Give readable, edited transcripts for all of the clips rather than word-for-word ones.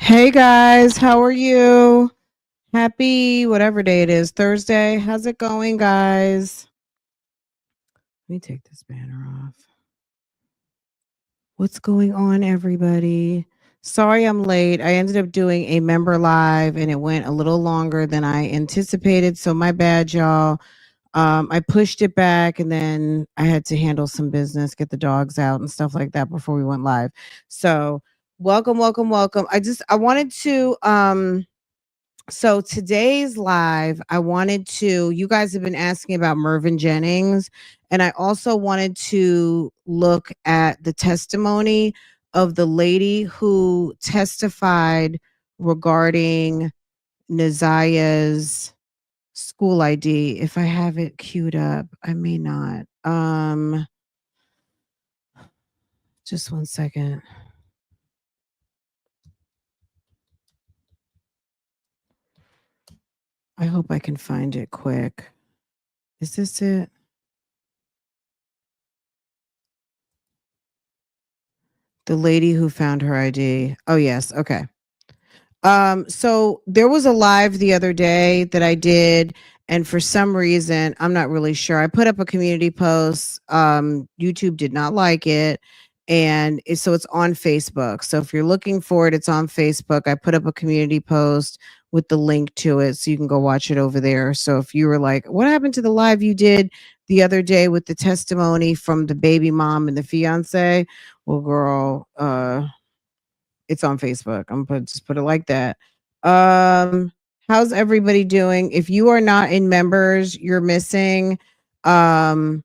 Hey guys, how are you? Happy whatever day it is, Thursday. How's it going, guys? Let me take this banner off. What's going on, everybody? Sorry I'm late. I ended up doing a member live and it went a little longer than I anticipated. So my bad, y'all. I pushed it back and then I had to handle some business, get the dogs out and stuff like that before we went live. So welcome, welcome, welcome. I wanted to So today's live, I wanted to, you guys have been asking about Murvin Jennings, and I also wanted to look at the testimony of the lady who testified regarding Nazaya's school ID. If I have it queued up, I may not. Just one second. I hope I can find it quick. Is this it? The lady who found her ID. Oh, yes. Okay. So there was a live the other day that I did, and for some reason, I'm not really sure. I put up a community post. YouTube did not like it, and so it's on Facebook. So if you're looking for it, it's on Facebook. I put up a community post with the link to it, so you can go watch it over there. So if you were like, "What happened to the live you did the other day with the testimony from the baby mom and the fiance?" Well, girl, it's on Facebook. I'm gonna just put it like that. How's everybody doing? If you are not in members, you're missing. Um,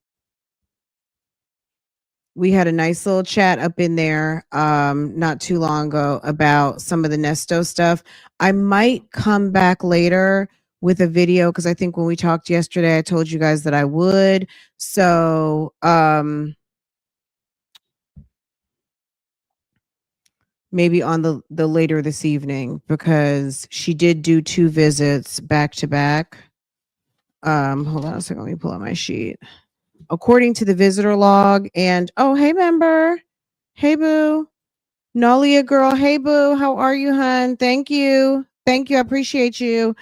we had a nice little chat up in there not too long ago about some of the Nesto stuff. I might come back later with a video because I think when we talked yesterday, I told you guys that I would. So maybe on the later this evening because she did do 2 visits back to back. Hold on a second, let me pull out my sheet. According to the visitor log, and oh, hey member. Hey boo. Nolia girl, hey boo, how are you, hun? Thank you. Thank you. I appreciate you.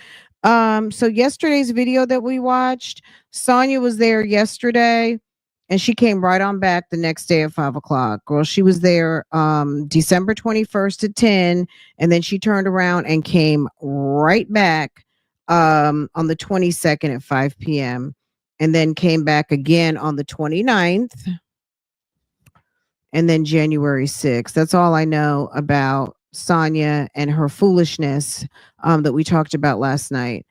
So yesterday's video that we watched, Sonia was there yesterday and she came right on back the next day at 5 o'clock. Girl, she was there December 21st at 10, and then she turned around and came right back on the 22nd at 5 p.m. and then came back again on the 29th and then January 6th. That's all I know about Sonia and her foolishness that we talked about last night.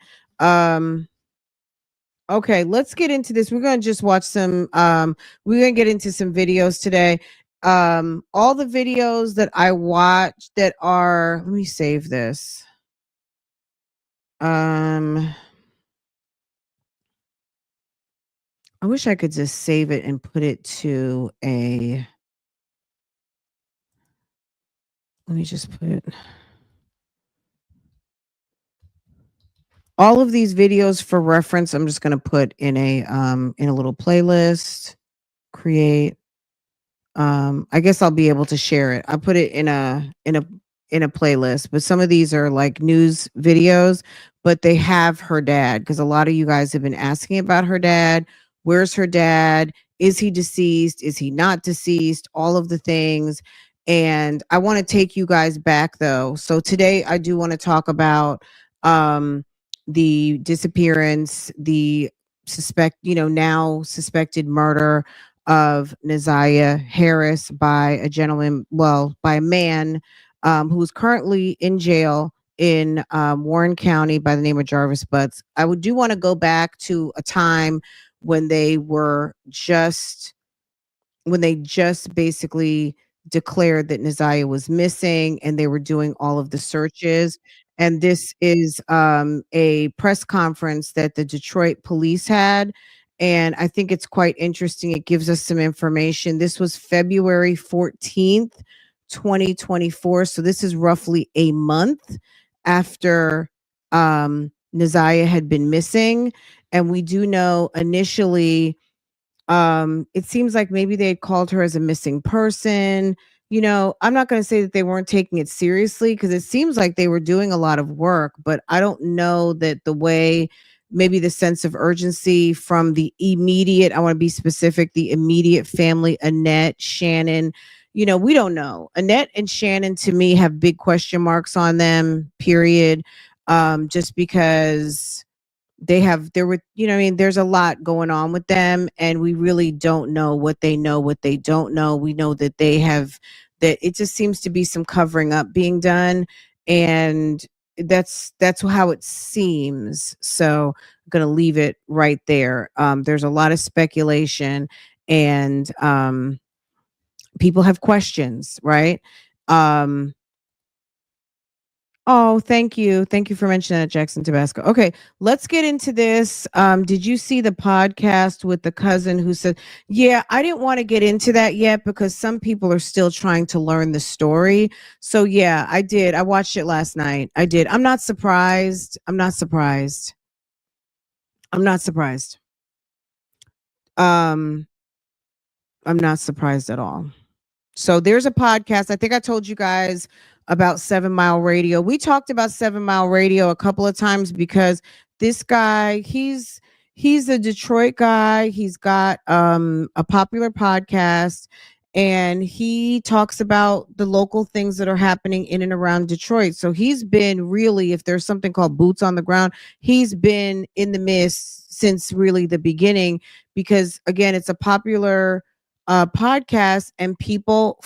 Okay, let's get into this. We're going to just watch some we're going to get into some videos today. All the videos that I watched that are, let me save this. I wish I could just save it and put it to a, let me just put it. All of these videos for reference, I'm just going to put in a little playlist, create. I guess I'll be able to share it. I put it in a playlist, but some of these are like news videos, but they have her dad because a lot of you guys have been asking about her dad. Where's her dad? Is he deceased? Is he not deceased? All of the things. And I want to take you guys back though. So today I do want to talk about the disappearance, the now suspected murder of Naziah Harris by a gentleman, well, by a man who's currently in jail in Warren County by the name of Jarvis. But I do want to go back to a time when they just basically declared that Naziah was missing and they were doing all of the searches. And this is a press conference that the Detroit police had. And I think it's quite interesting. It gives us some information. This was February 14th, 2024. So this is roughly a month after Naziah had been missing. And we do know initially it seems like maybe they called her as a missing person. I'm not going to say that they weren't taking it seriously because it seems like they were doing a lot of work, but I don't know that the way, maybe the sense of urgency from the immediate, I want to be specific, the immediate family, Annette, Shannon, we don't know. Annette and Shannon to me have big question marks on them, period. Just because there were, what I mean, there's a lot going on with them, and we really don't know what they don't know. We know that that it just seems to be some covering up being done, and that's how it seems. So I'm gonna leave it right there. There's a lot of speculation, and people have questions, right? um Oh, thank you. Thank you for mentioning that, Jackson, Tabasco. Okay, let's get into this. Did you see the podcast with the cousin who said, yeah, I didn't want to get into that yet because some people are still trying to learn the story. So, yeah, I did. I watched it last night. I did. I'm not surprised. I'm not surprised. I'm not surprised. Um, I'm not surprised at all. So there's a podcast. I think I told you guys about 7 Mile Radio. We talked about 7 Mile Radio a couple of times because this guy, he's a Detroit guy. He's got a popular podcast, and he talks about the local things that are happening in and around Detroit. So he's been really, if there's something called boots on the ground, he's been in the mist since really the beginning, because again, it's a popular podcast, and people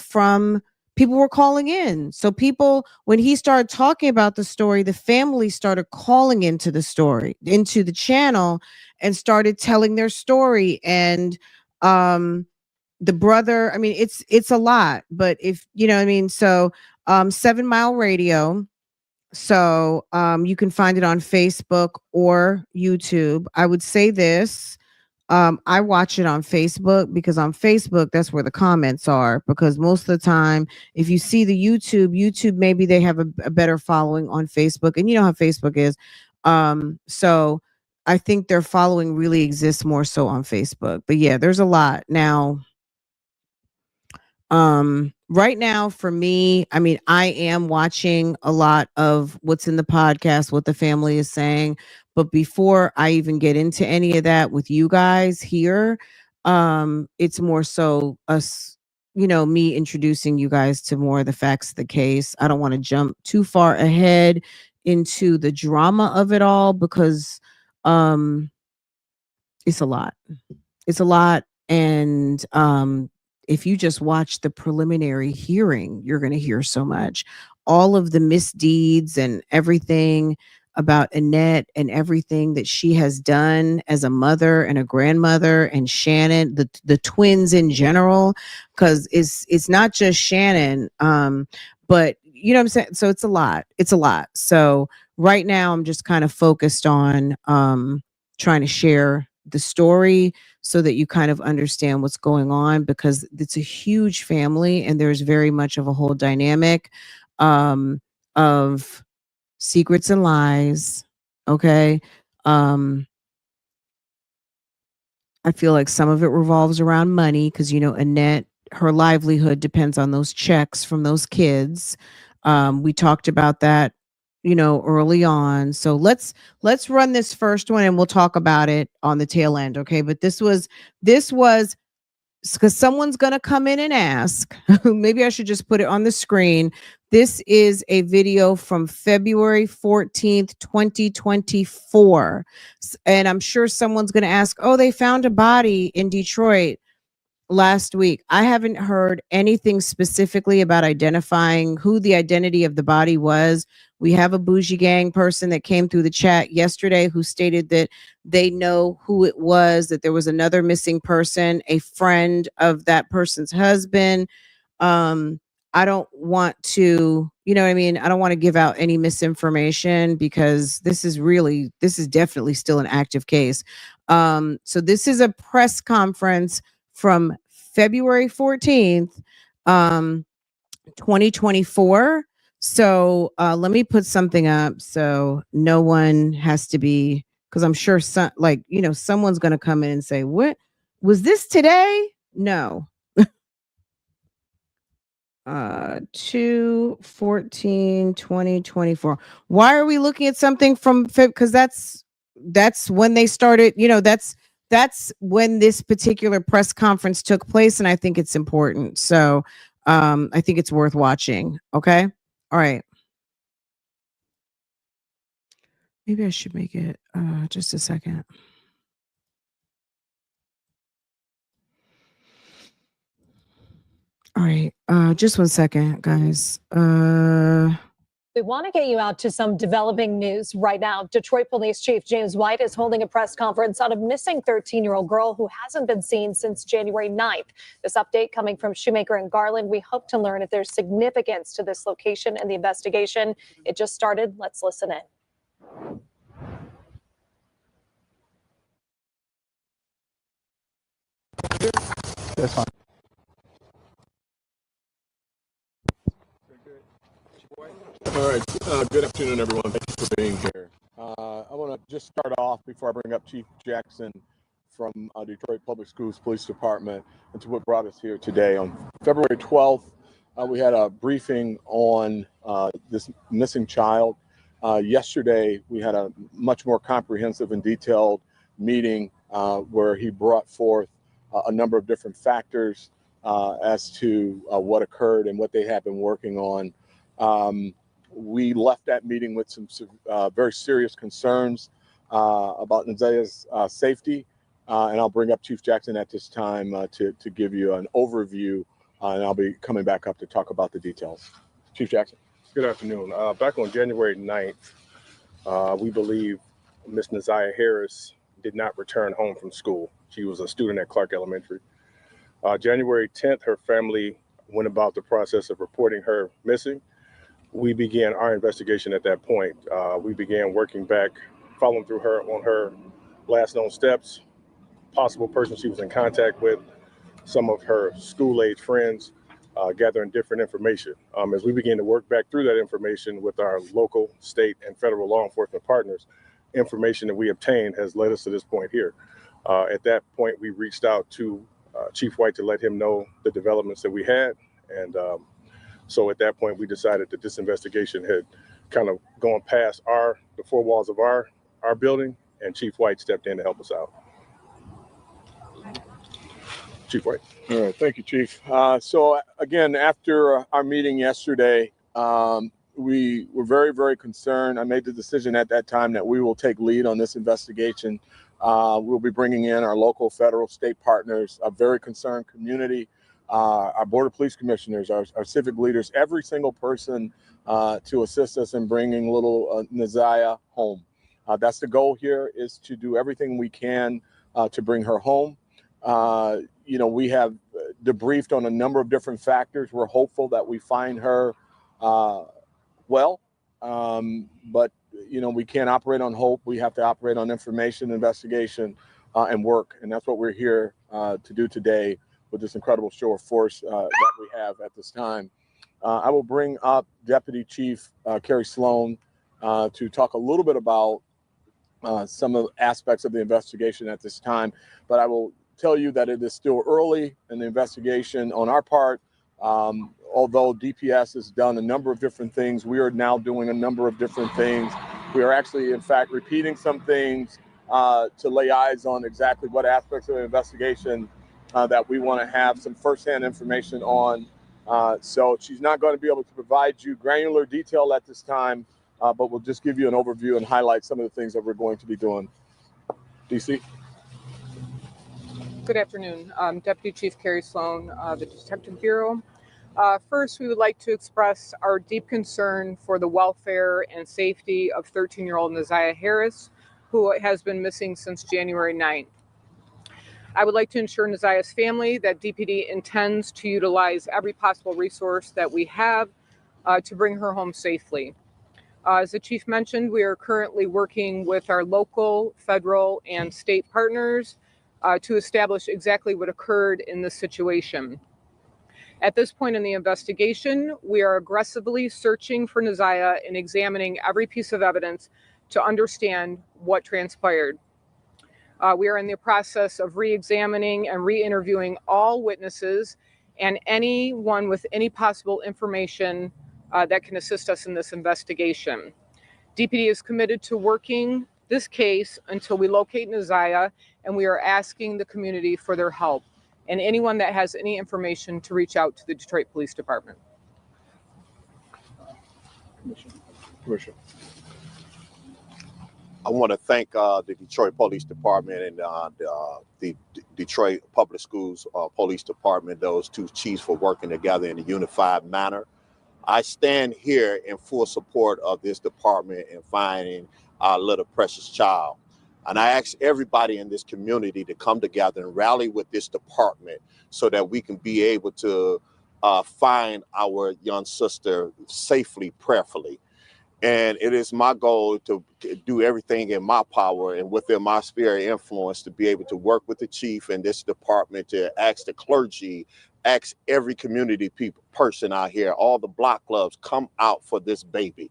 were calling in. So people, when he started talking about the story, the family started calling into the story, into the channel, and started telling their story. And the brother, I mean, it's a lot, but if you know what I mean. So 7 Mile Radio. So you can find it on Facebook or YouTube. I would say this. I watch it on Facebook because on Facebook, that's where the comments are. Because most of the time, if you see the YouTube, maybe they have a better following on Facebook, and you know how Facebook is. So I think their following really exists more so on Facebook. But yeah, there's a lot now. Right now for me, I mean, I am watching a lot of what's in the podcast, what the family is saying. But before I even get into any of that with you guys here, it's more so us, me introducing you guys to more of the facts of the case. I don't want to jump too far ahead into the drama of it all because um it's a lot. It's a lot. And if you just watch the preliminary hearing, you're going to hear so much. All of the misdeeds and everything about Annette and everything that she has done as a mother and a grandmother, and Shannon, the twins in general, because it's not just Shannon, but you know what I'm saying? So it's a lot. It's a lot. So right now I'm just kind of focused on trying to share the story so that you kind of understand what's going on, because it's a huge family and there's very much of a whole dynamic of secrets and lies. Okay. Um, I feel like some of it revolves around money because, Annette, her livelihood depends on those checks from those kids. We talked about that, early on. So let's run this first one and we'll talk about it on the tail end. Okay. But this was because someone's going to come in and ask. Maybe I should just put it on the screen. This is a video from February 14th, 2024. And I'm sure someone's going to ask, oh, they found a body in Detroit last week. I haven't heard anything specifically about identifying who the identity of the body was. We have a bougie gang person that came through the chat yesterday who stated that they know who it was, that there was another missing person, a friend of that person's husband. um I don't want to, you know what I mean, I don't want to give out any misinformation because this is definitely still an active case. So this is a press conference from February 14th, um 2024. So let me put something up so no one has to be, because I'm sure someone's going to come in and say, what was this today? No. 2/14/2024. Why are we looking at something from because that's when they started, that's when this particular press conference took place, and I think it's important. So I think it's worth watching. Okay. All right. Maybe I should make it just a second. All right. Just 1 second, guys. We want to get you out to some developing news right now. Detroit Police Chief James White is holding a press conference on a missing 13-year-old girl who hasn't been seen since January 9th. This update coming from Shoemaker and Garland. We hope to learn if there's significance to this location and the investigation. It just started. Let's listen in. That's fine. All right. Good afternoon, everyone. Thank you for being here. I want to just start off before I bring up Chief Jackson from Detroit Public Schools Police Department and to what brought us here today. On February 12th, we had a briefing on this missing child. Yesterday, we had a much more comprehensive and detailed meeting where he brought forth a number of different factors as to what occurred and what they have been working on. We left that meeting with some very serious concerns about Nazaya's safety, and I'll bring up Chief Jackson at this time to give you an overview, and I'll be coming back up to talk about the details. Chief Jackson. Good afternoon. Back on January 9th, we believe Miss Nazaya Harris did not return home from school. She was a student at Clark Elementary. January 10th, her family went about the process of reporting her missing. We began our investigation at that point. We began working back, following through her on her last known steps, possible person she was in contact with, some of her school-age friends, gathering different information. As we began to work back through that information with our local, state, and federal law enforcement partners, information that we obtained has led us to this point here. At that point, we reached out to Chief White to let him know the developments that we had, and so at that point, we decided that this investigation had kind of gone past the four walls of our building, and Chief White stepped in to help us out. Chief White. All right, thank you, Chief. So again, after our meeting yesterday, we were very, very concerned. I made the decision at that time that we will take lead on this investigation. We'll be bringing in our local, federal, state partners, a very concerned community, our Board of Police Commissioners, our civic leaders, every single person to assist us in bringing little Nazaya home. That's the goal here, is to do everything we can to bring her home. We have debriefed on a number of different factors. We're hopeful that we find her well, but we can't operate on hope. We have to operate on information, investigation, and work, and that's what we're here to do today with this incredible show of force that we have at this time. I will bring up Deputy Chief Carrie Sloan to talk a little bit about some of the aspects of the investigation at this time, but I will tell you that it is still early in the investigation on our part. Although DPS has done a number of different things, we are now doing a number of different things. We are actually, in fact, repeating some things to lay eyes on exactly what aspects of the investigation that we want to have some firsthand information on. So she's not going to be able to provide you granular detail at this time, but we'll just give you an overview and highlight some of the things that we're going to be doing. DC? Good afternoon. Deputy Chief Carrie Sloan, the Detective Bureau. First, we would like to express our deep concern for the welfare and safety of 13-year-old Nazaya Harris, who has been missing since January 9th. I would like to ensure Nazaya's family that DPD intends to utilize every possible resource that we have to bring her home safely. As the Chief mentioned, we are currently working with our local, federal, and state partners to establish exactly what occurred in this situation. At this point in the investigation, we are aggressively searching for Nazaya and examining every piece of evidence to understand what transpired. We are in the process of re-examining and re-interviewing all witnesses and anyone with any possible information that can assist us in this investigation. DPD is committed to working this case until we locate Neziah, and we are asking the community for their help and anyone that has any information to reach out to the Detroit Police Department. Commissioner. I want to thank the Detroit Police Department and the Detroit Public Schools Police Department, those two chiefs, for working together in a unified manner. I stand here in full support of this department in finding our little precious child. And I ask everybody in this community to come together and rally with this department so that we can be able to find our young sister safely, prayerfully. And it is my goal to do everything in my power and within my sphere of influence to be able to work with the chief and this department, to ask the clergy, ask every community person out here, all the block clubs, come out for this baby.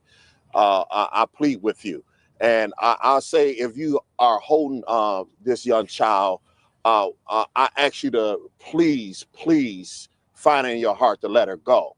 I plead with you. And I'll say, if you are holding this young child, I ask you to please find in your heart to let her go.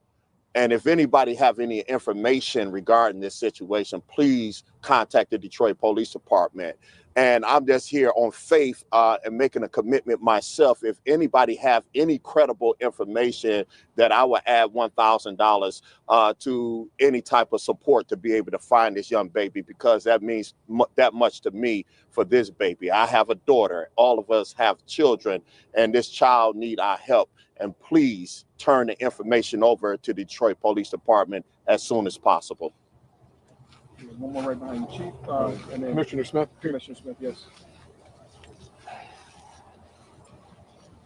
And if anybody have any information regarding this situation, please contact the Detroit Police Department. And I'm just here on faith and making a commitment myself. If anybody have any credible information, that I will add $1,000 to any type of support to be able to find this young baby, because that means that much to me for this baby. I have a daughter. All of us have children, and this child need our help. And please turn the information over to the Detroit Police Department as soon as possible. One more right behind you, Chief. And then Commissioner Smith. Commissioner Smith, yes.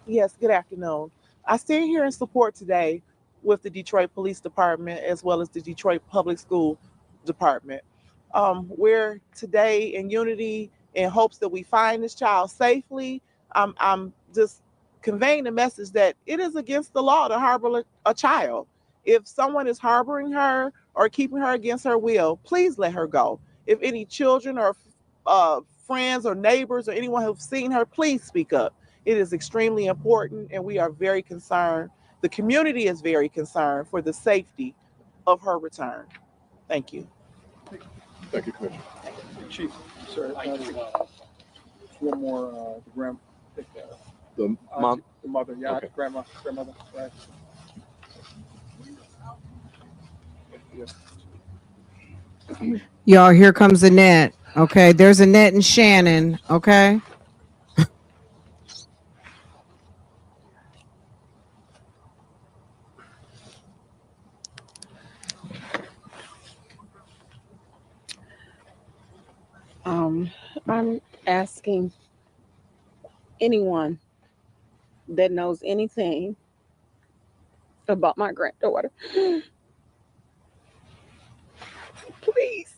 Yes, good afternoon. I stand here in support today with the Detroit Police Department as well as the Detroit Public School Department. We're today in unity in hopes that we find this child safely. I'm just conveying the message that it is against the law to harbor a child. If someone is harboring her or keeping her against her will, please let her go. If any children or friends or neighbors or anyone who've seen her, please speak up. It is extremely important, and we are very concerned. The community is very concerned for the safety of her return. Thank you. Thank you, Commissioner. Chief, sir. One more, The mom. the mother, yeah, Okay. grandmother, right. Y'all, here comes Annette. Okay, there's Annette and Shannon. Okay. I'm asking anyone that knows anything about my granddaughter, please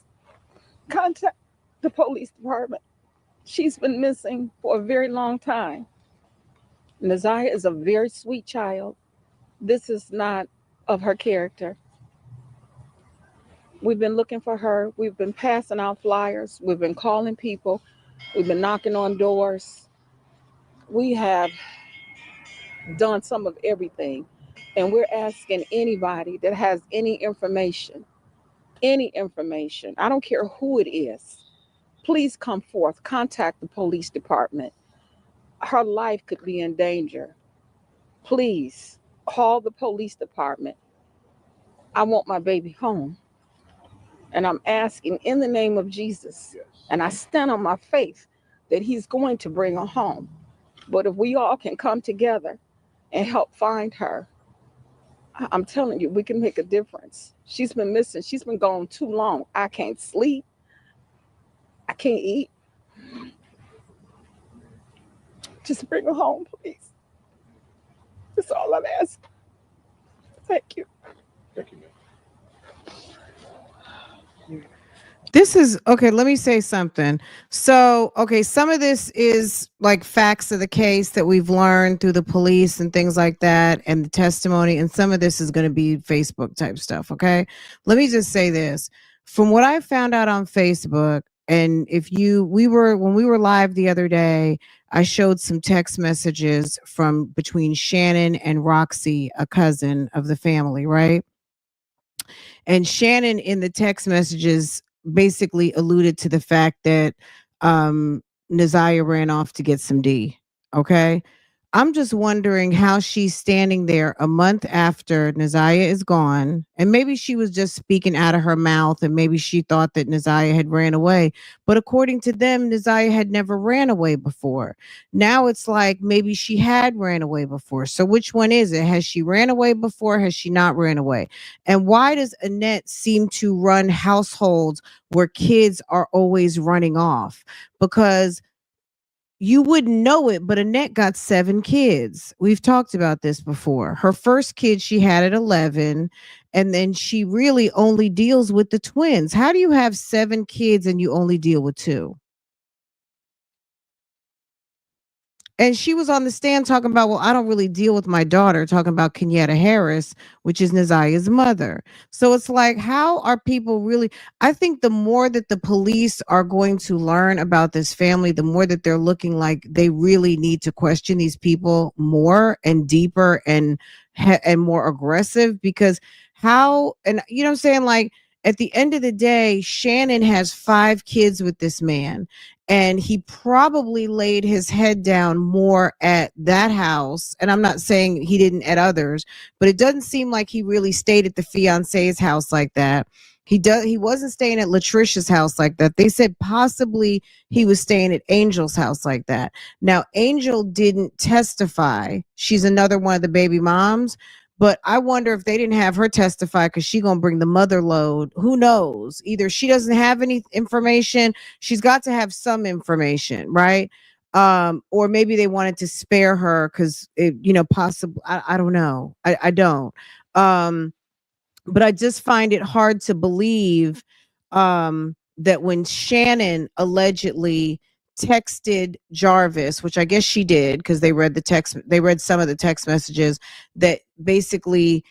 contact the police department. She's been missing for a very long time. Neziah is a very sweet child. This is not of her character. We've been looking for her. We've been passing out flyers. We've been calling people. We've been knocking on doors. We have done some of everything. And we're asking anybody that has any information, I don't care who it is, please come forth, contact the police department. Her life could be in danger. Please call the police department. I want my baby home. And I'm asking in the name of Jesus, Yes. and I stand on my faith that he's going to bring her home. But if we all can come together and help find her, I'm telling you, we can make a difference. She's been missing. She's been gone too long. I can't sleep. I can't eat. Just bring her home, please. That's all I'm asking. Thank you. Thank you, ma'am. This is okay. Let me say something. So, okay, some of this is like facts of the case that we've learned through the police and things like that, and the testimony. And some of this is going to be Facebook type stuff. Okay, let me just say this: from what I found out on Facebook And when we were live the other day, I showed some text messages from between Shannon and Roxy, a cousin of the family, right? And Shannon in the text messages basically alluded to the fact that Naziah ran off to get some D. Okay. I'm just wondering how she's standing there a month after Naziah is gone. And maybe she was just speaking out of her mouth and maybe she thought that Naziah had ran away. But according to them, Naziah had never ran away before. Now it's like maybe she had ran away before. So which one is it? Has she ran away before? Has she not ran away? And why does Annette seem to run households where kids are always running off? Because you wouldn't know it, but Annette got 7 kids. We've talked about this before. Her first kid she had at 11, and then she really only deals with the twins. How do you have 7 kids and you only deal with 2? And she was on the stand talking about, well, I don't really deal with my daughter, talking about Kenyatta Harris, which is Naziah's mother. So it's like, how are people really? I think the more that the police are going to learn about this family, the more that they're looking like they really need to question these people more and deeper and more aggressive. Because how, and you know what I'm saying? Like, at the end of the day, Shannon has 5 kids with this man. And he probably laid his head down more at that house. And I'm not saying he didn't at others, but it doesn't seem like he really stayed at the fiance's house like that. He wasn't staying at Latricia's house like that. They said possibly he was staying at Angel's house like that. Now, Angel didn't testify. She's another one of the baby moms. But I wonder if they didn't have her testify because she's going to bring the mother load. Who knows? Either she doesn't have any information. She's got to have some information, right? Or maybe they wanted to spare her because, possible. I don't know. I don't. But I just find it hard to believe that when Shannon allegedly texted Jarvis, which I guess she did because they read some of the text messages that basically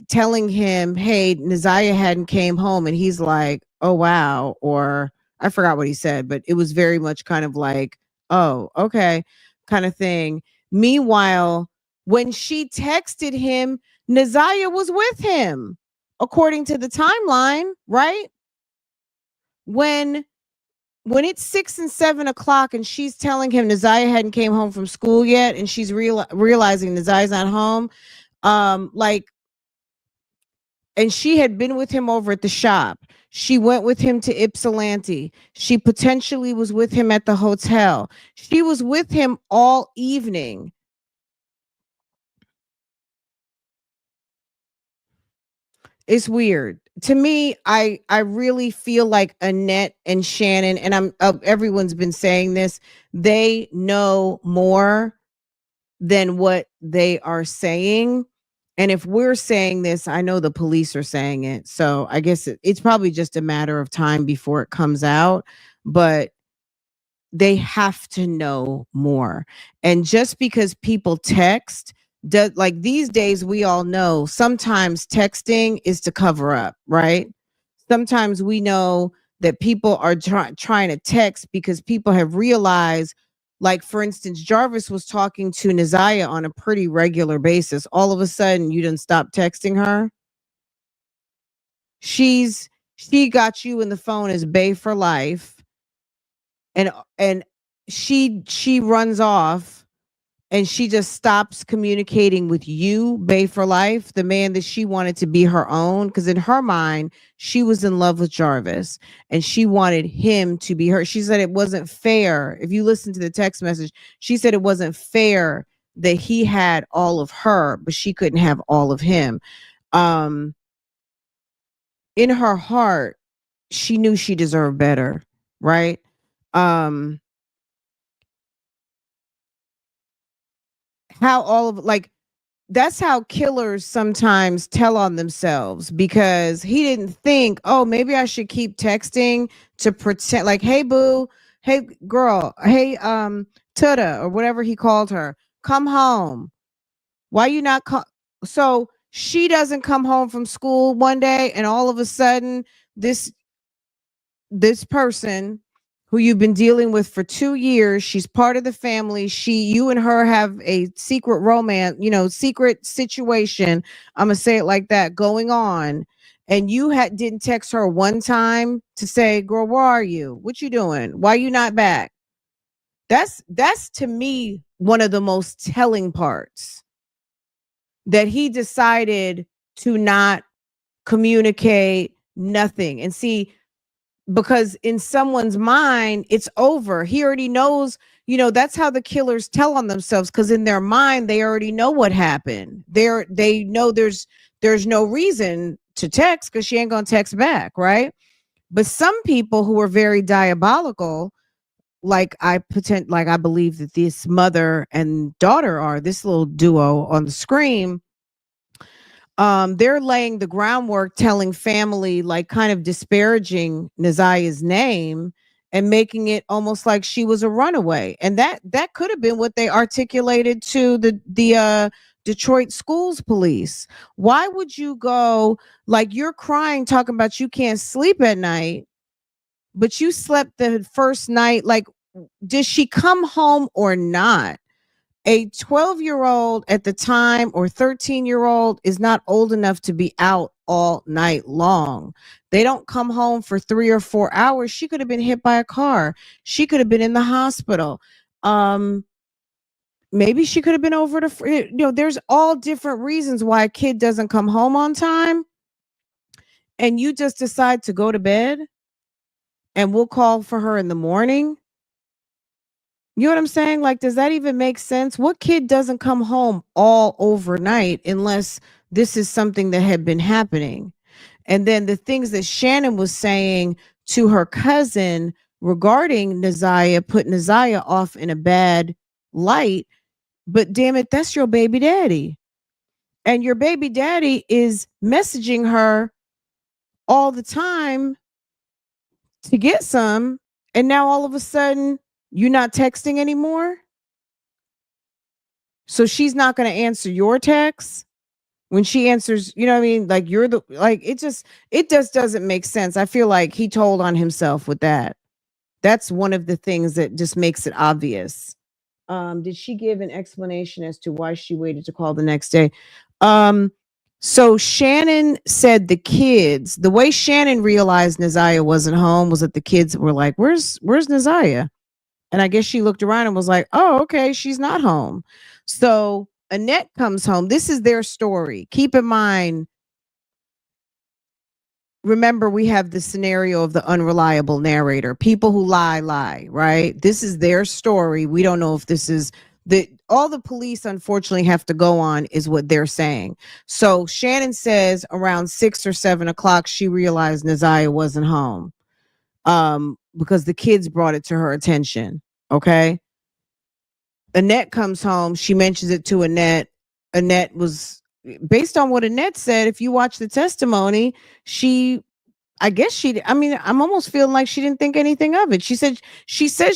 telling him, hey, Naziah hadn't came home, and he's like, oh wow, or I forgot what he said, but it was very much kind of like, oh, okay, kind of thing. Meanwhile, when she texted him, Naziah was with him, according to the timeline, right? When it's 6 and 7 o'clock and she's telling him Naziah hadn't came home from school yet, and she's realizing Naziah's not home, and she had been with him over at the shop. She went with him to Ypsilanti. She potentially was with him at the hotel. She was with him all evening. It's weird to me. I really feel like Annette and Shannon, and everyone's been saying this, they know more than what they are saying. And if we're saying this, I know the police are saying it. So I guess it's probably just a matter of time before it comes out. But they have to know more. And just because people text, like these days, we all know sometimes texting is to cover up, right? Sometimes we know that people are trying to text because people have realized, like, for instance, Jarvis was talking to Naziah on a pretty regular basis. All of a sudden, you didn't stop texting her. She got you in the phone as Bae for life. And she runs off and she just stops communicating with you, Bae for life, the man that she wanted to be her own. Because in her mind, she was in love with Jarvis and she wanted him to be her. She said it wasn't fair. If you listen to the text message, she said it wasn't fair that he had all of her, but she couldn't have all of him. In her heart, she knew she deserved better, right? How all of, like, that's how killers sometimes tell on themselves, because he didn't think, oh, maybe I should keep texting to pretend, like, hey boo, hey girl, hey Tuda, or whatever he called her, come home. Why you not so she doesn't come home from school one day and all of a sudden this person who you've been dealing with for 2 years. She's part of the family. You and her have a secret romance, secret situation. I'm going to say it like that, going on. And you didn't text her one time to say, girl, where are you? What you doing? Why you not back? That's to me one of the most telling parts, that he decided to not communicate nothing. And see, because in someone's mind, it's over. He already knows, that's how the killers tell on themselves, because in their mind, they already know what happened. They know there's no reason to text because she ain't gonna text back, right? But some people who are very diabolical, like I believe that this mother and daughter are, this little duo on the screen, they're laying the groundwork, telling family, like kind of disparaging Nazia's name and making it almost like she was a runaway. And that could have been what they articulated to the Detroit schools police. Why would you go, like, you're crying, talking about you can't sleep at night, but you slept the first night? Like, did she come home or not? A 12-year-old at the time, or 13-year-old, is not old enough to be out all night long. They don't come home for 3 or 4 hours. She could have been hit by a car. She could have been in the hospital. Maybe she could have been over to, there's all different reasons why a kid doesn't come home on time. And you just decide to go to bed and we'll call for her in the morning. You know what I'm saying? Like, does that even make sense? What kid doesn't come home all overnight unless this is something that had been happening? And then the things that Shannon was saying to her cousin regarding Nazia put Nazia off in a bad light. But damn it, that's your baby daddy. And your baby daddy is messaging her all the time to get some. And now all of a sudden, you're not texting anymore. So she's not going to answer your texts when she answers, you know what I mean? Like, it just doesn't make sense. I feel like he told on himself with that. That's one of the things that just makes it obvious. Did she give an explanation as to why she waited to call the next day? So Shannon said the way Shannon realized Nazia wasn't home was that the kids were like, where's Nazia? And I guess she looked around and was like, oh, okay, she's not home. So Annette comes home. This is their story. Keep in mind, remember, we have the scenario of the unreliable narrator, people who lie, right? This is their story. We don't know if this is all the police unfortunately have to go on is what they're saying. So Shannon says around 6 or 7 o'clock, she realized Nazia wasn't home. Because the kids brought it to her attention. Okay. Annette comes home. She mentions it to Annette. Annette was, based on what Annette said, if you watch the testimony, I'm almost feeling like she didn't think anything of it. She says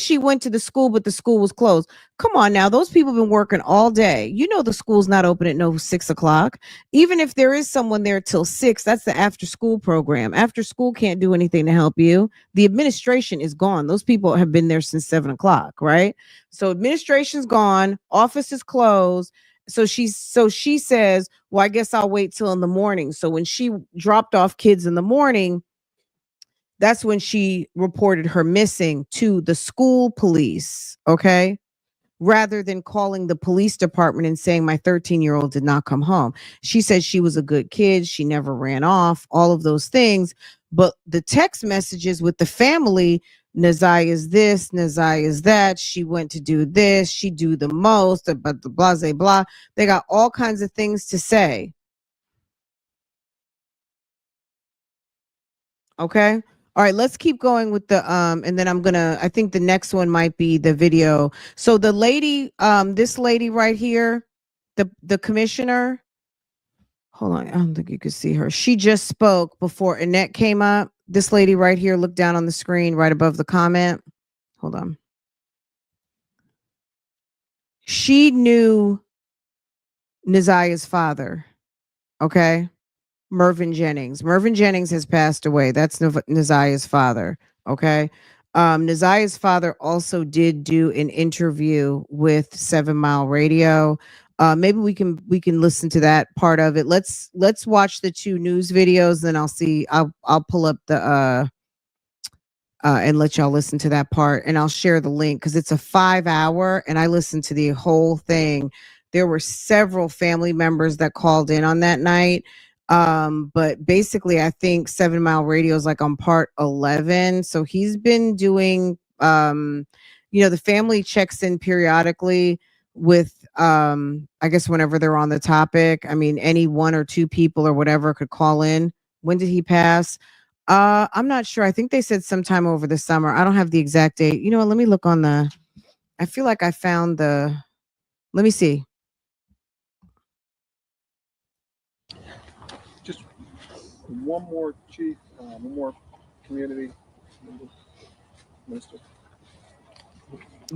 she went to the school, but the school was closed. Come on now. Those people have been working all day. The school's not open at 6 o'clock. Even if there is someone there till 6, that's the after school program. After school can't do anything to help you. The administration is gone. Those people have been there since 7 o'clock, right? So administration's gone. Office is closed. So she says, well, I guess I'll wait till in the morning. So when she dropped off kids in the morning, that's when she reported her missing to the school police, okay? Rather than calling the police department and saying my 13-year-old did not come home. She said she was a good kid. She never ran off, all of those things. But the text messages with the family, Nazia is this, Nazia is that. She went to do this. She do the most, but the blah, blah, blah. They got all kinds of things to say. Okay. All right, let's keep going with the and then I think the next one might be the video. So the lady, this lady right here, the commissioner, hold on, I don't think you could see her. She just spoke before Annette came up. This lady right here, look down on the screen right above the comment. Hold on. She knew Nazia's father, okay? Murvin Jennings. Murvin Jennings has passed away. That's Nazia's father, okay? Nazia's father also did do an interview with 7 Mile Radio. Maybe we can listen to that part of it. Let's watch the 2 news videos, then I'll pull up the and let y'all listen to that part, and I'll share the link because it's a 5-hour, and I listened to the whole thing. There were several family members that called in on that night. But basically I think 7 Mile Radio is like on part 11. So he's been doing, the family checks in periodically with, I guess whenever they're on the topic. I mean, any 1 or 2 people or whatever could call in. When did he pass? I'm not sure. I think they said sometime over the summer. I don't have the exact date. You know what? Let me look on I feel like I found let me see. Just one more, Chief, one more community minister.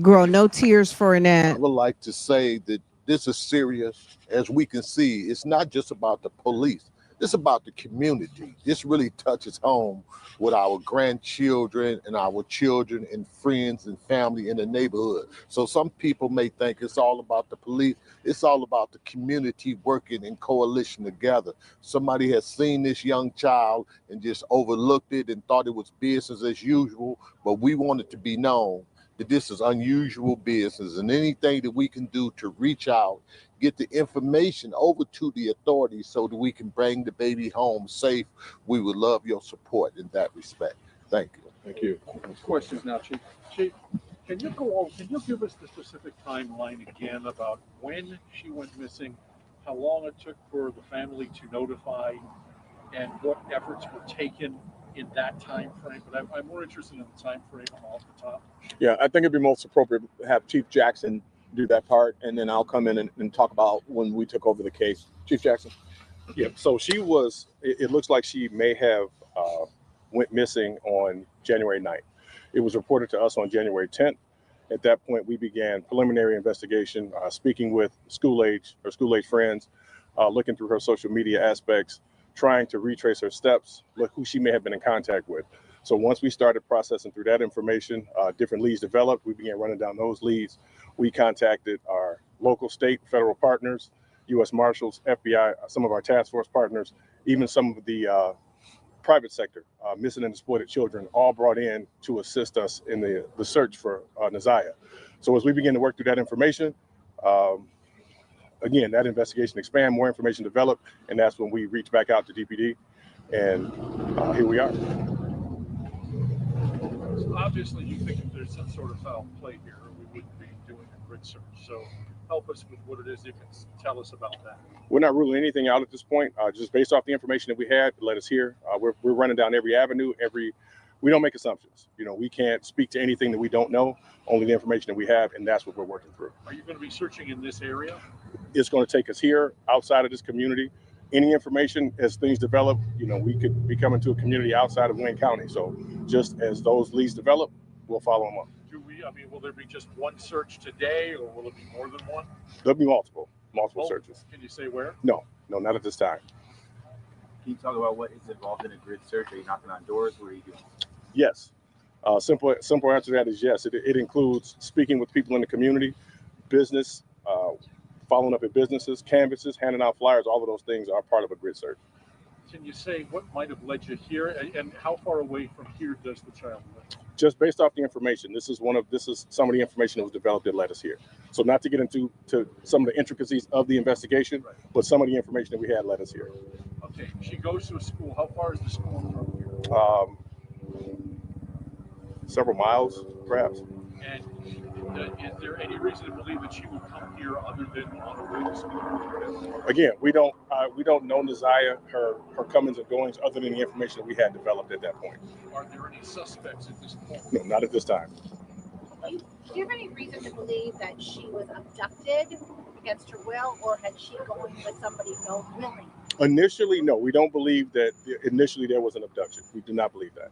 Girl, no tears for I Annette. would like to say that this is serious. As we can see, it's not just about the police. It's about the community. This really touches home with our grandchildren and our children and friends and family in the neighborhood. So some people may think it's all about the police. It's all about the community working in coalition together. Somebody has seen this young child and just overlooked it and thought it was business as usual, but we want it to be known that this is unusual business, and anything that we can do to reach out, get the information over to the authorities so that we can bring the baby home safe, we would love your support in that respect. Thank you. Thank you. Questions now, Chief. Chief, can you give us the specific timeline again about when she went missing, how long it took for the family to notify, and what efforts were taken in that time frame? But I'm more interested in the time frame off the top. Yeah, I think it'd be most appropriate to have Chief Jackson do that part, and then I'll come in and talk about when we took over the case. Chief Jackson. Yeah, so she was, it looks like she may have went missing on January 9th. It was reported to us on January 10th. At that point, we began preliminary investigation, speaking with school age friends, looking through her social media aspects, trying to retrace her steps, look who she may have been in contact with. So once we started processing through that information, different leads developed. We began running down those leads. We contacted our local, state, federal partners, U.S. Marshals, FBI, some of our task force partners, even some of the private sector, missing and exploited children, all brought in to assist us in the search for Nazia. So as we begin to work through that information, again, that investigation expand, more information developed, and that's when we reach back out to DPD, and here we are. Obviously, you think if there's some sort of foul play here, we wouldn't be doing a grid search. So help us with what it is you can tell us about that. We're not ruling anything out at this point. Just based off the information that we had, let us hear. We're running down every avenue. We don't make assumptions. We can't speak to anything that we don't know, only the information that we have, and that's what we're working through. Are you going to be searching in this area? It's going to take us here, outside of this community. Any information as things develop, we could be coming to a community outside of Wayne County. So just as those leads develop, we'll follow them up. Will there be just one search today, or will it be more than one? There'll be multiple searches. Can you say where? No, not at this time. Can you talk about what is involved in a grid search? Are you knocking on doors? What are you doing? Yes. Simple answer to that is yes. It includes speaking with people in the community, business, following up at businesses, canvases, handing out flyers. All of those things are part of a grid search. Can you say what might have led you here, and how far away from here does the child live? Just based off the information, this is some of the information that was developed that led us here. So not to get into some of the intricacies of the investigation, right, but some of the information that we had led us here. Okay, she goes to a school. How far is the school from here? Several miles, perhaps. And is there any reason to believe that she would come here other than on her way to school? Again, we don't know Nazia, her comings and goings, other than the information that we had developed at that point. Are there any suspects at this point? No, not at this time. Do you have any reason to believe that she was abducted against her will, or had she gone with somebody known willingly? Initially, no. We don't believe that initially there was an abduction. We do not believe that.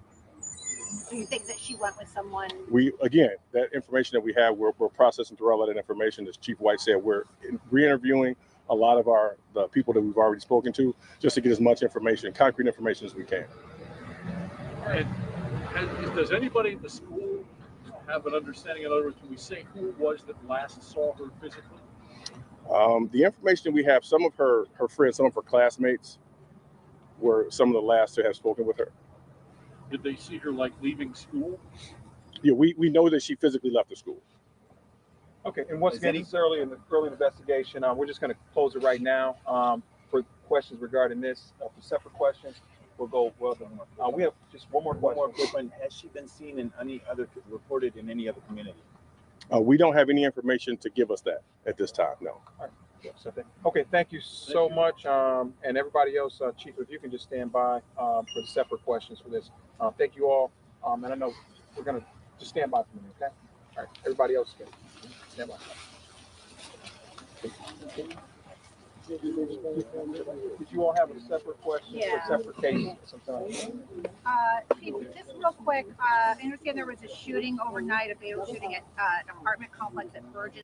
Do you think that she went with someone? That information that we have, we're processing through all of that information. As Chief White said, we're re-interviewing a lot of the people that we've already spoken to, just to get as much information, concrete information as we can. And does anybody at the school have an understanding? In other words, can we say who it was that last saw her physically? The information we have, some of her friends, some of her classmates were some of the last to have spoken with her. Did they see her like leaving school? Yeah, we know that she physically left the school. Okay, and once again, this is early investigation. We're just going to close it right now. For questions regarding this, for separate questions, we'll go. We have just one more question. Has she been seen in any other, reported in any other community? We don't have any information to give us that at this time, no. All right. Okay, thank you so much. And everybody else, Chief, if you can just stand by for the separate questions for this. Thank you all. And I know we're going to just stand by for a minute, okay? All right, everybody else, stand by. Did you all have a separate question for separate cases sometimes? Chief, just real quick, I understand there was a shooting overnight, a fatal shooting at an apartment complex at Burgess.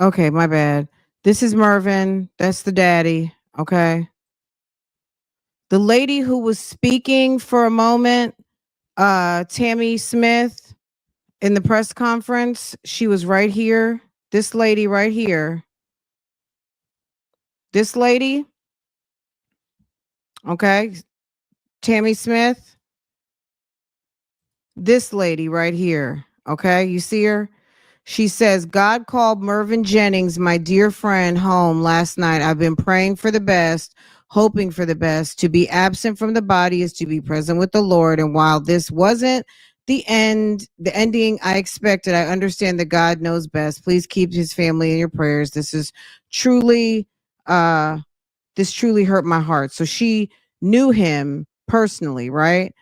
Okay, my bad. This is Murvin. That's the daddy. Okay. The lady who was speaking for a moment, Tammy Smith, in the press conference, she was right here. This lady right here. This lady. Okay. Tammy Smith. This lady right here. Okay. You see her? She says, God called Murvin Jennings, my dear friend, home last night. I've been praying for the best, hoping for the best. To be absent from the body is to be present with the Lord. And while this wasn't the ending I expected, I understand that God knows best. Please keep his family in your prayers. This truly hurt my heart. So she knew him personally, right?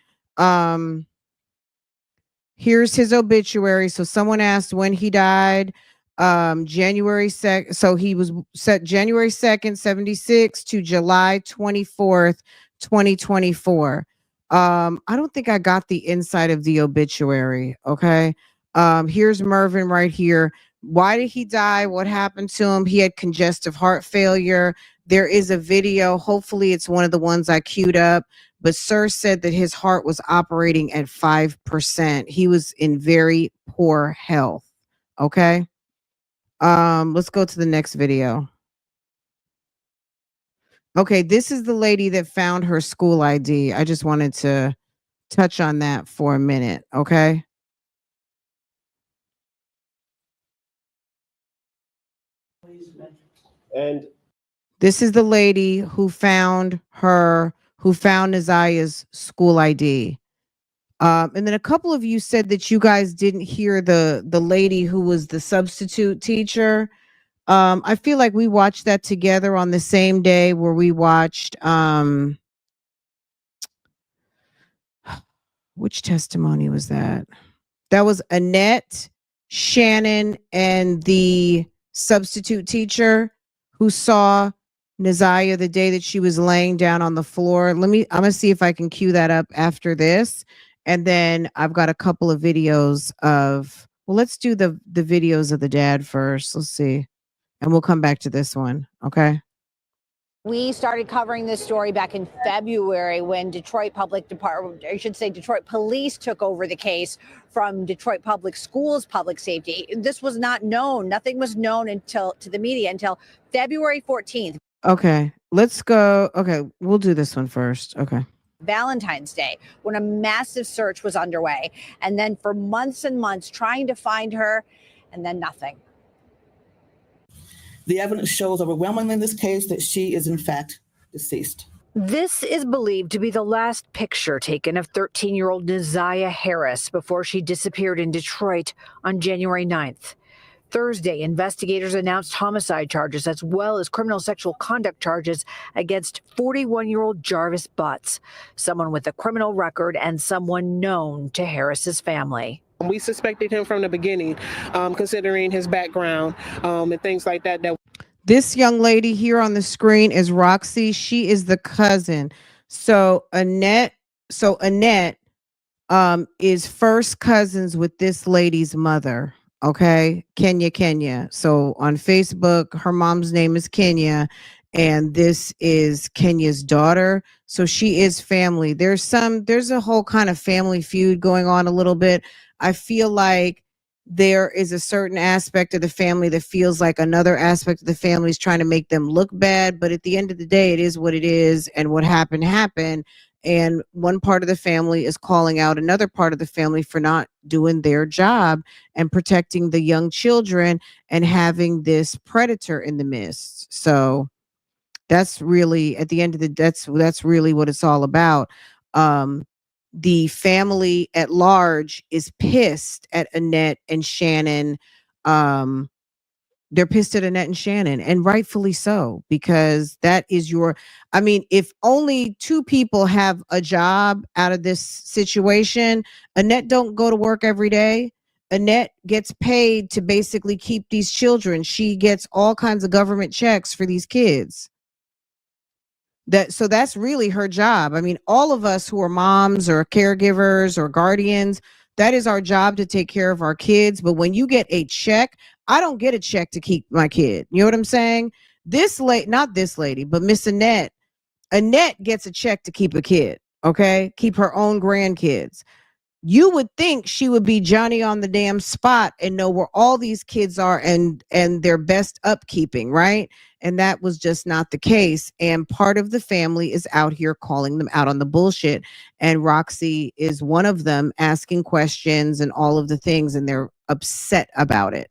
Here's his obituary. So someone asked when he died. January 2nd. So he was set January 2nd, 76 to July 24th, 2024. I don't think I got the inside of the obituary. Okay. Here's Murvin right here. Why did he die? What happened to him? He had congestive heart failure. There is a video. Hopefully it's one of the ones I queued up. But Sir said that his heart was operating at 5%. He was in very poor health. Okay. Let's go to the next video. Okay, this is the lady that found her school ID. I just wanted to touch on that for a minute. Okay. And this is the lady who found Nazia's school ID. And then a couple of you said that you guys didn't hear the lady who was the substitute teacher. I feel like we watched that together on the same day where we watched which testimony was that? That was Annette, Shannon, and the substitute teacher who saw Nazia the day that she was laying down on the floor. I'm gonna see if I can cue that up after this. And then I've got a couple of videos of, well, let's do the videos of the dad first. Let's see. And we'll come back to this one. Okay. We started covering this story back in February when Detroit Police took over the case from Detroit Public Schools Public Safety. This was not known. Nothing was known to the media until February 14th. Okay, let's go. Okay, we'll do this one first. Okay. Valentine's Day, when a massive search was underway. And then for months and months trying to find her, and then nothing. The evidence shows overwhelmingly in this case that she is in fact deceased. This is believed to be the last picture taken of 13-year-old Nazia Harris before she disappeared in Detroit on January 9th. Thursday, investigators announced homicide charges as well as criminal sexual conduct charges against 41-year-old Jarvis Butts, someone with a criminal record and someone known to Harris's family. We suspected him from the beginning, considering his background and things like that. This young lady here on the screen is ROXY. She is the cousin. So Annette is first cousins with this lady's mother. Okay. Kenya. So on Facebook, her mom's name is Kenya, and this is Kenya's daughter. So she is family. There's a whole kind of family feud going on a little bit. I feel like there is a certain aspect of the family that feels like another aspect of the family is trying to make them look bad. But at the end of the day, it is what it is. And what happened. And one part of the family is calling out another part of the family for not doing their job and protecting the young children and having this predator in the midst. So that's really, at the end of the, that's really what it's all about. The family at large is pissed at Annette and Shannon. They're pissed at Annette and Shannon, and rightfully so, because that is I mean, if only two people have a job out of this situation, Annette don't go to work every day. Annette gets paid to basically keep these children. She gets all kinds of government checks for these kids. So that's really her job. I mean, all of us who are moms or caregivers or guardians, that is our job, to take care of our kids. But when you get a check, I don't get a check to keep my kid. You know what I'm saying? Not this lady, but Miss Annette gets a check to keep a kid. Okay. Keep her own grandkids. You would think she would be Johnny on the damn spot and know where all these kids are and their best upkeeping, right? And that was just not the case. And part of the family is out here calling them out on the bullshit. And ROXY is one of them, asking questions and all of the things, and they're upset about it.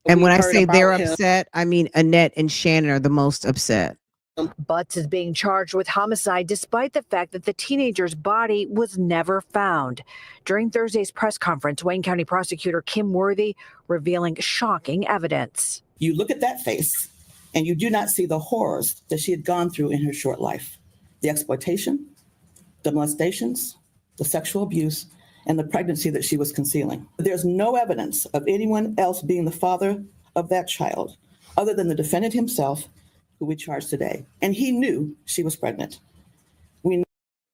And when I say they're upset, I mean Annette and Shannon are the most upset. Butts is being charged with homicide despite the fact that the teenager's body was never found. During Thursday's press conference, Wayne County Prosecutor Kim Worthy revealing shocking evidence. You look at that face and you do not see the horrors that she had gone through in her short life. The exploitation, the molestations, the sexual abuse, and the pregnancy that she was concealing. There's no evidence of anyone else being the father of that child other than the defendant himself, who we charged today. And he knew she was pregnant. We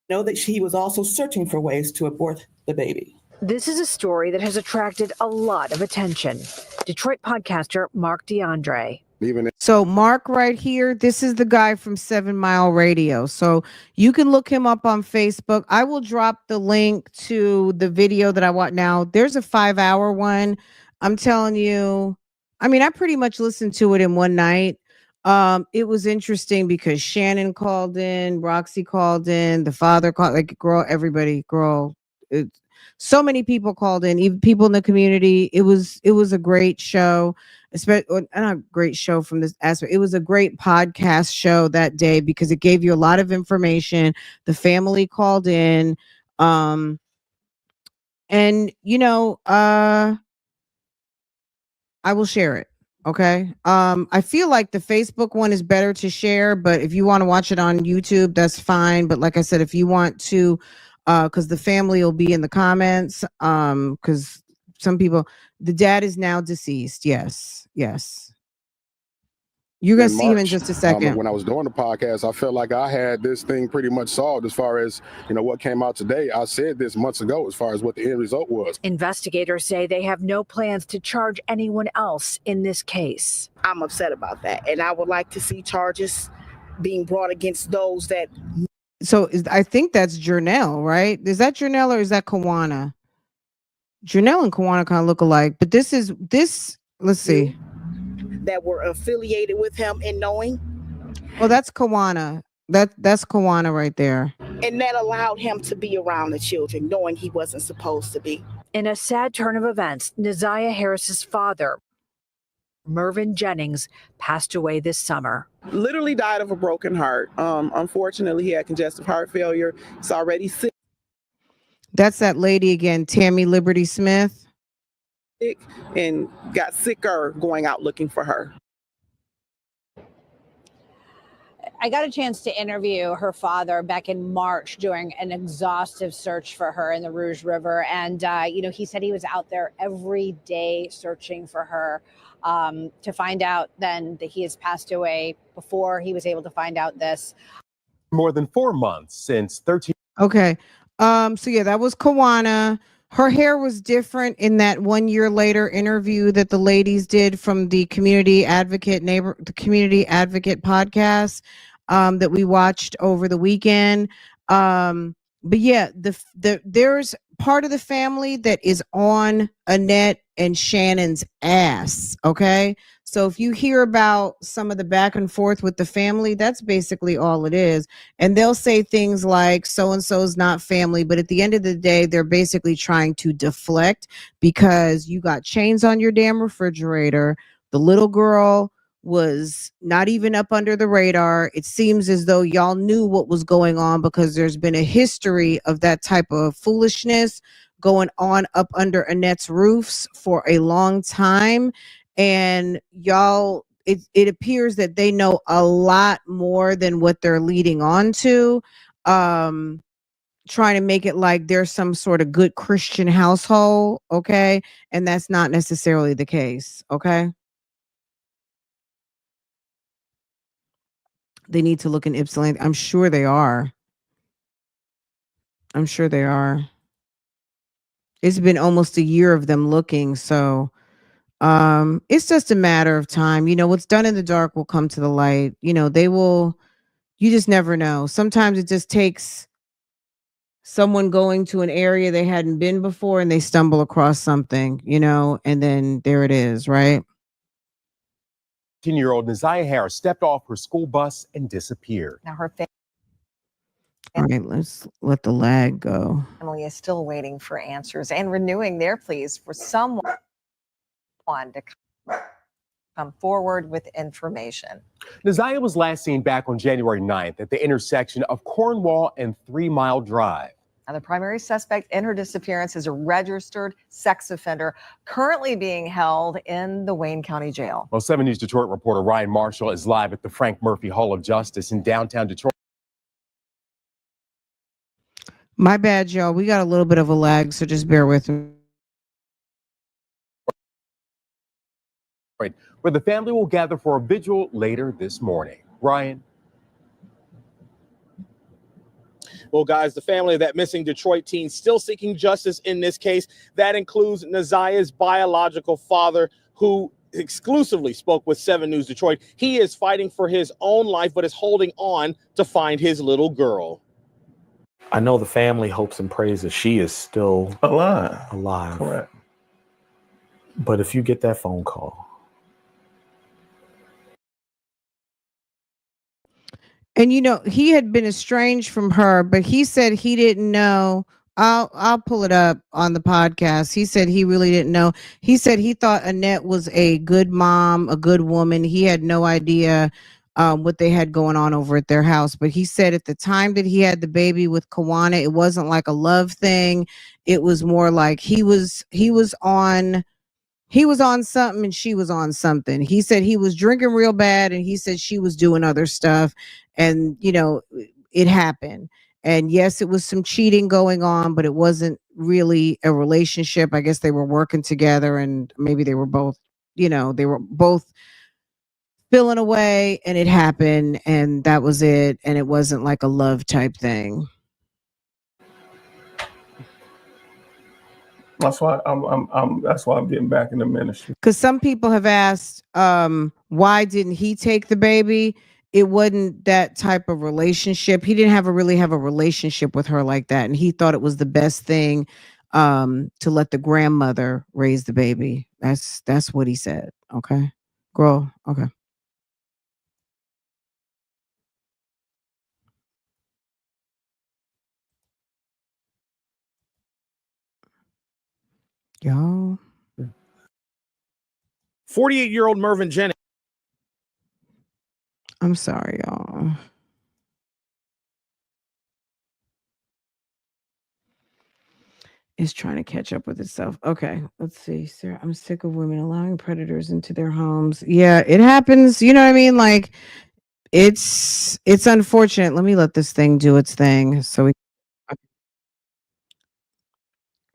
know that he was also searching for ways to abort the baby. This is a story that has attracted a lot of attention. Detroit podcaster Mark DeAndre. So Mark right here, this is the guy from 7 Mile Radio. So you can look him up on Facebook. I will drop the link to the video that I want now. There's a 5-hour one. I'm telling you, I mean, I pretty much listened to it in one night. It was interesting because Shannon called in, ROXY called in, the father called, like, everybody. So many people called in, even people in the community. It was a great show, especially not a great show from this aspect. It was a great podcast show that day because it gave you a lot of information. The family called in, and I will share it. Okay. I feel like the Facebook one is better to share, but if you want to watch it on YouTube, that's fine. But like I said, if you want to, because the family will be in the comments, because some people, the dad is now deceased. Yes. You're going to see him in just a second. When I was doing the podcast, I felt like I had this thing pretty much solved as far as, what came out today. I said this months ago as far as what the end result was. Investigators say they have no plans to charge anyone else in this case. I'm upset about that, and I would like to see charges being brought against those that. So I think that's Jernell, right? Is that Jernell or is that Kawana? Jernell and Kawana kind of look alike, but this, let's see. That were affiliated with him and knowing. Well, that's Kawana. That's Kawana right there. And that allowed him to be around the children, knowing he wasn't supposed to be. In a sad turn of events, Neziah Harris's father, Murvin Jennings, passed away this summer. Literally died of a broken heart. Unfortunately, he had congestive heart failure. He's already sick. That's that lady again, Tammy Liberty Smith. And got sicker going out looking for her. I got a chance to interview her father back in March doing an exhaustive search for her in the Rouge River. And, he said he was out there every day searching for her, to find out then that he has passed away before he was able to find out this. More than 4 months since 13. Okay. So yeah, that was Kawana. Her hair was different in that 1 year later interview that the ladies did from the Community Advocate podcast that we watched over the weekend. But yeah, there's part of the family that is on Annette and Shannon's ass. Okay. So if you hear about some of the back and forth with the family, that's basically all it is. And they'll say things like so and so's not family, but at the end of the day, they're basically trying to deflect because you got chains on your damn refrigerator. The little girl was not even up under the radar. It seems as though y'all knew what was going on because there's been a history of that type of foolishness going on up under Annette's roofs for a long time. And y'all, it appears that they know a lot more than what they're leading on to, trying to make it like there's some sort of good Christian household, okay? And that's not necessarily the case, okay? They need to look in Ypsilanti. I'm sure they are. I'm sure they are. It's been almost a year of them looking, so it's just a matter of time. What's done in the dark will come to the light. They will. You just never know. Sometimes it just takes someone going to an area they hadn't been before and they stumble across something, and then there it is, right? 13-year-old Neziah Harris stepped off her school bus and disappeared. Now her All right, let's let the lag go. family is still waiting for answers and renewing their pleas for someone to come forward with information. Neziah was last seen back on January 9th at the intersection of Cornwall and 3 Mile Drive. Now, the primary suspect in her disappearance is a registered sex offender currently being held in the Wayne County Jail. Well, 7 News Detroit reporter Ryan Marshall is live at the Frank Murphy Hall of Justice in downtown Detroit. My bad, y'all. We got a little bit of a lag, so just bear with me. Where the family will gather for a vigil later this morning. Ryan. Well, guys, the family of that missing Detroit teen still seeking justice in this case. That includes Neziah's biological father, who exclusively spoke with 7 News Detroit. He is fighting for his own life, but is holding on to find his little girl. I know the family hopes and prays that she is still alive. Correct. But if you get that phone call, And he had been estranged from her, but he said he didn't know. I'll pull it up on the podcast. He said he really didn't know. He said he thought Annette was a good mom, a good woman. He had no idea what they had going on over at their house. But he said at the time that he had the baby with Kawana, it wasn't like a love thing. It was more like he was on something and she was on something. He said he was drinking real bad and he said she was doing other stuff, and it happened. And yes, it was some cheating going on, but it wasn't really a relationship. I guess they were working together and maybe they were both feeling away, and it happened, and that was it. And it wasn't like a love type thing. That's why I'm getting back in the ministry. Because some people have asked, why didn't he take the baby? It wasn't that type of relationship. He didn't really have a relationship with her like that, and he thought it was the best thing to let the grandmother raise the baby. That's what he said. Okay, girl. Okay. Y'all. 48-year-old Murvin Jennings. I'm sorry, y'all. It's trying to catch up with itself. Okay, let's see. Sir, I'm sick of women allowing predators into their homes. Yeah, it happens. You know what I mean? Like, It's unfortunate. Let me let this thing do its thing. So we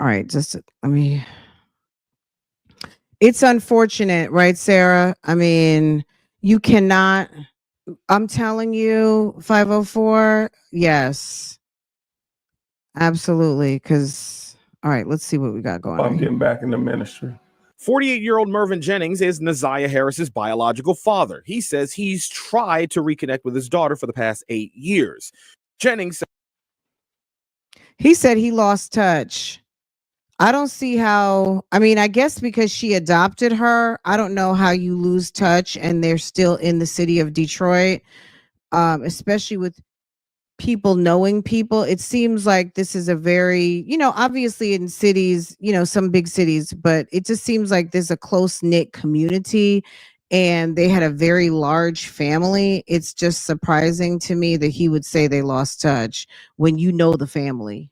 all right, just let me it's unfortunate, right, Sarah? I mean, you cannot I'm telling you, 504, yes. Absolutely. Cause all right, let's see what we got going on I'm here. getting back in the ministry. 48-year-old Murvin Jennings is Neziah Harris's biological father. He says he's tried to reconnect with his daughter for the past 8 years. Jennings said He said he lost touch. I don't see how, I mean, I guess because she adopted her, I don't know how you lose touch and they're still in the city of Detroit, especially with people knowing people. It seems like this is a very, obviously in cities, some big cities, but it just seems like there's a close knit community and they had a very large family. It's just surprising to me that he would say they lost touch when you know the family.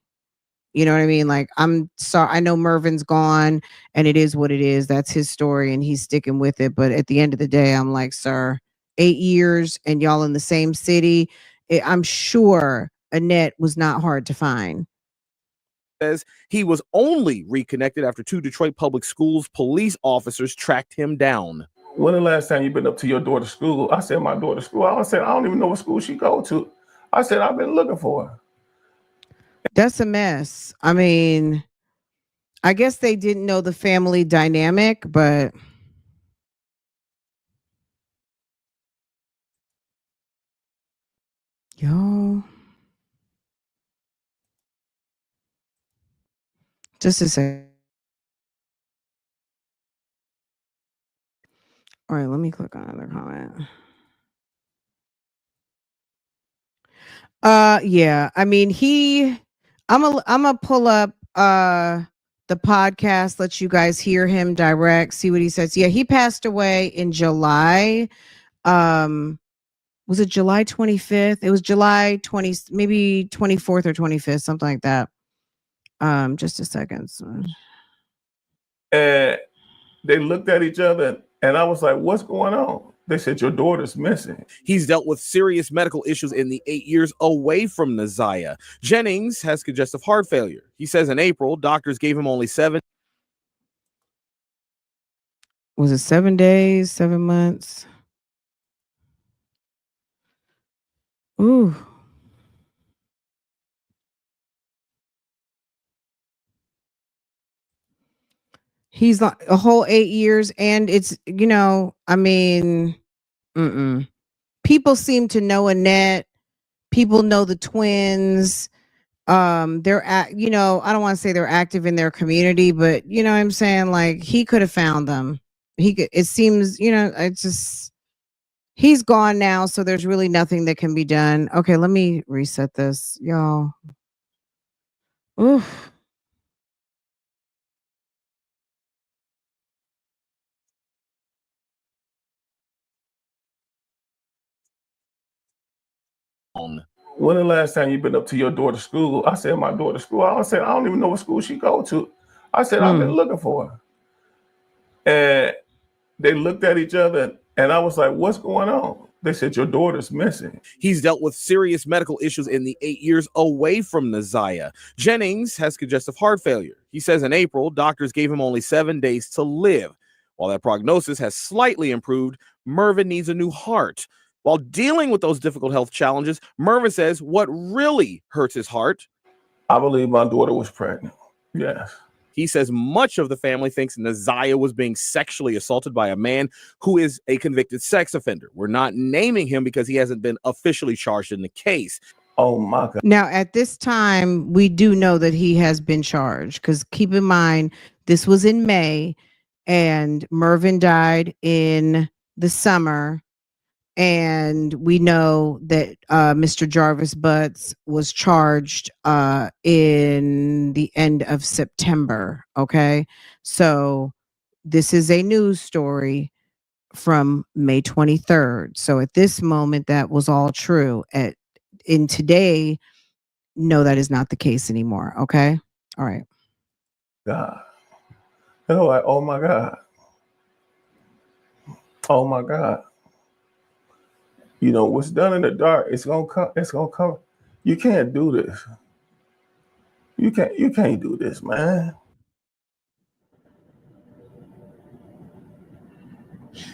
You know what I mean? Like, I'm sorry. I know Mervin's gone and it is what it is. That's his story and he's sticking with it. But at the end of the day, I'm like, sir, 8 years and y'all in the same city. I'm sure Annette was not hard to find. says he was only reconnected after 2 Detroit Public Schools police officers tracked him down. When the last time you been up to your daughter's school? I said, my daughter's school. I said, I don't even know what school she go to. I said, I've been looking for her. That's a mess. I mean, I guess they didn't know the family dynamic, but yo, just a second. All right, let me click on another comment. Yeah. I mean, I'm a pull up the podcast, let you guys hear him direct, see what he says. Yeah, he passed away in July. Was it July 25th? It was July 20, maybe 24th or 25th, something like that. Just a second. And they looked at each other and I was like, what's going on? They said, your daughter's missing. He's dealt with serious medical issues in the 8 years away from Neziah. Jennings has congestive heart failure. He says in April, doctors gave him only 7. Was it 7 days, 7 months? Ooh. He's like a whole 8 years and it's, I mean, people seem to know Annette. People know the twins. They're at, I don't want to say they're active in their community, but you know what I'm saying? Like he could have found them. It seems, it's just, he's gone now. So there's really nothing that can be done. Okay. Let me reset this, y'all. Oof. When the last time you been up to your daughter's school? I said, my daughter's school. I said, I don't even know what school she go to. I said, I've been looking for her. And they looked at each other and I was like, what's going on? They said, your daughter's missing. He's dealt with serious medical issues in the 8 years away from Neziah. Jennings has congestive heart failure. He says in April, doctors gave him only 7 days to live. While that prognosis has slightly improved, Murvin needs a new heart. While dealing with those difficult health challenges, Murvin says what really hurts his heart. I believe my daughter was pregnant. Yes. He says much of the family thinks Neziah was being sexually assaulted by a man who is a convicted sex offender. We're not naming him because he hasn't been officially charged in the case. Oh my God. Now, at this time, we do know that he has been charged because keep in mind, this was in May and Murvin died in the summer. And we know that Mr. Jarvis Butts was charged in the end of September. Okay. So this is a news story from May 23rd. So at this moment, that was all true. In today, no, that is not the case anymore. Okay. All right. God. They were like, oh my God. Oh my God. You know, what's done in the dark, it's gonna come. It's gonna come. You can't do this. You can't do this, man.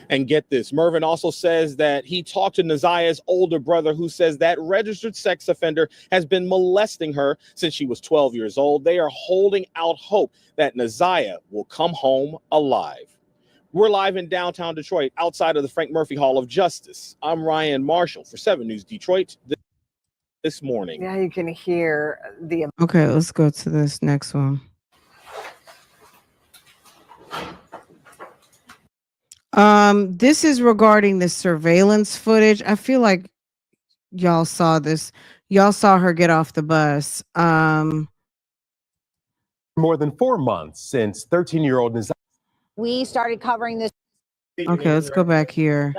And get this, Murvin also says that he talked to Nazia's older brother, who says that registered sex offender has been molesting her since she was 12 years old. They are holding out hope that Nazia will come home alive. We're live in downtown Detroit, outside of the Frank Murphy Hall of Justice. I'm Ryan Marshall for 7 News Detroit this morning. Yeah, you can hear the. Okay, let's go to this next one. This is regarding the surveillance footage. I feel like y'all saw this. Y'all saw her get off the bus. More than 4 months since 13-year-old Nazia. We started covering this. Okay, let's go back here.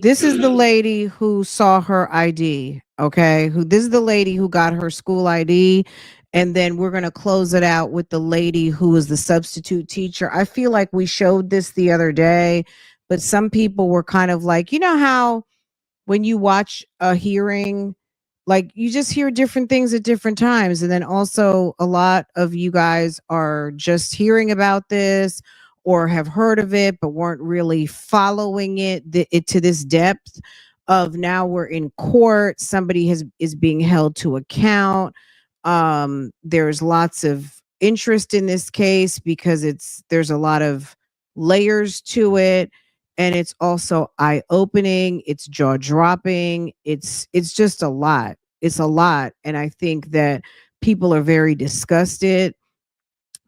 This is the lady who saw her ID. Okay, this is the lady who got her school ID. And then we're going to close it out with the lady who was the substitute teacher. I feel like we showed this the other day, but some people were kind of like, you know how when you watch a hearing, like you just hear different things at different times. And then also a lot of you guys are just hearing about this or have heard of it, but weren't really following it to this depth of now we're in court. Somebody is being held to account. There's lots of interest in this case because there's a lot of layers to it. And it's also eye-opening, it's jaw-dropping, it's just a lot. It's a lot. And I think that people are very disgusted.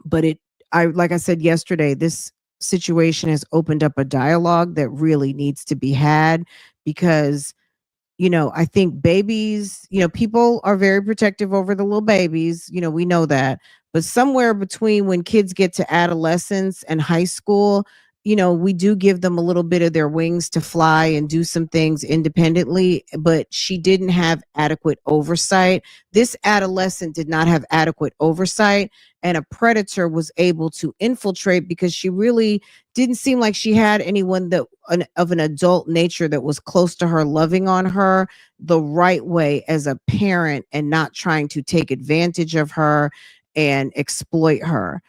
But like I said yesterday, this situation has opened up a dialogue that really needs to be had because, you know, I think babies, you know, people are very protective over the little babies. You know, we know that. But somewhere between when kids get to adolescence and high school, you know, we do give them a little bit of their wings to fly and do some things independently, but she didn't have adequate oversight. This adolescent did not have adequate oversight, and a predator was able to infiltrate because she really didn't seem like she had anyone of an adult nature that was close to her, loving on her the right way as a parent and not trying to take advantage of her and exploit her.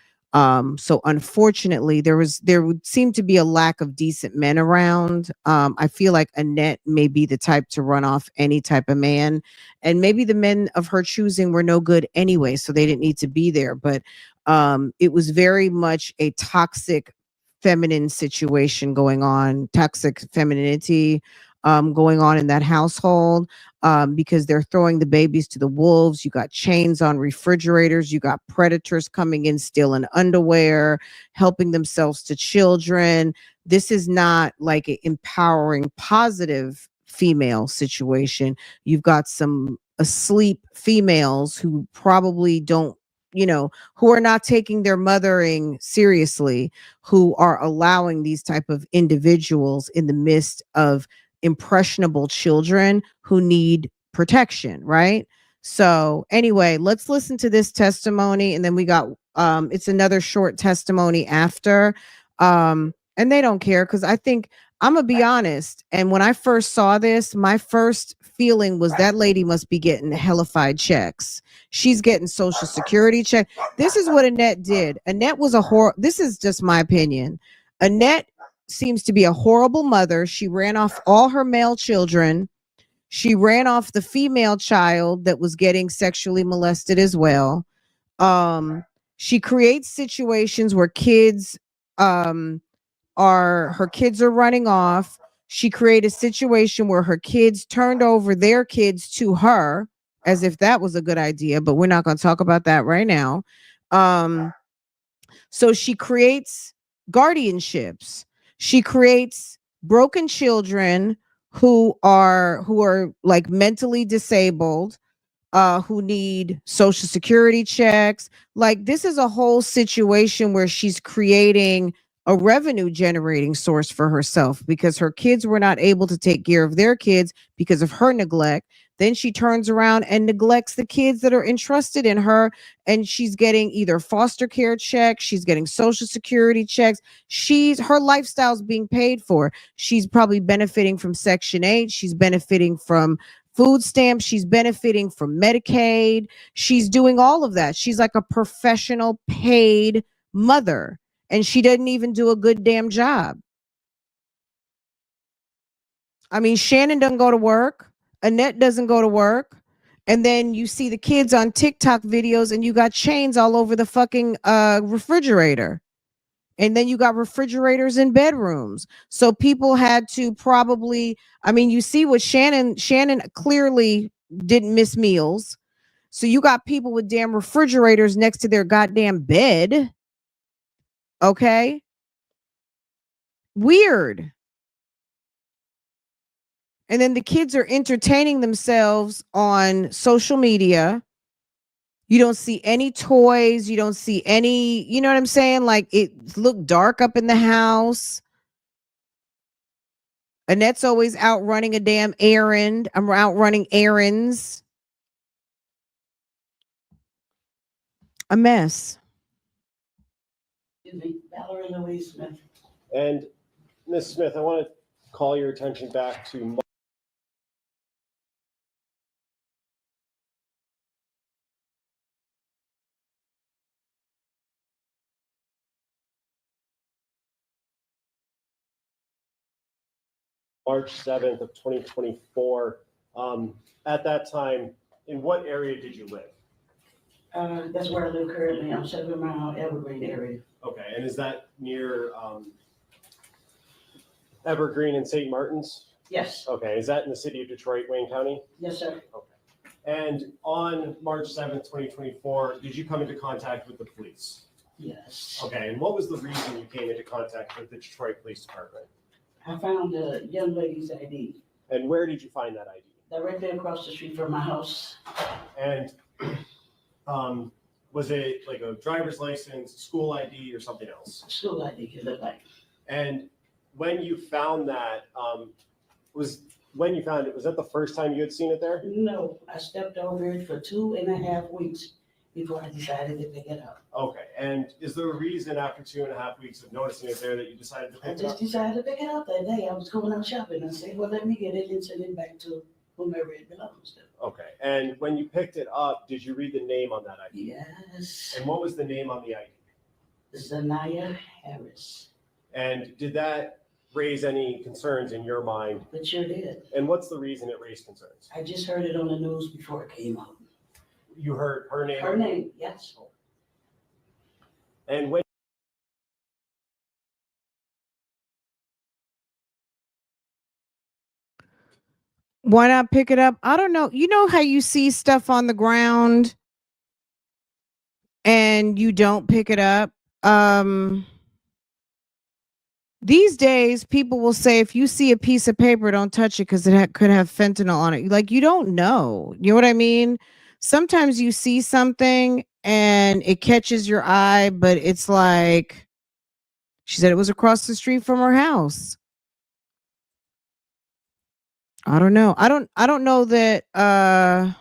So unfortunately, there would seem to be a lack of decent men around. I feel like Annette may be the type to run off any type of man, and maybe the men of her choosing were no good anyway, so they didn't need to be there. But it was very much a toxic feminine situation going on, toxic femininity going on in that household. Because they're throwing the babies to the wolves. You got chains on refrigerators. You got predators coming in, stealing underwear, helping themselves to children. This is not like an empowering, positive female situation. You've got some asleep females who probably don't, you know, who are not taking their mothering seriously, who are allowing these type of individuals in the midst of impressionable children who need protection, right? So anyway, let's listen to this testimony, and then we got it's another short testimony after, and they don't care because I think I'm gonna be honest, and when I first saw this, my first feeling was that lady must be getting hellified checks. She's getting social security check. This is what Annette did. Annette was this is just my opinion. Annette seems to be a horrible mother. She ran off all her male children. She ran off the female child that was getting sexually molested as well. She creates situations where kids her kids are running off. She created a situation where her kids turned over their kids to her as if that was a good idea, but we're not going to talk about that right now. So she creates guardianships. She creates broken children who are like mentally disabled, who need social security checks. Like this is a whole situation where she's creating a revenue generating source for herself because her kids were not able to take care of their kids because of her neglect. Then she turns around and neglects the kids that are entrusted in her. And she's getting either foster care checks, she's getting social security checks. Her lifestyle's being paid for. She's probably benefiting from Section 8. She's benefiting from food stamps. She's benefiting from Medicaid. She's doing all of that. She's like a professional paid mother. And she doesn't even do a good damn job. I mean, Shannon doesn't go to work. Annette doesn't go to work. And then you see the kids on TikTok videos and you got chains all over the fucking refrigerator. And then you got refrigerators in bedrooms. So people had to probably, I mean, you see what Shannon clearly didn't miss meals. So you got people with damn refrigerators next to their goddamn bed. Okay. Weird. And then the kids are entertaining themselves on social media. You don't see any toys. You don't see any, you know what I'm saying? Like it looked dark up in the house. Annette's always out running a damn errand. I'm out running errands. A mess. Valerie Louise Smith. And Ms. Smith, I want to call your attention back to March 7th of 2024. At that time, in what area did you live? That's where I live currently. I'm 7 Mile Evergreen area. Okay, and is that near Evergreen and St. Martin's? Yes. Okay, is that in the city of Detroit, Wayne County? Yes, sir. Okay. And on March 7th, 2024, did you come into contact with the police? Yes. Okay, and what was the reason you came into contact with the Detroit Police Department? I found a young lady's ID. And where did you find that ID? Directly across the street from my house. And was it like a driver's license, school ID, or something else? School ID, it looked like. And when you found that, was that the first time you had seen it there? No, I stepped over it for 2.5 weeks before I decided to pick it up. Okay, and is there a reason after 2.5 weeks of noticing it there that you decided to pick it up? I just decided to pick it up that day. I was going out shopping and said, well, let me get it and send it back to whomever it belongs to. Okay, and when you picked it up, did you read the name on that ID? Yes. And what was the name on the ID? Zanaya Harris. And did that raise any concerns in your mind? It sure did. And what's the reason it raised concerns? I just heard it on the news before it came out. You heard her name? Her name, yes. And when Why not pick it up? I don't know. You know how you see stuff on the ground and you don't pick it up? These days, people will say, if you see a piece of paper, don't touch it because it could have fentanyl on it. Like, you don't know. You know what I mean? Sometimes you see something and it catches your eye, but it's like, she said it was across the street from her house. I don't know. I don't know that. I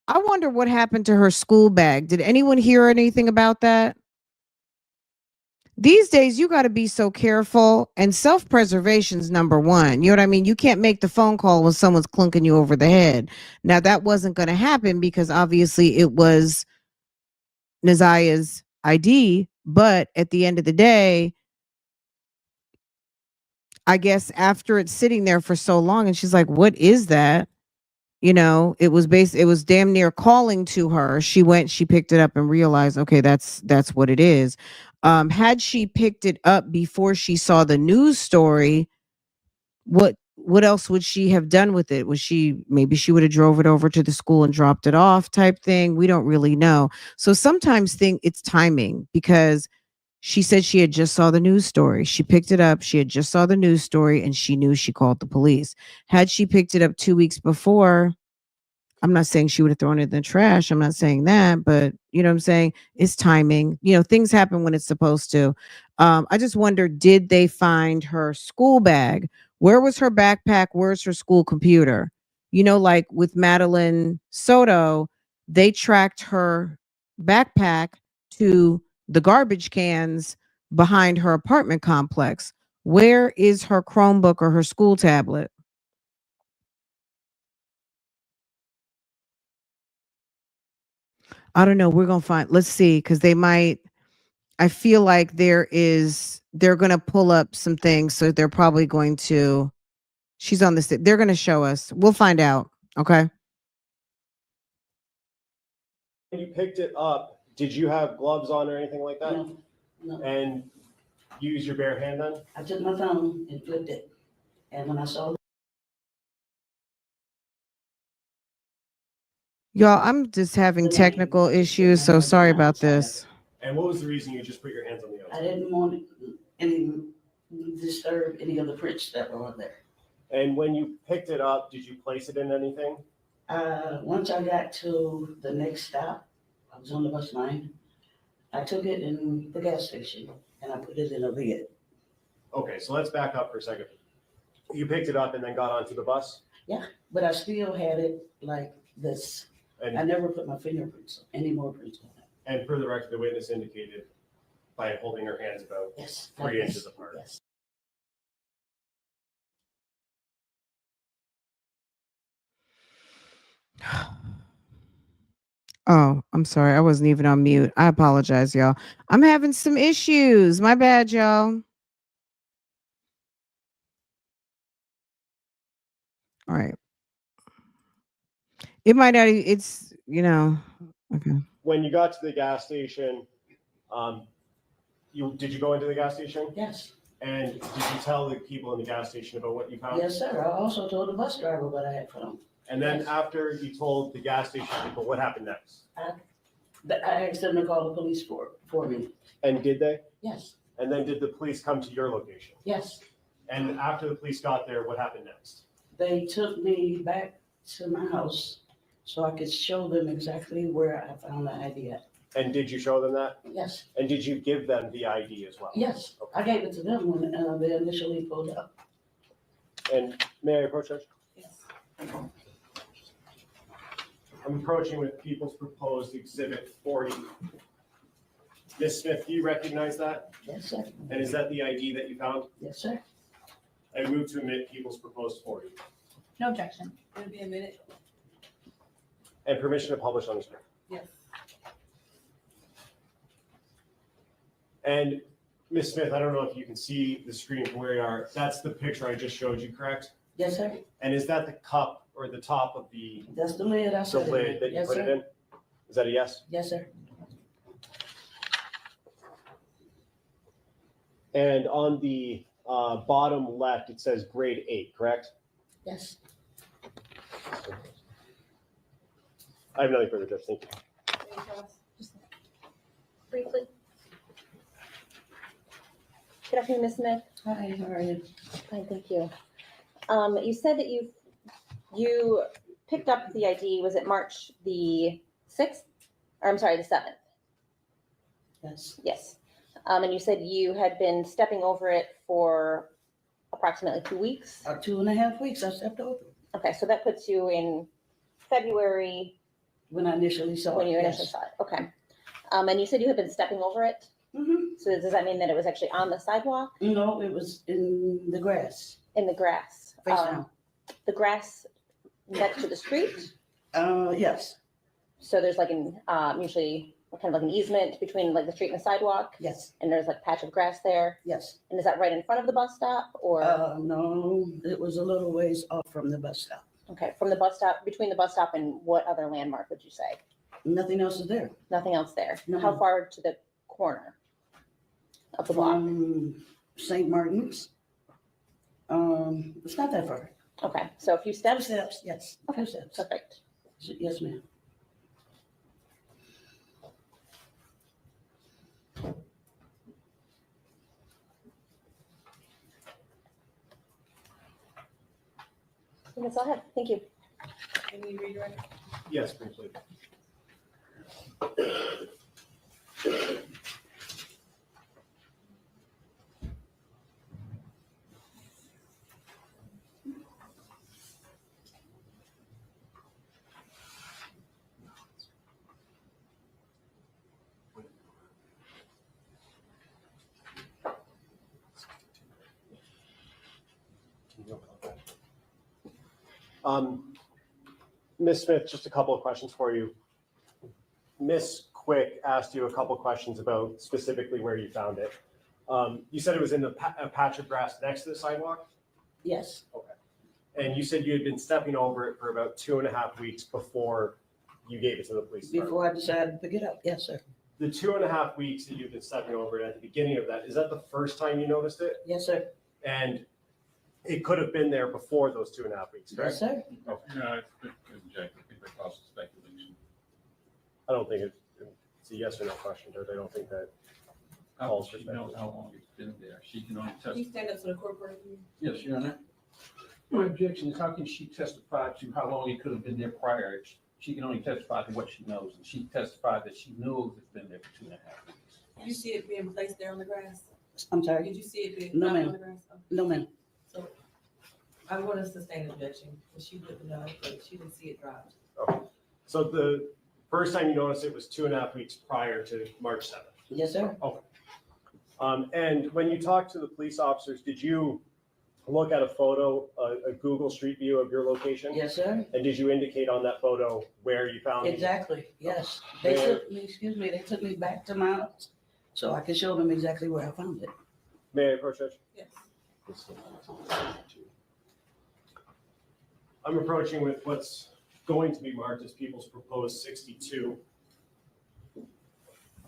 wonder what happened to her school bag. Did anyone hear anything about that? These days, you got to be so careful, and self-preservation is number one. You know what I mean? You can't make the phone call when someone's clunking you over the head. Now, that wasn't going to happen because obviously it was Nazia's ID, but at the end of the day, I guess after it's sitting there for so long and she's like, what is that? You know, it was damn near calling to her. She went, she picked it up and realized, okay, that's what it is. Had she picked it up before she saw the news story, what else would she have done with it? Maybe she would have drove it over to the school and dropped it off type thing. We don't really know. So sometimes it's timing, because she said she had just saw the news story. She picked it up. She had just saw the news story and she knew. She called the police. Had she picked it up 2 weeks before, I'm not saying she would have thrown it in the trash. I'm not saying that, but you know what I'm saying? It's timing. You know, things happen when it's supposed to. I just wonder, did they find her school bag? Where was her backpack? Where's her school computer? like with Madeline Soto, they tracked her backpack to the garbage cans behind her apartment complex. Where is her Chromebook or her school tablet? I don't know. We're going to find, let's see, because they might, I feel like they're going to pull up some things. So they're probably going to, she's on this, they're going to show us. We'll find out. Okay. When you picked it up, did you have gloves on or anything like that? No, no. And you use your bare hand then? I took my phone and flipped it. And when I saw Y'all, I'm just having technical issues, so sorry about this. And what was the reason you just put your hands on the I outside? didn't want any disturb any of the prints that were on there. And when you picked it up, did you place it in anything? Once I got to the next stop, I was on the bus line. I took it in the gas station and I put it in a lid. Okay, so let's back up for a second. You picked it up and then got onto the bus? Yeah, but I still had it like this. And I never put my fingerprints, any more prints on it. And for the record, the witness indicated by holding her hands about Yes, 3 yes, inches apart. yes. Oh, I'm sorry. I wasn't even on mute. I apologize, y'all. I'm having some issues. My bad, y'all. All right. It might not, it's, okay. When you got to the gas station, did you go into the gas station? Yes. And did you tell the people in the gas station about what you found? Yes, sir. I also told the bus driver what I had found. And then after you told the gas station people, what happened next? I asked them to call the police for me. And did they? Yes, And then did the police come to your location? yes. And after the police got there, what happened next? They took me back to my house so I could show them exactly where I found the ID at. And did you show them that? Yes, And did you give them the ID as well? yes. I gave it to them when they initially pulled up. And may I approach, Judge? Yes. I'm approaching with People's Proposed Exhibit 40. Ms. Smith, do you recognize that? Yes, sir. And is that the ID that you found? Yes, sir. I move to admit People's Proposed 40. No objection. It'll be a minute. And permission to publish on the screen. Yes. And Ms. Smith, I don't know if you can see the screen from where you are. That's the picture I just showed you, correct? Yes, sir. And is that the cup or the top of the That's the lid I said. lid that you Yes, put it sir. in? Is that a yes? Yes, sir. And on the bottom left, it says grade 8, correct? Yes. I have nothing further, Judge. Thank you. Just briefly. Good afternoon, Ms. Smith. Hi, how are you? Fine, thank you. You said that you picked up the ID, was it March the 6th? Or I'm sorry, the 7th? Yes. Yes. And you said you had been stepping over it for approximately 2 weeks? 2.5 weeks I stepped over. Okay, so that puts you in February. When I initially saw it. When you initially yes. saw it, okay. And you said you had been stepping over it? Mm-hmm. So does that mean that it was actually on the sidewalk? No, it was in the grass. In the grass? Face down. The grass next to the street? Yes. So there's like usually kind of like an easement between like the street and the sidewalk? Yes. And there's like a patch of grass there? Yes. And is that right in front of the bus stop or? No, it was a little ways off from the bus stop. Okay, from the bus stop, between the bus stop and what other landmark would you say? Nothing else is there. Nothing else there? No. How far to the corner of the block? St. Martin's. It's not that far. Okay, so a few steps? Steps, yes. Okay, Few steps. perfect. Yes, ma'am. I think that's all I have. Thank you. Can you redirect? Yes, briefly. Ms. Smith, just a couple of questions for you. Miss Quick asked you a couple of questions about specifically where you found it. You said it was in a patch of grass next to the sidewalk? Yes. Okay. And you said you had been stepping over it for about 2.5 weeks before you gave it to the police department. Before I decided to pick it up, yes, sir. The 2.5 weeks that you've been stepping over it at the beginning of that, is that the first time you noticed it? Yes, sir. And it could have been there before those 2.5 weeks, correct? Yes, sir. Okay. No, I think that causes speculation. I don't think it's a yes or no question, Judge. I don't think that calls for She knows speculation. how long it's been there. She can only Can you testify. stand up to the court reporter? Yes, Your Honor. My objection is how can she testify to how long it could have been there prior? She can only testify to what she knows, and she testified that she knows it's been there for 2.5 weeks. Did you see it being placed there on the grass? I'm sorry? Did you see it being No, dropped ma'am. on the grass? Oh. No, ma'am. So I want to sustain objection, because she wouldn't know, but she didn't see it dropped. Okay. So the first time you noticed it was 2.5 weeks prior to March 7th? Yes, sir. Okay. And when you talked to the police officers, did you look at a photo, a Google Street View of your location? Yes, sir. And did you indicate on that photo where you found it? Exactly, yes. They took me, excuse me, they took me back to my house so I could show them exactly where I found it. May I approach, Judge? Yes. I'm approaching with what's going to be marked as People's Proposed 62.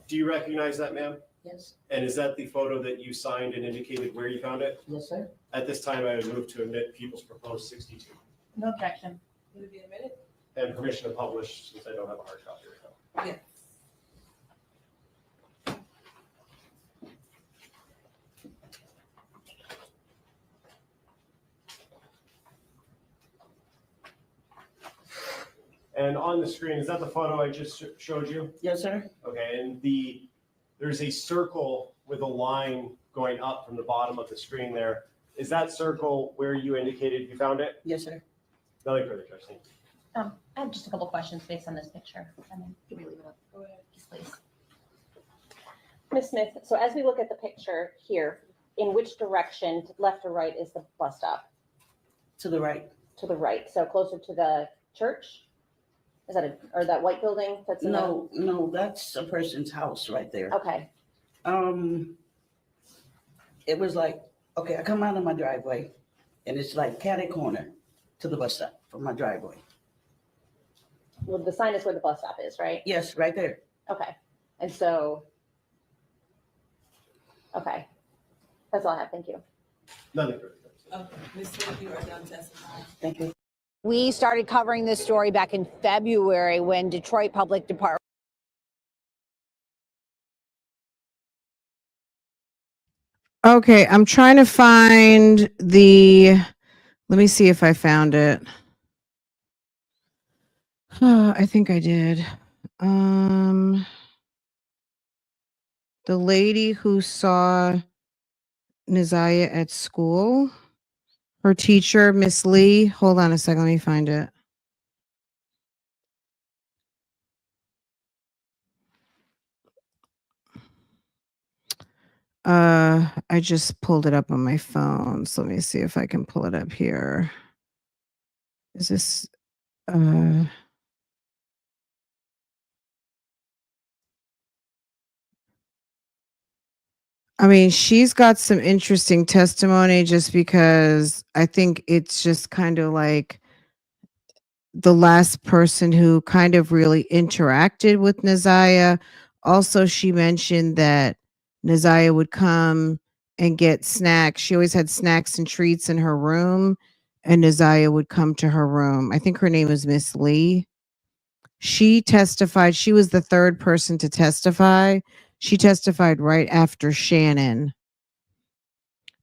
Do you recognize that, ma'am? Yes. And is that the photo that you signed and indicated where you found it? Yes, sir. At this time, I would move to admit People's Proposed 62 No objection. Would it be a minute? and permission to publish since I don't have a hard copy right now. Yes. And on the screen, is that the photo I just showed you? Yes, sir. Okay, and there's a circle with a line going up from the bottom of the screen there. Is that circle where you indicated you found it? Yes, sir. Nothing further, Judge. Thank you. I have just a couple questions based on this picture, and then can we leave it up? Go ahead. Yes, please. Ms. Smith, so as we look at the picture here, in which direction, left or right, is the bus stop? To the right. To the right, so closer to the church? Is that or that white building that's in No, no, that's a person's house right there. Okay. It was like, okay, I come out of my driveway and it's like catty corner to the bus stop from my driveway. Well, the sign is where the bus stop is, right? Yes, right there. Okay, and so, okay, that's all I have, thank you. Nothing further. Okay, Ms. Smith, you are done testifying. Thank you. We started covering this story back in February when Detroit Public Department. Okay, I'm trying to find let me see if I found it. I think I did. The lady who saw Neziah at school, her teacher, Miss Lee. Hold on a second, let me find it. I just pulled it up on my phone, so let me see if I can pull it up here. Is this I mean, she's got some interesting testimony just because I think it's just kind of like the last person who kind of really interacted with Neziah. Also, she mentioned that Neziah would come and get snacks. She always had snacks and treats in her room, and Neziah would come to her room. I think her name was Miss Lee. She testified. She was the third person to testify. She testified right after Shannon.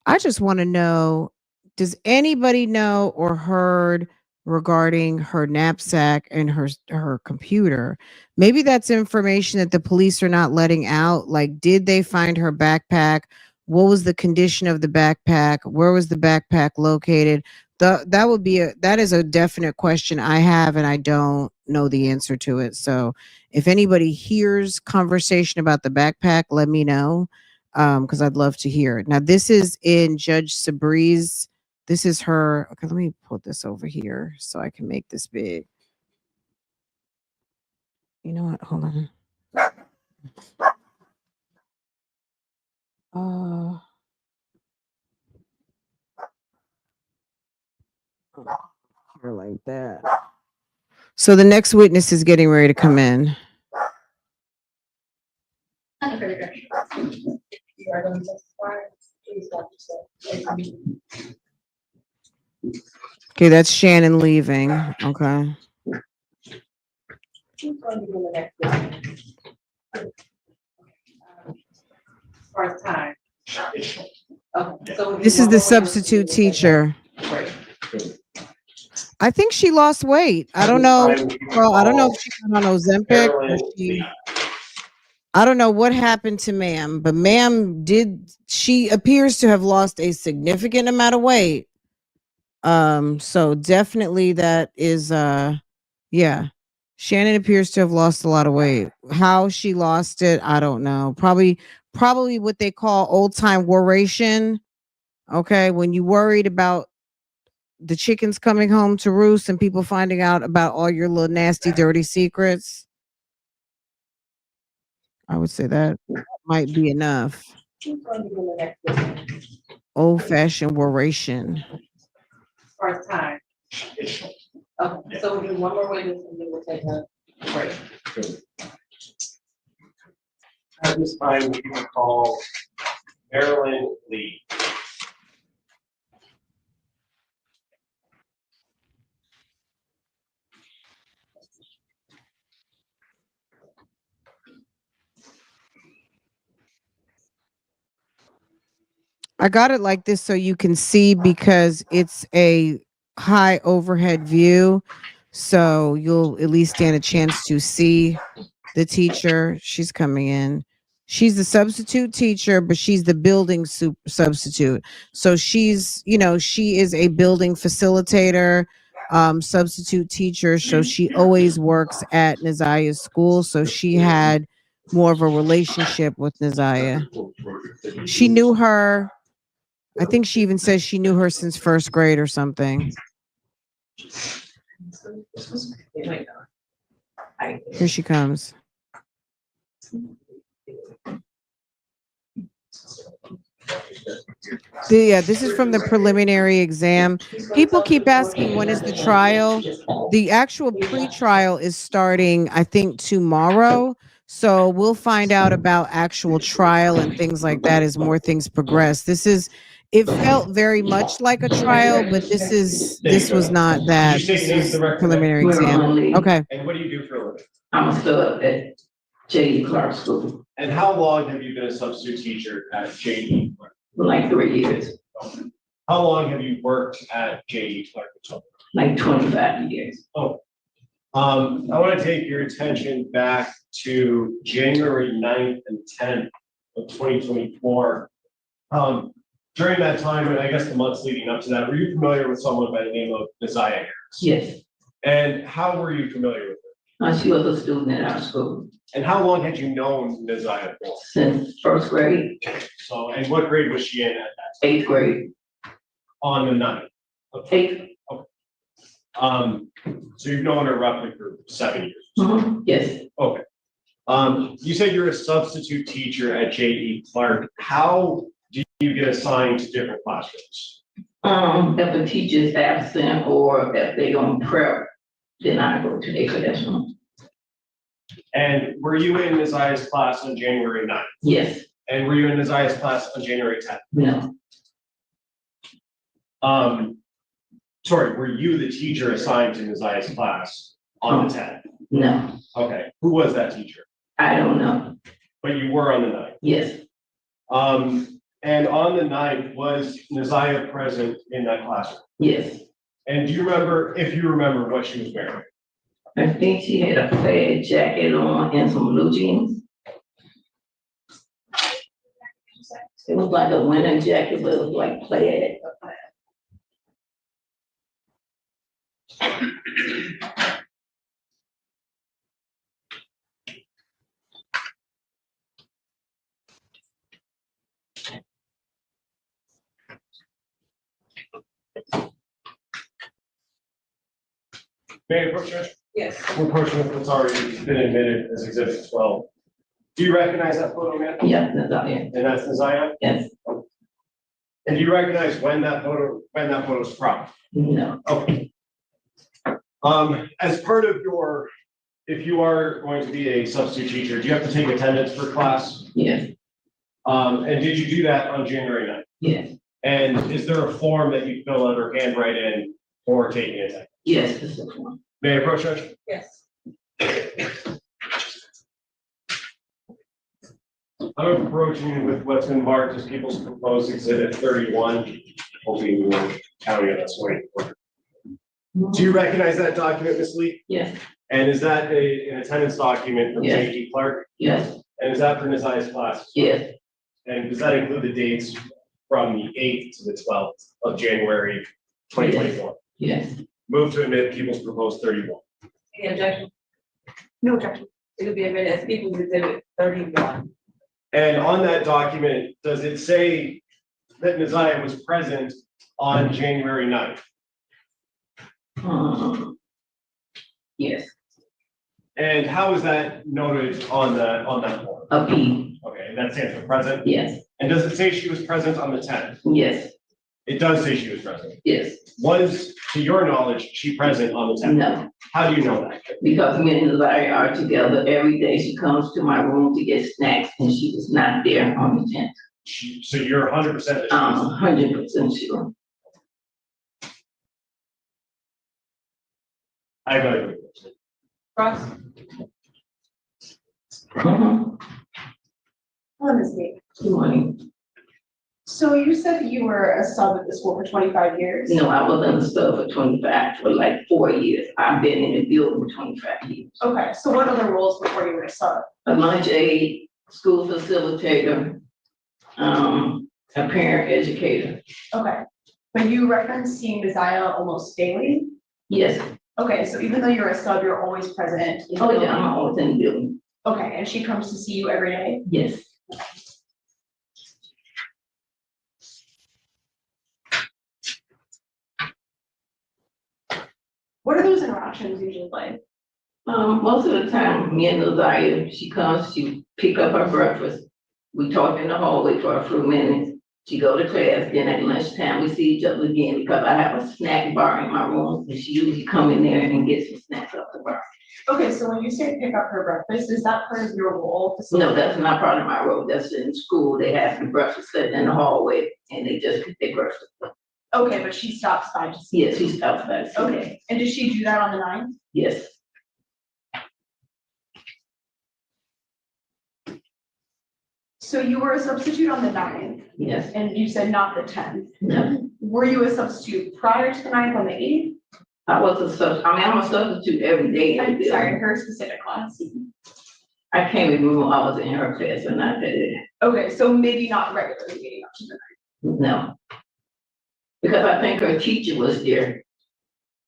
I just want to know, does anybody know or heard regarding her knapsack and her computer? Maybe that's information that the police are not letting out. Like, did they find her backpack? What was the condition of the backpack? Where was the backpack located? That is a definite question I have, and I don't know the answer to it. So if anybody hears conversation about the backpack, let me know, because I'd love to hear it. Now, this is in Judge Sabri's This is her. Okay, let me put this over here so I can make this big. You know what? Hold on. Here like that. So the next witness is getting ready to come in. Okay, that's Shannon leaving. Okay. This is the substitute teacher. I think she lost weight. I don't know. Well, I don't know if she went on Ozempic or I don't know what happened to ma'am, but ma'am she appears to have lost a significant amount of weight. So definitely that is yeah. Shannon appears to have lost a lot of weight. How she lost it, I don't know. Probably what they call old time worration. Okay, when you worried about the chickens coming home to roost and people finding out about all your little nasty dirty secrets. I would say that might be enough. Old fashioned worration. First time. Okay, so we'll do one more witness and then we'll take a break. At this time, we can call Marilyn Lee. I got it like this so you can see because it's a high overhead view. So you'll at least stand a chance to see the teacher. She's coming in. She's the substitute teacher, but she's the building substitute. So she's, she is a building facilitator, substitute teacher. So she always works at Nazia's school. So she had more of a relationship with Nazia. She knew her. I think she even says she knew her since first grade or something. Here she comes. This is from the preliminary exam. People keep asking when is the trial. The actual pre-trial is starting, I think, tomorrow. So we'll find out about actual trial and things like that as more things progress. It felt very much like a trial, but this was not that. This is preliminary exam. Okay. And what do you do for a living? I'm a stud at J.E. Clark School. And how long have you been a substitute teacher at J.E. Clark? For like 3 years. How long have you worked at J.E. Clark? Like 25 years. Oh. I want to take your attention back to January 9th and 10th of 2024. During that time, and I guess the months leading up to that, were you familiar with someone by the name of Nazia Harris? Yes. And how were you familiar with her? She was a student at our school. And how long had you known Nazia for? Since first grade. So, and what grade was she in at that time? 8th grade. On the 9th? Okay. 8th. Okay. So you've known her roughly for 7 years? Mm-hmm. Yes. Okay. You said you're a substitute teacher at J.E. Clark. How do you get assigned to different classrooms? If the teacher is absent or if they on prep, then I go to their classroom. And were you in Nazia's class on January 9th? Yes. And were you in Nazia's class on January 10th? No. Sorry, were you the teacher assigned to Nazia's class on the 10th? No. Okay. Who was that teacher? I don't know. But you were on the 9th? Yes. And on the 9th, was Nazia present in that classroom? Yes. And do you remember, if you remember, what she was wearing? I think she had a plaid jacket on and some blue jeans. It was like a winter jacket, but it was like plaid. May I approach Judge? Yes. We're approaching it, it's already been admitted as Exhibit 12. Do you recognize that photo, man? Yeah, Nazaya. And that's Nazaya? Yes. And do you recognize when that photo's from? No. Okay. As part of your, if you are going to be a substitute teacher, do you have to take attendance for class? Yes. And did you do that on January 9th? Yes. And is there a form that you fill out or handwrite in for taking attendance? Yes, this is one. May I approach, Judge? Yes. I'm approaching with what's been marked as People's Proposed Exhibit 31, hoping you will county on this way. Do you recognize that document, Ms. Lee? Yes. And is that an attendance document from Yes. J.G. Clark? Yes. And is that for Nazaya's class? Yes. And does that include the dates from the 8th to the 12th of January 2024? Yes. Move to admit People's Proposed 31. Any objection? No objection. It will be admitted as People's Exhibit 31. And on that document, does it say that Nazaya was present on January 9th? Yes. And how is that noted on that form? A P. Okay, and that stands for present? Yes. And does it say she was present on the 10th? Yes. It does say she was present. Yes. Was, to your knowledge, she present on the 10th? No. How do you know that? Because me and Nazaya are together every day. She comes to my room to get snacks and she was not there on the 10th. So you're 100% that she was? 100% sure. I agree. Ross? Mhm. Hello, Ms. Lee. Good morning. So you said that you were a sub at the school for 25 years? No, I was in the store for 25, for like 4 years. I've been in the building for 25 years. Okay, so what other roles before you were a sub? A lunch aide, school facilitator, a parent educator. Okay, but you referenced seeing Nazaya almost daily? Yes. Okay, so even though you're a sub, you're always present? In the Oh, yeah, building? I'm always in the building. Okay, and she comes to see you every day? Yes. What are those interactions usually like? Most of the time, me and Nazaya, she comes, she pick up her breakfast. We talk in the hallway for a few minutes. She go to class, then at lunchtime, we see each other again because I have a snack bar in my room and she usually come in there and get some snacks off the bar. Okay, so when you say pick up her breakfast, is that part of your role? No, that's not part of my role. That's in school. They have some breakfast sitting in the hallway and they just pick their breakfast up. Okay, but she stops by to see you? Yes, she stops by to see me. Okay, and does she do that on the 9th? Yes. So you were a substitute on the 9th? Yes. And you said not the 10th? No. Were you a substitute prior to the 9th on the 8th? I was a substitute. I mean, I'm a substitute every day. I'm sorry, her specific class. I can't remember I was in her class or not that day. Okay, so maybe not regularly getting up to the 9th. No. Because I think her teacher was there.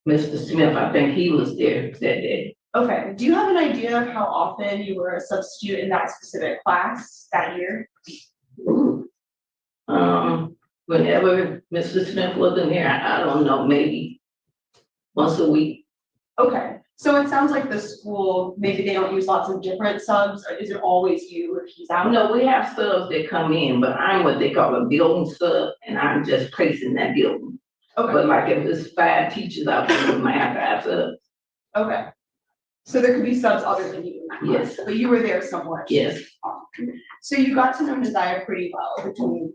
Mr. Smith, I think he was there that day. Okay, do you have an idea of how often you were a substitute in that specific class that year? Ooh. Whenever Mr. Smith wasn't there, I don't know, maybe once a week. Okay, so it sounds like the school, maybe they don't use lots of different subs, or is it always you if he's out? No, we have subs that come in, but I'm what they call a building sub, and I'm just placing that building. Okay. But like if there's 5 teachers out there, we might have 5 subs. Okay, so there could be subs other than you in that class? Yes. But you were there somewhat? Yes. So you got to know Nazaya pretty well between,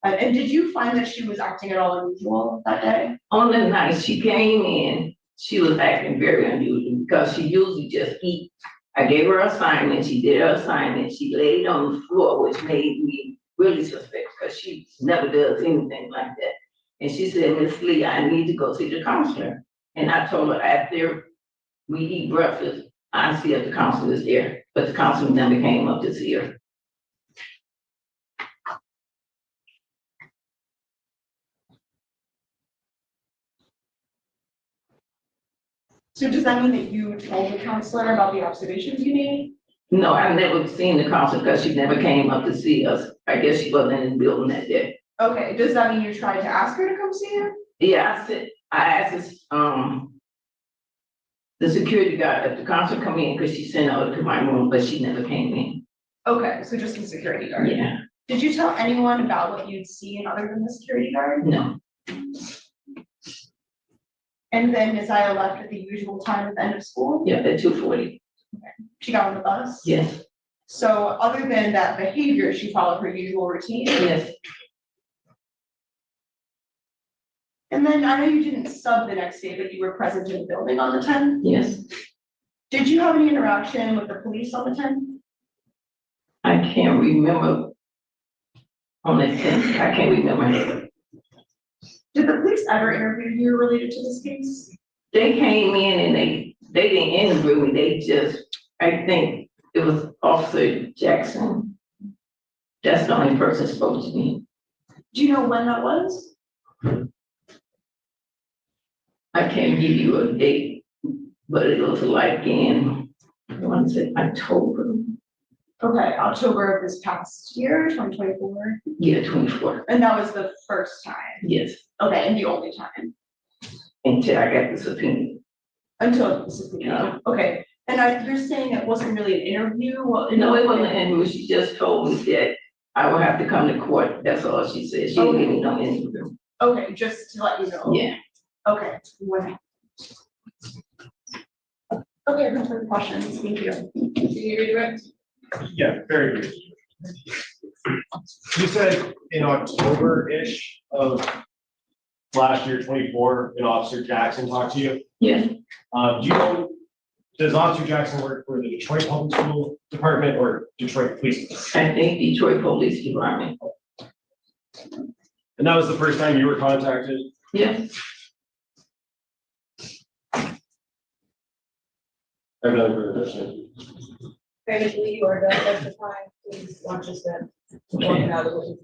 and did you find that she was acting at all unusual that day? On the night she came in, she was acting very unusual because she usually just eat. I gave her assignment, she did her assignment, she laid on the floor, which made me really suspect because she never does anything like that. And she said, Miss Lee, I need to go see the counselor. And I told her after we eat breakfast, I see if the counselor is there, but the counselor never came up to see her. So does that mean that you told the counselor about the observations you made? No, I've never seen the counselor because she never came up to see us. I guess she wasn't in the building that day. Okay, does that mean you tried to ask her to come see you? Yeah, I asked this, The security guard at the concert come in because she sent her to my room, but she never came in. Okay, so just the security guard. Yeah, Did you tell anyone about what you'd seen other than the security guard? no, And then Isaiah left at the usual time at the end of school? yeah, at 2:40. She got on the bus? Yes, So other than that behavior, she followed her usual routine? yes, And then I know you didn't sub the next day, but you were present in the building on the 10th? yes. Did you have any interaction with the police on the 10th? I can't remember. On the 10th, I can't remember. Did the police ever interview you related to this case? They came in and they didn't interview me, they just, I think it was Officer Jackson. That's the only person who spoke to me. Do you know when that was? I can't give you a date, but it was like in, I want to say October. Okay, October of this past year, 2024? Yeah, 24. And that was the first time? Yes, Okay, and the only time? until I got the subpoena. Until the subpoena, okay. And you're saying it wasn't really an interview? Well, No, it wasn't an interview. She just told me that I would have to come to court. That's all she said. She didn't give me no interview. Okay, just to let you know? Yeah. Okay. When? Okay, no further questions. Thank you. Can you redirect? Yeah, very good. You said in October-ish of last year, 24, an Officer Jackson talked to you. Yes. Do you know, does Officer Jackson work for the Detroit Public School Department or Detroit Police Department? I think Detroit Police Department. And that was the first time you were contacted? Yes. I have another further question. Previously, you are done at the time, please watch us then. Walking out of the-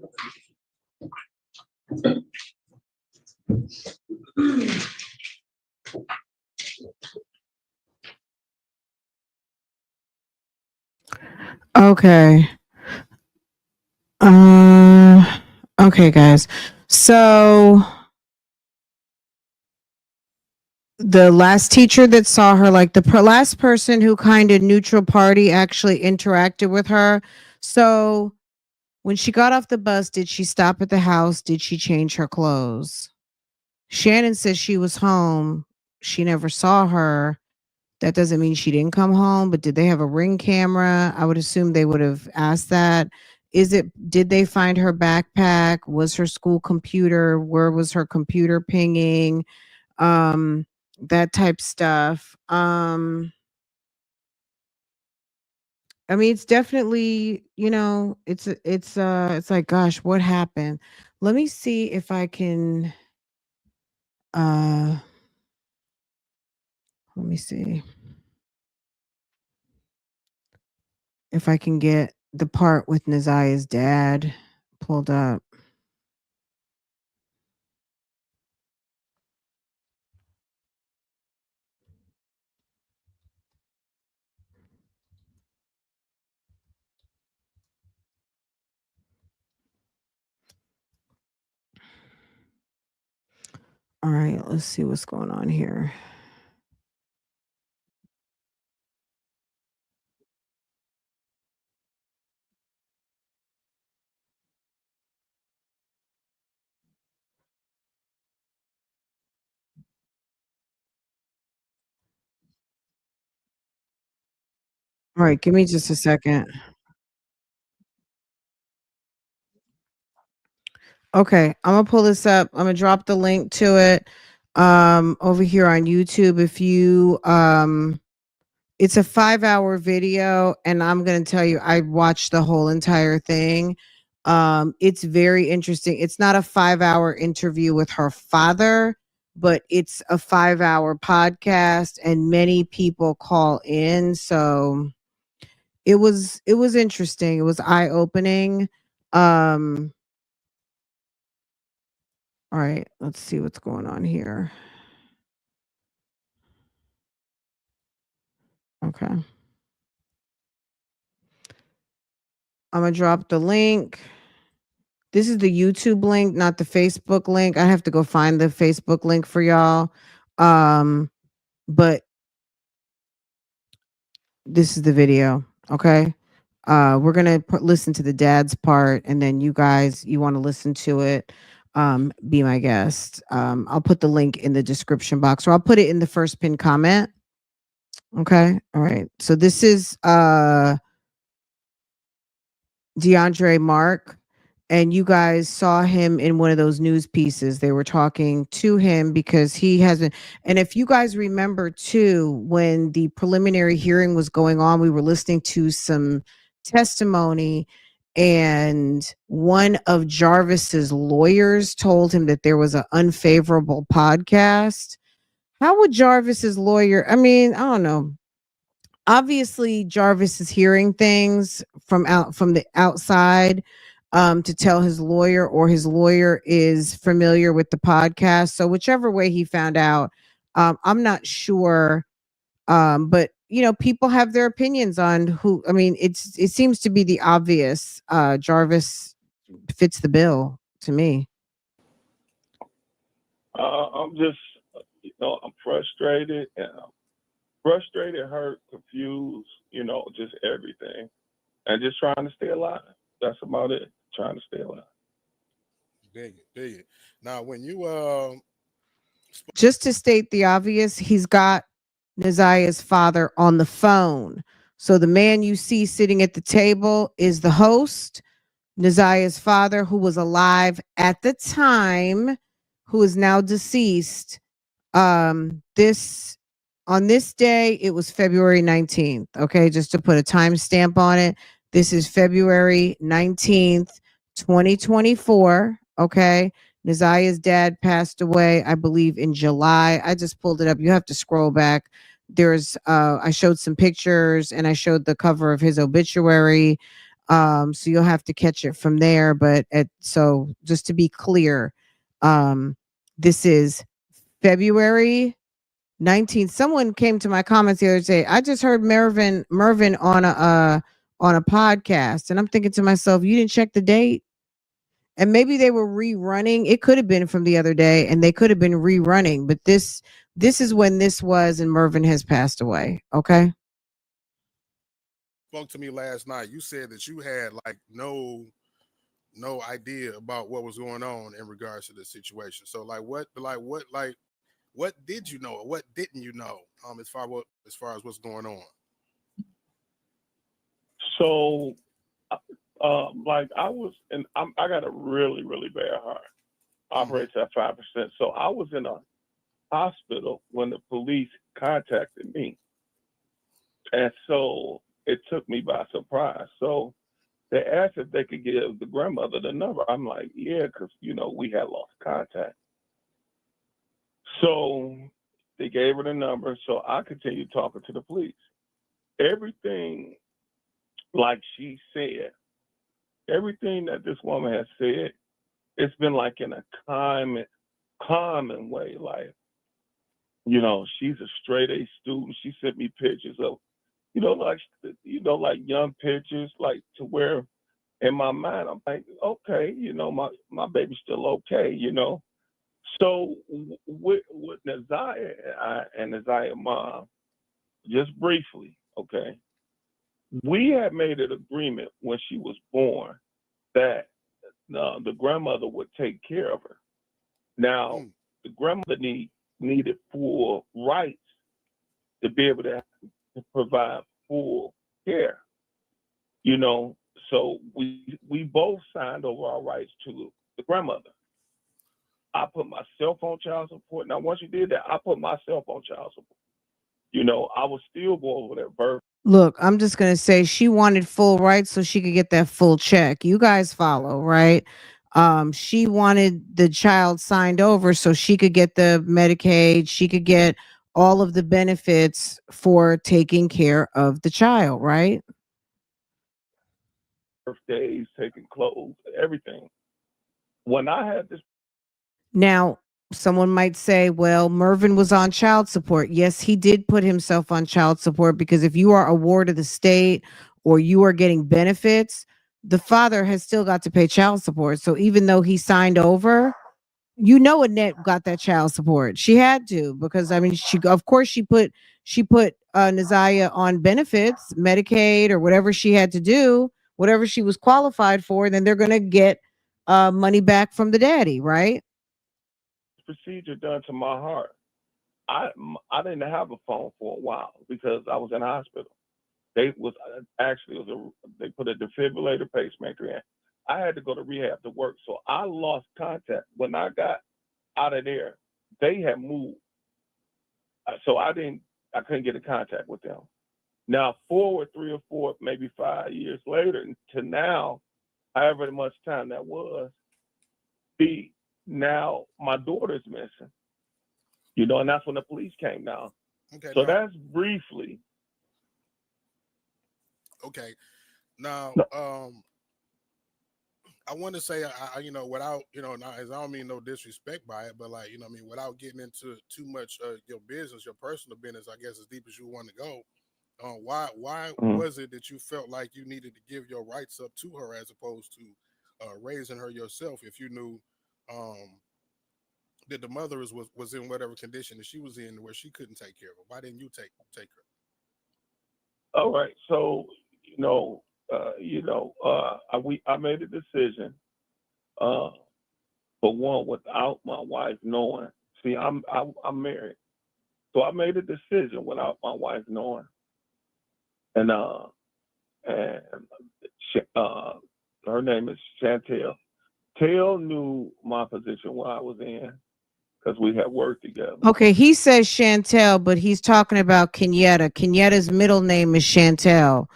Okay. Okay, guys. So the last teacher that saw her, like the last person who kind of neutral party actually interacted with her. So when she got off the bus, did she stop at the house? Did she change her clothes? Shannon says she was home. She never saw her. That doesn't mean she didn't come home, but did they have a Ring camera? I would assume they would have asked that. Did they find her backpack? Was her school computer? Where was her computer pinging? That type stuff. I mean, it's definitely, it's like, gosh, what happened? Let me see if I can, let me see if I can get the part with Nazia's dad pulled up. All right, let's see what's going on here. All right, give me just a second. Okay, I'm gonna pull this up. I'm gonna drop the link to it over here on YouTube. If you it's a 5-hour video, and I'm gonna tell you, I watched the whole entire thing. It's very interesting. It's not a 5-hour interview with her father, but it's a 5-hour podcast, and many people call in. So it was interesting. It was eye-opening. All right, let's see what's going on here. Okay. I'm gonna drop the link. This is the YouTube link, not the Facebook link. I have to go find the Facebook link for y'all. But This is the video. Okay. We're gonna listen to the dad's part, and then you guys, you want to listen to it. Be my guest. I'll put the link in the description box, or I'll put it in the first pinned comment. Okay. All right. So this is DeAndre Mark, and you guys saw him in one of those news pieces. They were talking to him because he hasn't. And if you guys remember too, when the preliminary hearing was going on, we were listening to some testimony, and one of Jarvis's lawyers told him that there was an unfavorable podcast. How would Jarvis's lawyer? I mean, I don't know. Obviously Jarvis is hearing things from the outside to tell his lawyer, or his lawyer is familiar with the podcast. So whichever way he found out, I'm not sure. But you know, people have their opinions on who. I mean, it seems to be the obvious. Jarvis fits the bill to me. I'm just, I'm frustrated, and frustrated, hurt, confused, just everything. And just trying to stay alive. That's about it. Trying to stay alive. Dig it. Now, when you Just to state the obvious, he's got Naziah's father on the phone. So the man you see sitting at the table is the host, Naziah's father, who was alive at the time, who is now deceased. This on this day, it was February 19th. Okay, just to put a timestamp on it. This is February 19th, 2024. Okay. Naziah's dad passed away, I believe, in July. I just pulled it up. You have to scroll back. There's I showed some pictures, and I showed the cover of his obituary. So you'll have to catch it from there. But so just to be clear, this is February 19th. Someone came to my comments the other day. I just heard Murvin on a podcast, and I'm thinking to myself, you didn't check the date? And maybe they were rerunning. It could have been from the other day, and they could have been rerunning. But this is when this was, and Murvin has passed away. Okay. spoke to me last night, you said that you had like no idea about what was going on in regards to this situation. So what did you know, or what didn't you know, as far as what's going on? So, I got a really, really bad heart. Operates at 5%. So I was in a hospital when the police contacted me. And so it took me by surprise. So they asked if they could give the grandmother the number. I'm like, yeah, because, we had lost contact. So they gave her the number. So I continued talking to the police. Everything, like she said, everything that this woman has said, it's been like in a common way. Like, she's a straight A student. She sent me pictures of, like young pictures, like to where in my mind, I'm like, okay, my baby's still okay, So with Naziah and Naziah's mom, just briefly, okay, we had made an agreement when she was born that the grandmother would take care of her. Now, the grandmother needed full rights to be able to provide full care, So we both signed over our rights to the grandmother. I put myself on child support. Now, once you did that, I put myself on child support. I would still go over that birth. Look, I'm just going to say she wanted full rights so she could get that full check. You guys follow, right? She wanted the child signed over so she could get the Medicaid. She could get all of the benefits for taking care of the child, right? Birthdays, taking clothes, everything. When I had this. Now, someone might say, well, Murvin was on child support. Yes, he did put himself on child support, because if you are a ward of the state or you are getting benefits, the father has still got to pay child support. So even though he signed over, Annette got that child support. She had to, because I mean, she put Neziah on benefits, Medicaid, or whatever she had to do, whatever she was qualified for, then they're going to get money back from the daddy, right? Procedure done to my heart. I didn't have a phone for a while because I was in the hospital. They was actually they put a defibrillator pacemaker in. I had to go to rehab to work, so I lost contact. When I got out of there, they had moved, so I couldn't get in contact with them. Now, forward 3 or 4, maybe 5 years later to now, however much time that was, now my daughter's missing. You know, and that's when the police came down. Okay. So now, that's briefly. okay. Now, I want to say, you know, without, you know, I don't mean no disrespect by it, but like, you know, I mean, without getting into too much your business, your personal business, I guess as deep as you want to go. Why was it that you felt like you needed to give your rights up to her as opposed to raising her yourself? If you knew that the mother was in whatever condition that she was in, where she couldn't take care of her, why didn't you take her? All right, so I made a decision, for one, without my wife knowing. See, I'm married, so I made a decision without my wife knowing, and her name is Chantel. Tail knew my position where I was in because we had worked together. Okay, he says Chantel, but he's talking about Kenyatta. Kenyatta's middle name is Chantel.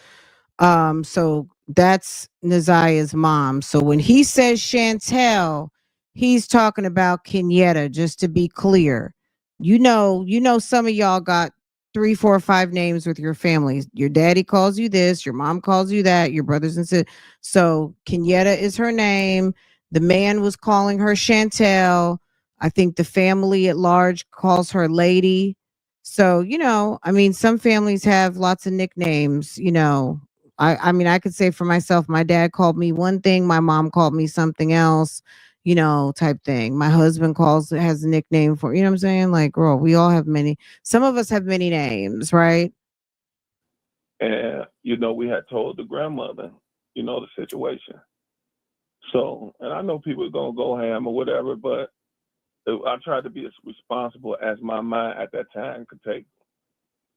So that's Neziah's mom. So when he says Chantel, he's talking about Kenyatta, just to be clear. You know, some of y'all got 3, 4, 5 names with your families. Your daddy calls you this, your mom calls you that, your brothers and sisters. So Kenyatta is her name. The man was calling her Chantel. I think the family at large calls her Lady. So, I mean, some families have lots of nicknames, I mean, I could say for myself, my dad called me one thing, my mom called me something else, type thing. My husband has a nickname for, you know what I'm saying? Like, girl, we all have some of us have many names, right? And, we had told the grandmother, the situation. So, and I know people are going to go ham or whatever, but I tried to be as responsible as my mind at that time could take.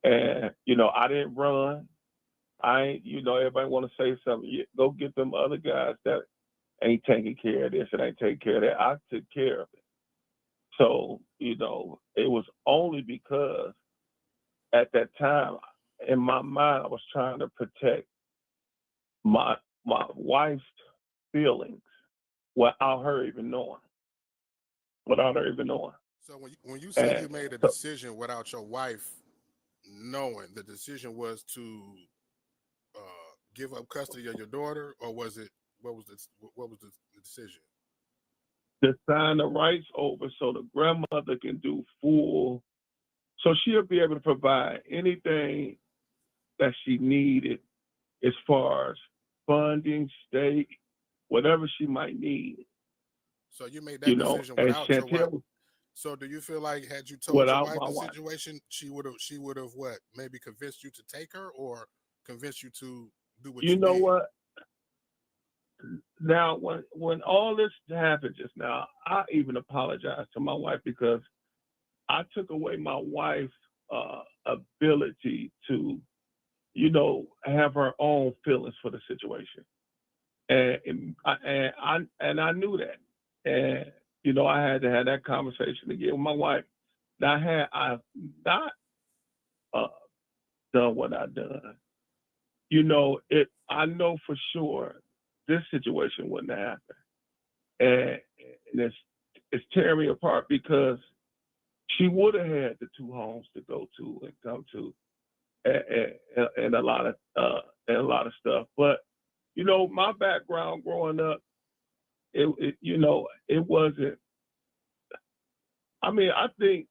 And, I didn't run. Everybody want to say something. Go get them other guys that ain't taking care of this and ain't taking care of that. I took care of it. So, it was only because at that time, in my mind, I was trying to protect my wife's feelings without her even knowing. So when you say you made a decision without your wife knowing, the decision was to give up custody of your daughter, or was it what was the decision? To sign the rights over so the grandmother can do full, so she'll be able to provide anything that she needed as far as funding, state, whatever she might need. So you made that decision without your wife. So do you feel like had you told your wife the situation, she would have what, maybe convinced you to take her or convinced you to do what you did? You know what? Now, when all this happened just now, I even apologized to my wife because I took away my wife's ability to, have her own feelings for the situation, and I knew that, and I had to have that conversation again with my wife. Now, had I not done what I done, I know for sure this situation wouldn't have happened. And it's tearing me apart because she would have had the 2 homes to go to and come to, and a lot of stuff. But my background growing up, it wasn't. I mean, I think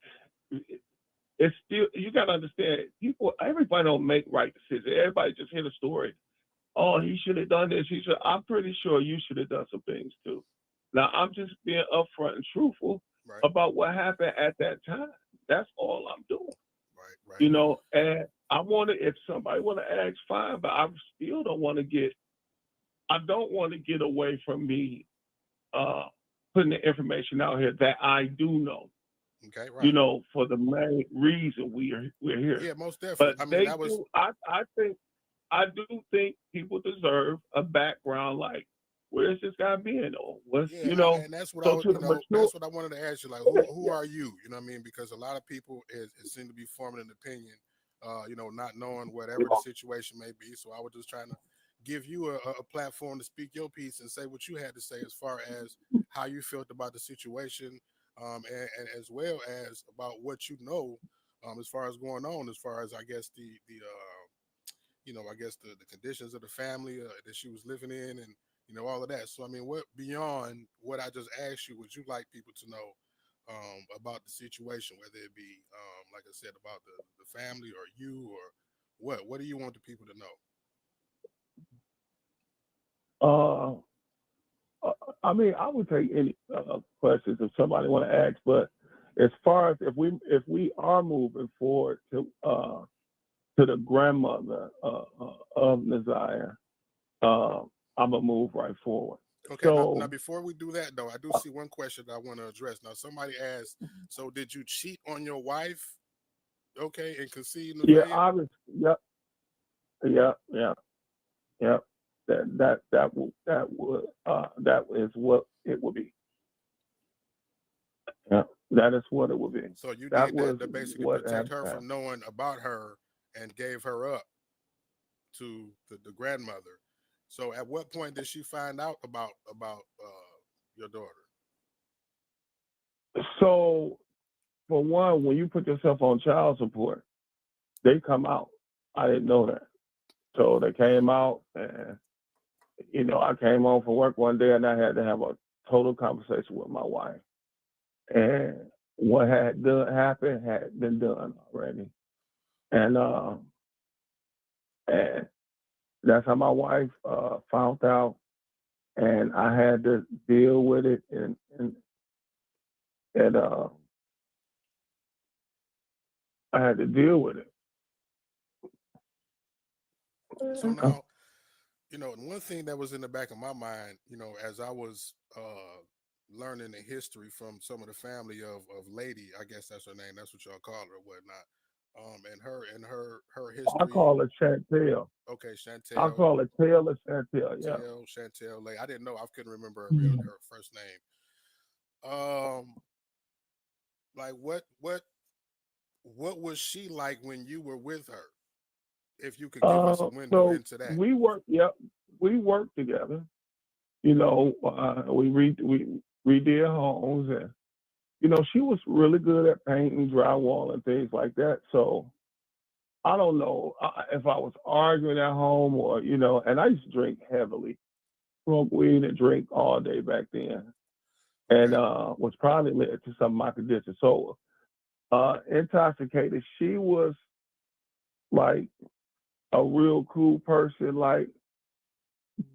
it's still, you got to understand, everybody don't make right decisions. Everybody just hear the story. Oh, he should have done this. I'm pretty sure you should have done some things too. Now, I'm just being upfront and truthful about what happened at that time. That's all I'm doing. Right. And I want to, if somebody want to ask, fine, but I still don't want to get, I don't want to get away from me putting the information out here that I do know. Okay, right. You know, for the main reason we're here. Yeah, most definitely. But I mean, they that was do, I do think people deserve a background, like, where's this guy been, or what's, yeah, you know. and that's what I So was, to the mature, that's what I wanted to ask you. Like, who are you? You know what I mean? Because a lot of people it seem to be forming an opinion, not knowing whatever the situation may be. So I was just trying to give you a platform to speak your piece and say what you had to say as far as how you felt about the situation, and as well as about what you know, as far as going on, as far as I guess I guess the conditions of the family that she was living in, and all of that. So I mean, what beyond what I just asked you would you like people to know about the situation, whether it be like I said about the family or you or what do you want the people to know? I mean, I would take any questions if somebody want to ask, but as far as if we are moving forward to the grandmother of Naziah, I'm gonna move right forward. Okay, So now before we do that though, I do see one question that I want to address. Now somebody asked, so did you cheat on your wife? Okay, and conceive yeah, Nevaeh? obviously, yep. That is what it would be. Yeah, that is what it would be. So you That did was that to basically what protect had her from happened. knowing about her and gave her up to the grandmother. So at what point did she find out about your daughter? So, for one, when you put yourself on child support, they come out. I didn't know that. So they came out, and I came home from work one day, and I had to have a total conversation with my wife. And what had happened had been done already, and that's how my wife found out, and I had to deal with it, and I had to deal with it. So now, one thing that was in the back of my mind, as I was learning the history from some of the family of Lady, I guess that's her name, that's what y'all call her or whatnot. And her history. I call it Chantel. Okay, Chantel. I call it Taylor Chantel. Yeah. Chantel Lady. I didn't know. I couldn't remember Mm-hmm. her first name. Like what was she like when you were with her? If you could give us a window into that. We worked together. We redid homes, and she was really good at painting, drywall, and things like that. So I don't know if I was arguing at home or and I used to drink heavily, smoke weed and drink all day back then, and was probably led to some of my conditions. So intoxicated, she was like a real cool person, like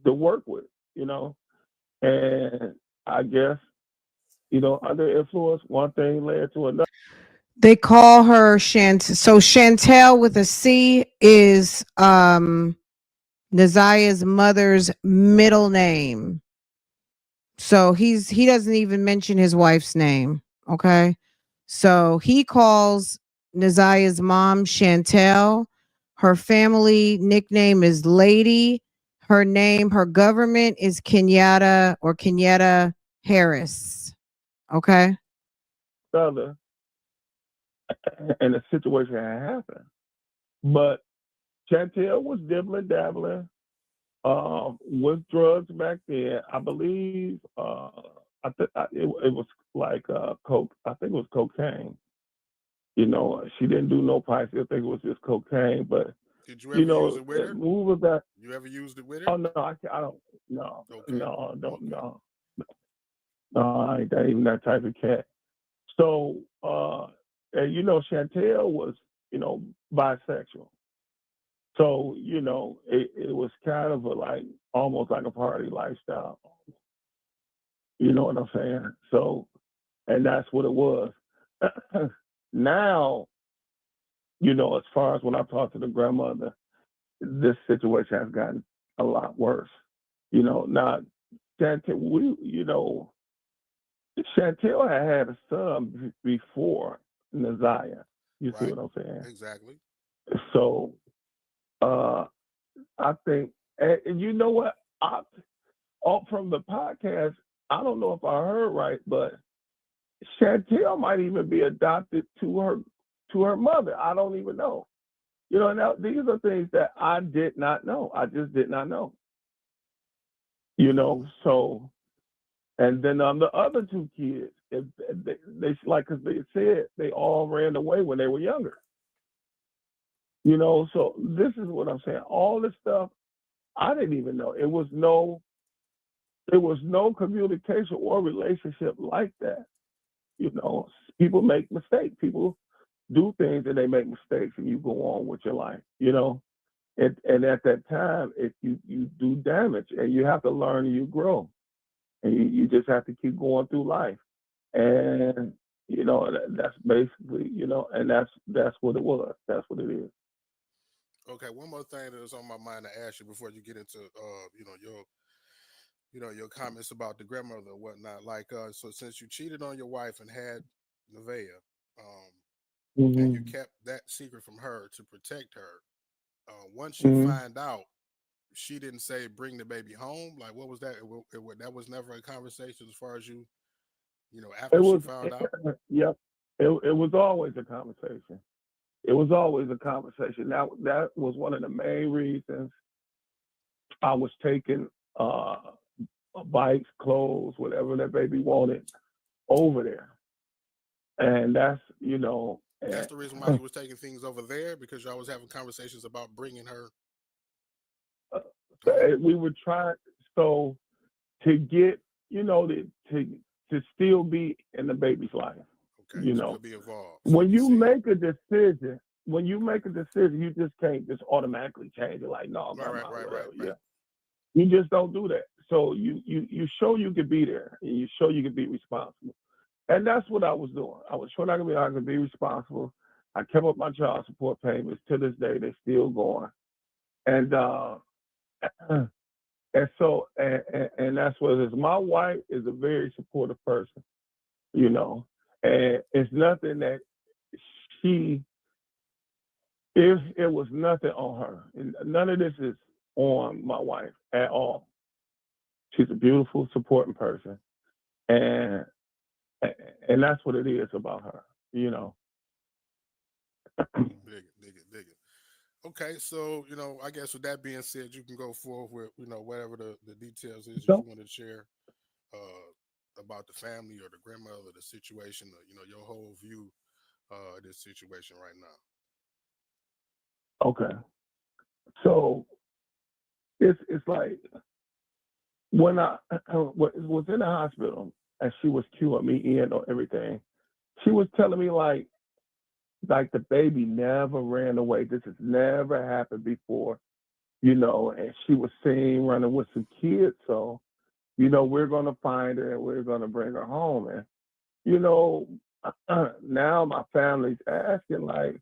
to work with, and I guess under influence, one thing led to another. They call her So Chantel with a C is Naziah's mother's middle name. So he doesn't even mention his wife's name. Okay. So he calls Naziah's mom Chantel. Her family nickname is Lady. Her government is Kenyatta Harris. Okay. Other, and the situation had happened. But Chantel was dibbling, dabbling with drugs back then. I believe it was like coke. I think it was cocaine. She didn't do no pipes. I think it was just cocaine. But did you ever use it with her? Moving back. You ever used it with her? Oh no, I don't. No, okay. No, don't. No, I ain't even that type of cat. So, and Chantel was, bisexual. So, it was kind of almost like a party lifestyle. You know what I'm saying? So, and that's what it was. Now, you know, as far as when I talked to the grandmother, this situation has gotten a lot worse. You know, now Chantel, Chantel had a son before Naziah. You see Right. what I'm saying? Exactly. So I think, and you know what? From the podcast, I don't know if I heard right, but Chantel might even be adopted to her mother. I don't even know. You know, now these are things that I did not know. I just did not know. You know, so, and then the other two kids, they like, because they said they all ran away when they were younger. You know, so this is what I'm saying. All this stuff, I didn't even know. There was no communication or relationship like that. You know, people make mistakes. People do things and they make mistakes, and you go on with your life. You know, and at that time, if you do damage, and you have to learn and you grow, and you just have to keep going through life. And you know, that's basically, you know, and that's what it was. That's what it is. Okay, one more thing that was on my mind to ask you before you get into your comments about the grandmother or whatnot. Like, so since you cheated on your wife and had Nevaeh, and you kept that secret from her to protect her, once she find out, she didn't say bring the baby home. Like, what was that? That was never a conversation as far as you know, after she found out. Yep, it was always a conversation. It was always a conversation. That was one of the main reasons I was taking bikes, clothes, whatever that baby wanted over there. And that's, you know. That's the reason why you was taking things over there, because y'all was having conversations about bringing her. We were trying, so to get, you know, to still be in the baby's life. Okay, you know, still be involved. When you make a decision, you just can't just automatically change it. Like, no, right. Yeah, you just don't do that. So you show you could be there, and you show you could be responsible, and that's what I was doing. I was showing I could be responsible. I kept up my child support payments. To this day, they're still going, and so that's what it is. My wife is a very supportive person, you know, and it's nothing that it was nothing on her. And none of this is on my wife at all. She's a beautiful, supporting person. And that's what it is about her, you know. Dig it. Okay, so, you know, I guess with that being said, you can go forward with, you know, whatever the details is that you want to share about the family or the grandmother, the situation, or, you know, your whole view of this situation right now. Okay. So it's like when I was in the hospital and she was queuing me in on everything, she was telling me like the baby never ran away. This has never happened before, you know, and she was seen running with some kids. So, you know, we're going to find her and we're going to bring her home. And, you know, now my family's asking like,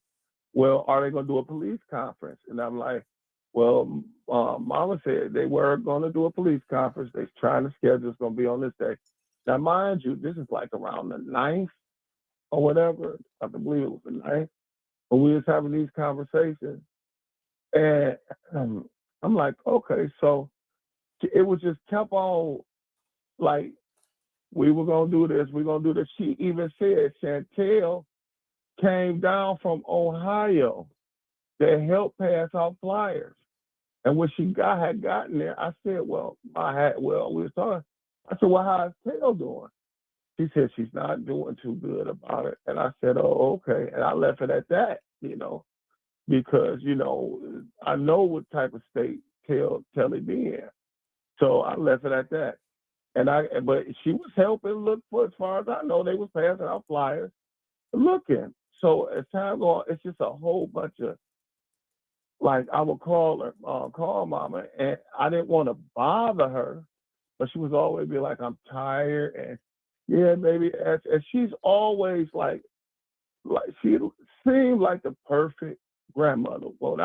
well, are they going to do a police conference? And I'm like, well, Mama said they were going to do a police conference. They're trying to schedule. It's going to be on this day. Now, mind you, this is like around the 9th or whatever. I believe it was the 9th. When we was having these conversations. And I'm like, okay, so it was just kept on like, we were going to do this. We're going to do this. She even said Chantel came down from Ohio to help pass out flyers. And when she had gotten there, I said, we were talking. I said, well, how's Tail doing? She said she's not doing too good about it. And I said, oh, okay. And I left it at that, you know, because, you know, I know what type of state Telly be in. So I left it at that. But she was helping look for, as far as I know, they was passing out flyers looking. So as time goes on, it's just a whole bunch of, like, I would call her, call Mama, and I didn't want to bother her, but she was always be like, I'm tired, and yeah, baby, and she's always like she seemed like the perfect grandmother. Well,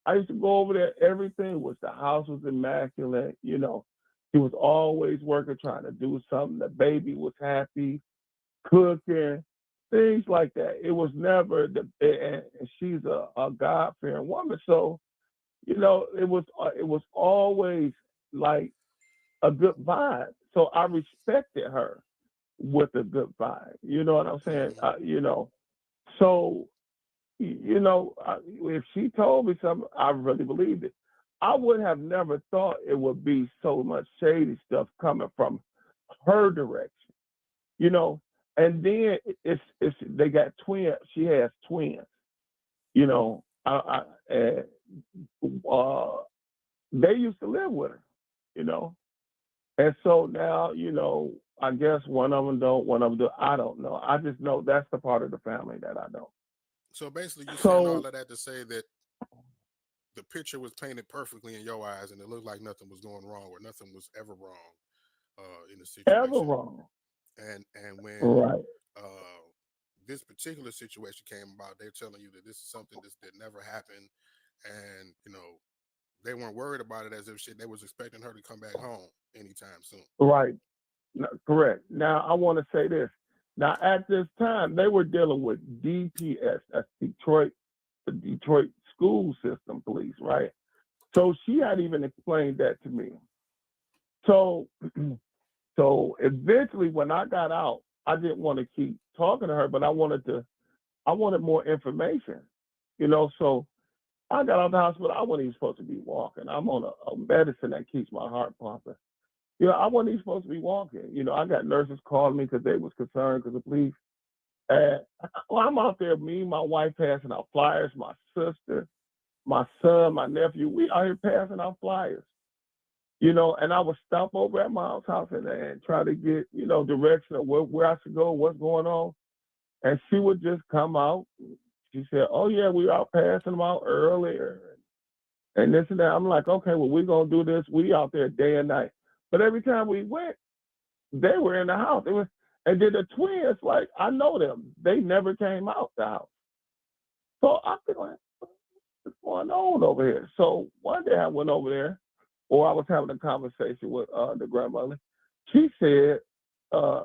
I used to go over there. Everything was, the house was immaculate. You know, she was always working, trying to do something. The baby was happy, cooking, things like that. It was never and she's a God-fearing woman. So, you know, it was always like a good vibe. So I respected her with a good vibe. You know what I'm saying? You know, so, you know, if she told me something, I really believed it. I would have never thought it would be so much shady stuff coming from her direction, you know. And then it's they got twins. She has twins, you know. They used to live with her, you know. And so now, you know, I guess one of them don't, one of them do. I don't know. I just know that's the part of the family that I know. So basically, you're saying all of that to say that the picture was painted perfectly in your eyes, and it looked like nothing was going wrong, or nothing was ever wrong in the situation. Ever wrong. And when right. This particular situation came about, they're telling you that this is something that never happened, and you know they weren't worried about it as if they was expecting her to come back home anytime soon. Right. No, correct. Now I want to say this. Now at this time they were dealing with DPS, that's the Detroit School System Police, right? So she had even explained that to me. So eventually when I got out, I didn't want to keep talking to her, but I wanted more information, you know. So I got out of the hospital. I wasn't even supposed to be walking. I'm on a medicine that keeps my heart pumping. You know, I wasn't even supposed to be walking. You know, I got nurses calling me because they was concerned because of police. And I'm out there, me, my wife passing out flyers, my sister, my son, my nephew, we out here passing out flyers. You know, and I would stop over at Mom's house and try to get, you know, direction of where I should go, what's going on. And she would just come out. She said, oh, yeah, we out passing them out earlier. And this and that. I'm like, okay, well, we're going to do this. We out there day and night. But every time we went, they were in the house. And then the twins, like, I know them. They never came out the house. So I'm like, what's going on over here? So one day I went over there, or I was having a conversation with the grandmother. She said, I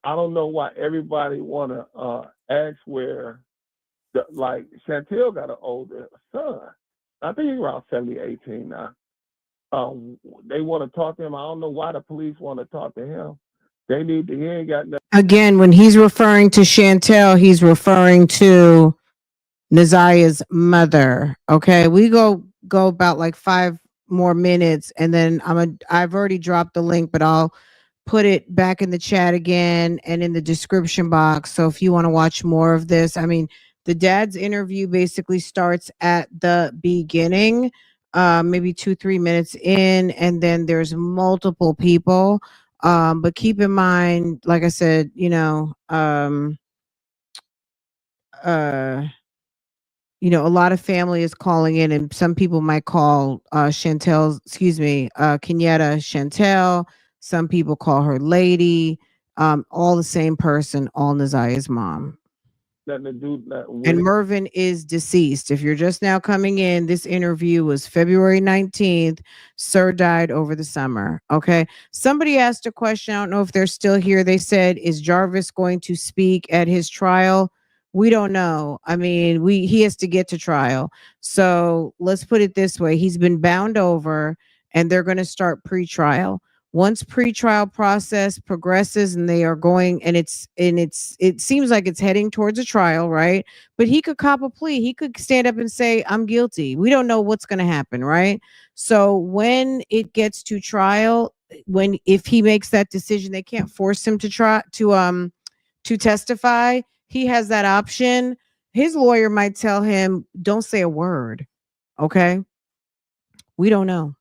don't know why everybody want to ask where, like, Chantel got an older son. I think he's around 70, 18 now. They want to talk to him. I don't know why the police want to talk to him. He ain't got nothing. Again, when he's referring to Chantel, he's referring to Nazia's mother. Okay, we go about like 5 more minutes, and then I've already dropped the link, but I'll put it back in the chat again and in the description box. So if you want to watch more of this, I mean, the dad's interview basically starts at the beginning, maybe 2-3 minutes in, and then there's multiple people. But keep in mind, like I said, you know, you know, a lot of family is calling in, and some people might call Kenyatta Chantel. Some people call her Lady. All the same person, all Nazia's mom. Nothing to do with And Murvin is deceased. If you're just now coming in, this interview was February 19th. Sir died over the summer. Okay. Somebody asked a question. I don't know if they're still here. They said, is Jarvis going to speak at his trial? We don't know. I mean, he has to get to trial. So let's put it this way. He's been bound over, and they're going to start pre-trial. Once pre-trial process progresses and they are going, and it seems like it's heading towards a trial, right? But he could cop a plea. He could stand up and say, I'm guilty. We don't know what's going to happen, right? So when it gets to trial, if he makes that decision, they can't force him to testify. He has that option. His lawyer might tell him, don't say a word. Okay. We don't know.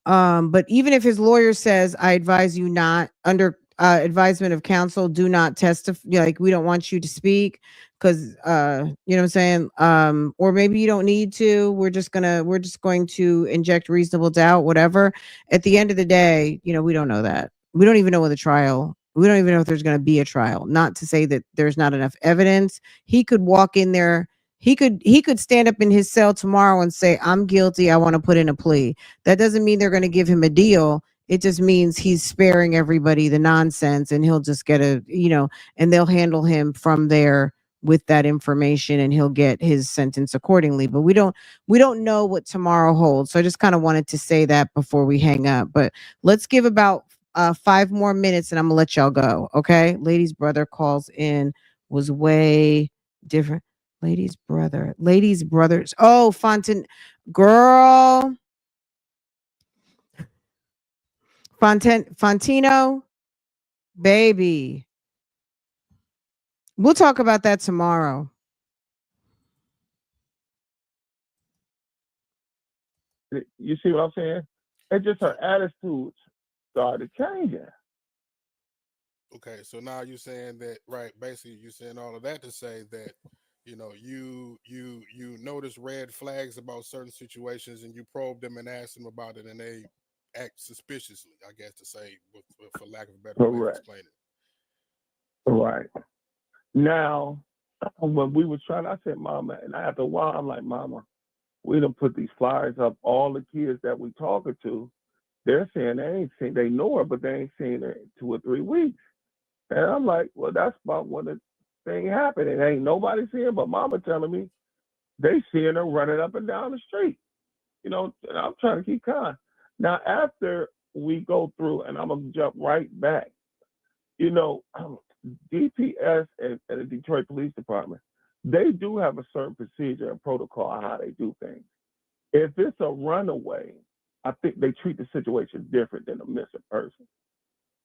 But even if his lawyer says, I advise you not, under advisement of counsel, do not testify, like, we don't want you to speak, because you know what I'm saying? Or maybe you don't need to. We're just going to inject reasonable doubt, whatever. At the end of the day, you know, we don't know that. We don't even know when the trial We don't even know if there's going to be a trial. Not to say that there's not enough evidence. He could walk in there. He could stand up in his cell tomorrow and say, I'm guilty. I want to put in a plea. That doesn't mean they're going to give him a deal. It just means he's sparing everybody the nonsense, and he'll just get and they'll handle him from there with that information, and he'll get his sentence accordingly. But we don't know what tomorrow holds. So I just kind of wanted to say that before we hang up. But let's give about 5 more minutes and I'm gonna let y'all go. Okay. Lady's brother calls in, was way different. Lady's brothers. Oh, girl. Fontino, baby. We'll talk about that tomorrow. You see what I'm saying? It's just her attitude started changing. Okay, so now you're saying that, right? Basically, you're saying all of that to say that, you notice red flags about certain situations, and you probe them and ask them about it, and they act suspiciously, I guess, to say, for lack of a better way to explain it. Right. Now, when we were trying, I said, Mama, and after a while, I'm like, Mama, we done put these flyers up. All the kids that we talking to, they're saying they know her, but they ain't seen her in 2 or 3 weeks. And I'm like, well, that's about when the thing happened. It ain't nobody seeing, but Mama telling me they seeing her running up and down the street. And I'm trying to keep calm. Now, after we go through, and I'm gonna jump right back, DPS and the Detroit Police Department, they do have a certain procedure and protocol on how they do things. If it's a runaway, I think they treat the situation different than a missing person.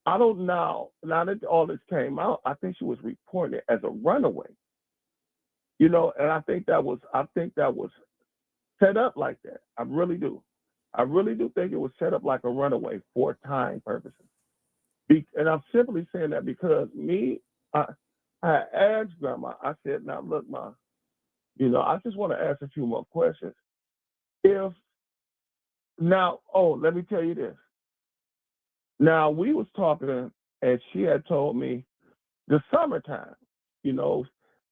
I don't know. Now that all this came out, I think she was reported as a runaway. And I think that was set up like that. I really do. I really do think it was set up like a runaway for time purposes. And I'm simply saying that because I asked Grandma, I said, now look, Ma, I just want to ask a few more questions. Let me tell you this. Now, we was talking, and she had told me the summertime,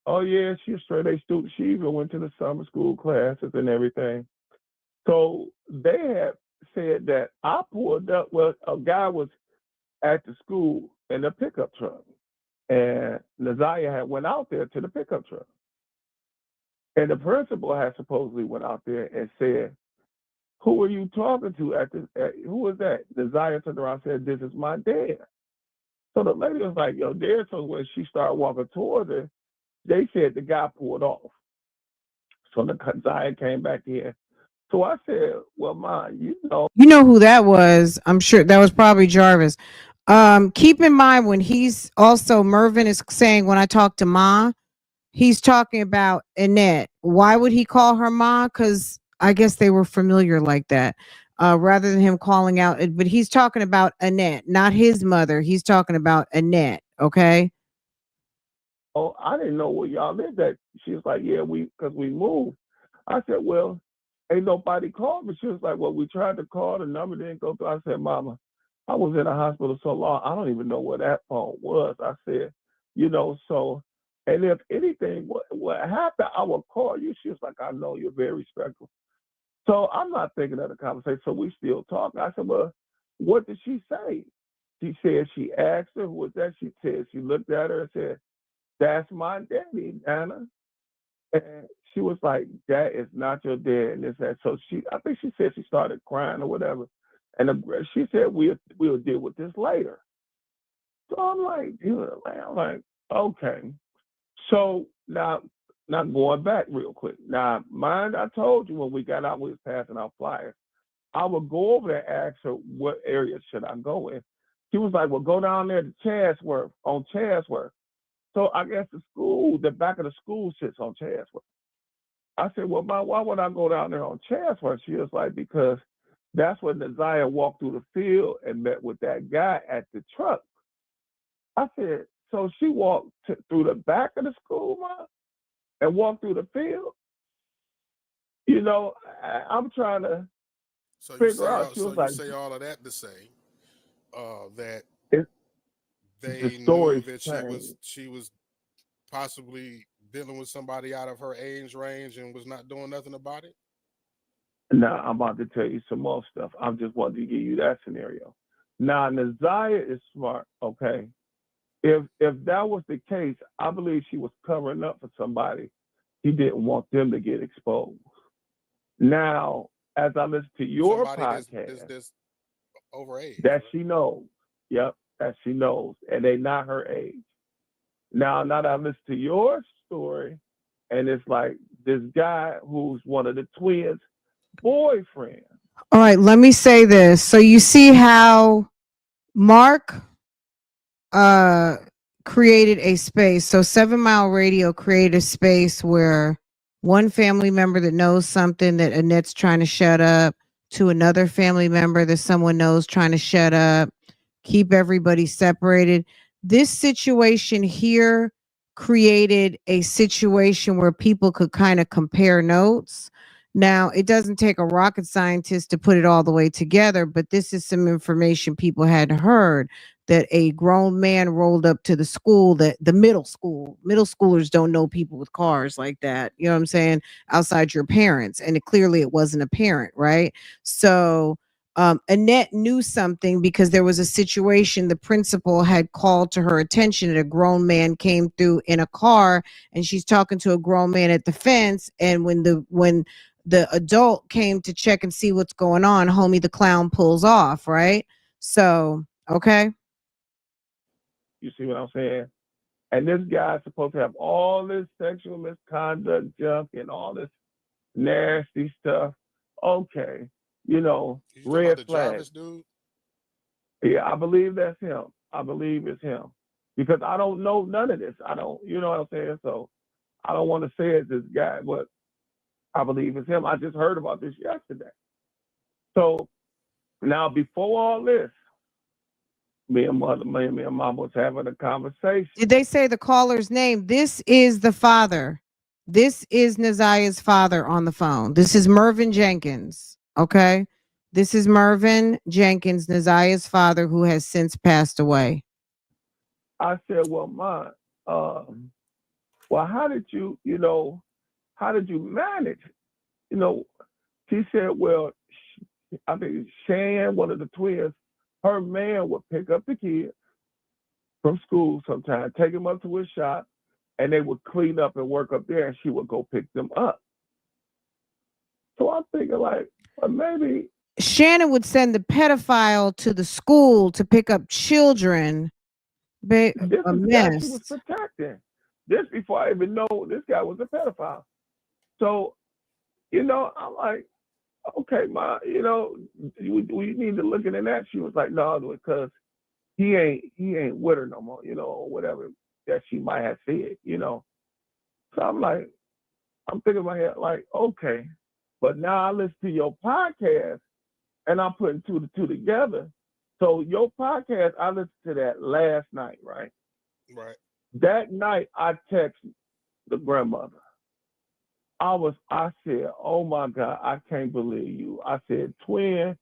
oh yeah, she's a straight A student. She even went to the summer school classes and everything. So they had said that I pulled up, well, a guy was at the school in a pickup truck, and Naziah had went out there to the pickup truck. And the principal had supposedly went out there and said, who are you talking to who was that? Naziah turned around and said, this is my dad. So the lady was like, yo, dad. So when she started walking towards her, they said the guy pulled off. So the Naziah came back in. So I said, well, Ma, You know who that was. I'm sure that was probably Jarvis. Keep in mind when he's also, Murvin is saying, when I talk to Ma, he's talking about Annette. Why would he call her Ma? Because I guess they were familiar like that. Rather than him calling out, but he's talking about Annette, not his mother. He's talking about Annette. Okay. Oh, I didn't know where y'all lived at. She was like, yeah, because we moved. I said, well, ain't nobody called me. She was like, well, we tried to call, the number didn't go through. I said, Mama, I was in the hospital so long, I don't even know where that phone was. I said, so, and if anything, what happened, I will call you. She was like, I know, you're very respectful. So I'm not thinking of the conversation. So we still talking. I said, well, what did she say? She said she asked her, who was that? She said, she looked at her and said, that's my daddy, Anna. And she was like, that is not your dad. And this, that. So I think she said she started crying or whatever. And she said, we'll deal with this later. So I'm like, okay. So now going back real quick. Now, mind, I told you when we got out, we was passing out flyers. I would go over there and ask her, what area should I go in? She was like, well, go down there to Chatsworth, on Chatsworth. So I guess the back of the school sits on Chatsworth. I said, well, Ma, why would I go down there on Chatsworth? She was like, because that's when Naziah walked through the field and met with that guy at the truck. I said, so she walked through the back of the school, Ma, and walked through the field? I'm trying to figure out. She was like, you say all of that to say that they the knew stories that change. she was possibly dealing with somebody out of her age range and was not doing nothing about it? Now I'm about to tell you some more stuff. I'm just wanted to give you that scenario. Now Naziah is smart, okay? If that was the case, I believe she was covering up for somebody. She didn't want them to get exposed. Now, as I listen to your Somebody podcast, that's over age. that she knows, yep, that she knows, and they not her age. Now that I listen to your story, and it's like this guy who's one of the twins' boyfriend. All right, let me say this. So you see how Mark created a space. So 7 Mile Radio created a space where one family member that knows something that Annette's trying to shut up, to another family member that someone knows trying to shut up, keep everybody separated. This situation here created a situation where people could kind of compare notes. Now, it doesn't take a rocket scientist to put it all the way together, but this is some information people hadn't heard, that a grown man rolled up to the school, that the middle schoolers don't know people with cars like that. You know what I'm saying? Outside your parents. And clearly it wasn't a parent, right? So Annette knew something because there was a situation the principal had called to her attention that a grown man came through in a car, and she's talking to a grown man at the fence. And when the adult came to check and see what's going on, homie the clown pulls off, right? So, okay. You see what I'm saying? And this guy's supposed to have all this sexual misconduct junk and all this nasty stuff. Okay, red flag. JARVIS dude? Yeah, I believe that's him. I believe it's him. Because I don't know none of this. I don't, you know what I'm saying? So I don't want to say it's this guy, but I believe it's him. I just heard about this yesterday. So now before all this, me and mom was having a conversation. Did they say the caller's name? This is the father. This is Naziah's father on the phone. This is Murvin Jennings. Okay. This is Murvin Jennings, Naziah's father, who has since passed away. I said, well, Mom, well, how did you manage? She said, well, I think Shan, one of the twins, her man would pick up the kids from school sometimes, take them up to his shop, and they would clean up and work up there, and she would go pick them up. So I'm thinking, like, well, maybe Shannon would send the pedophile to the school to pick up children. this A is the guy she mess. was protecting. This before I even know this guy was a pedophile. So, I'm like, okay, Ma, we need to look into that. She was like, no, because he ain't with her no more, or whatever that she might have said, So I'm like, I'm thinking in my head, like, okay. But now I listen to your podcast and I'm putting two to two together. So your podcast, I listened to that last night, right? Right. That night I texted the grandmother. I said, oh my God, I can't believe you. I said, twin,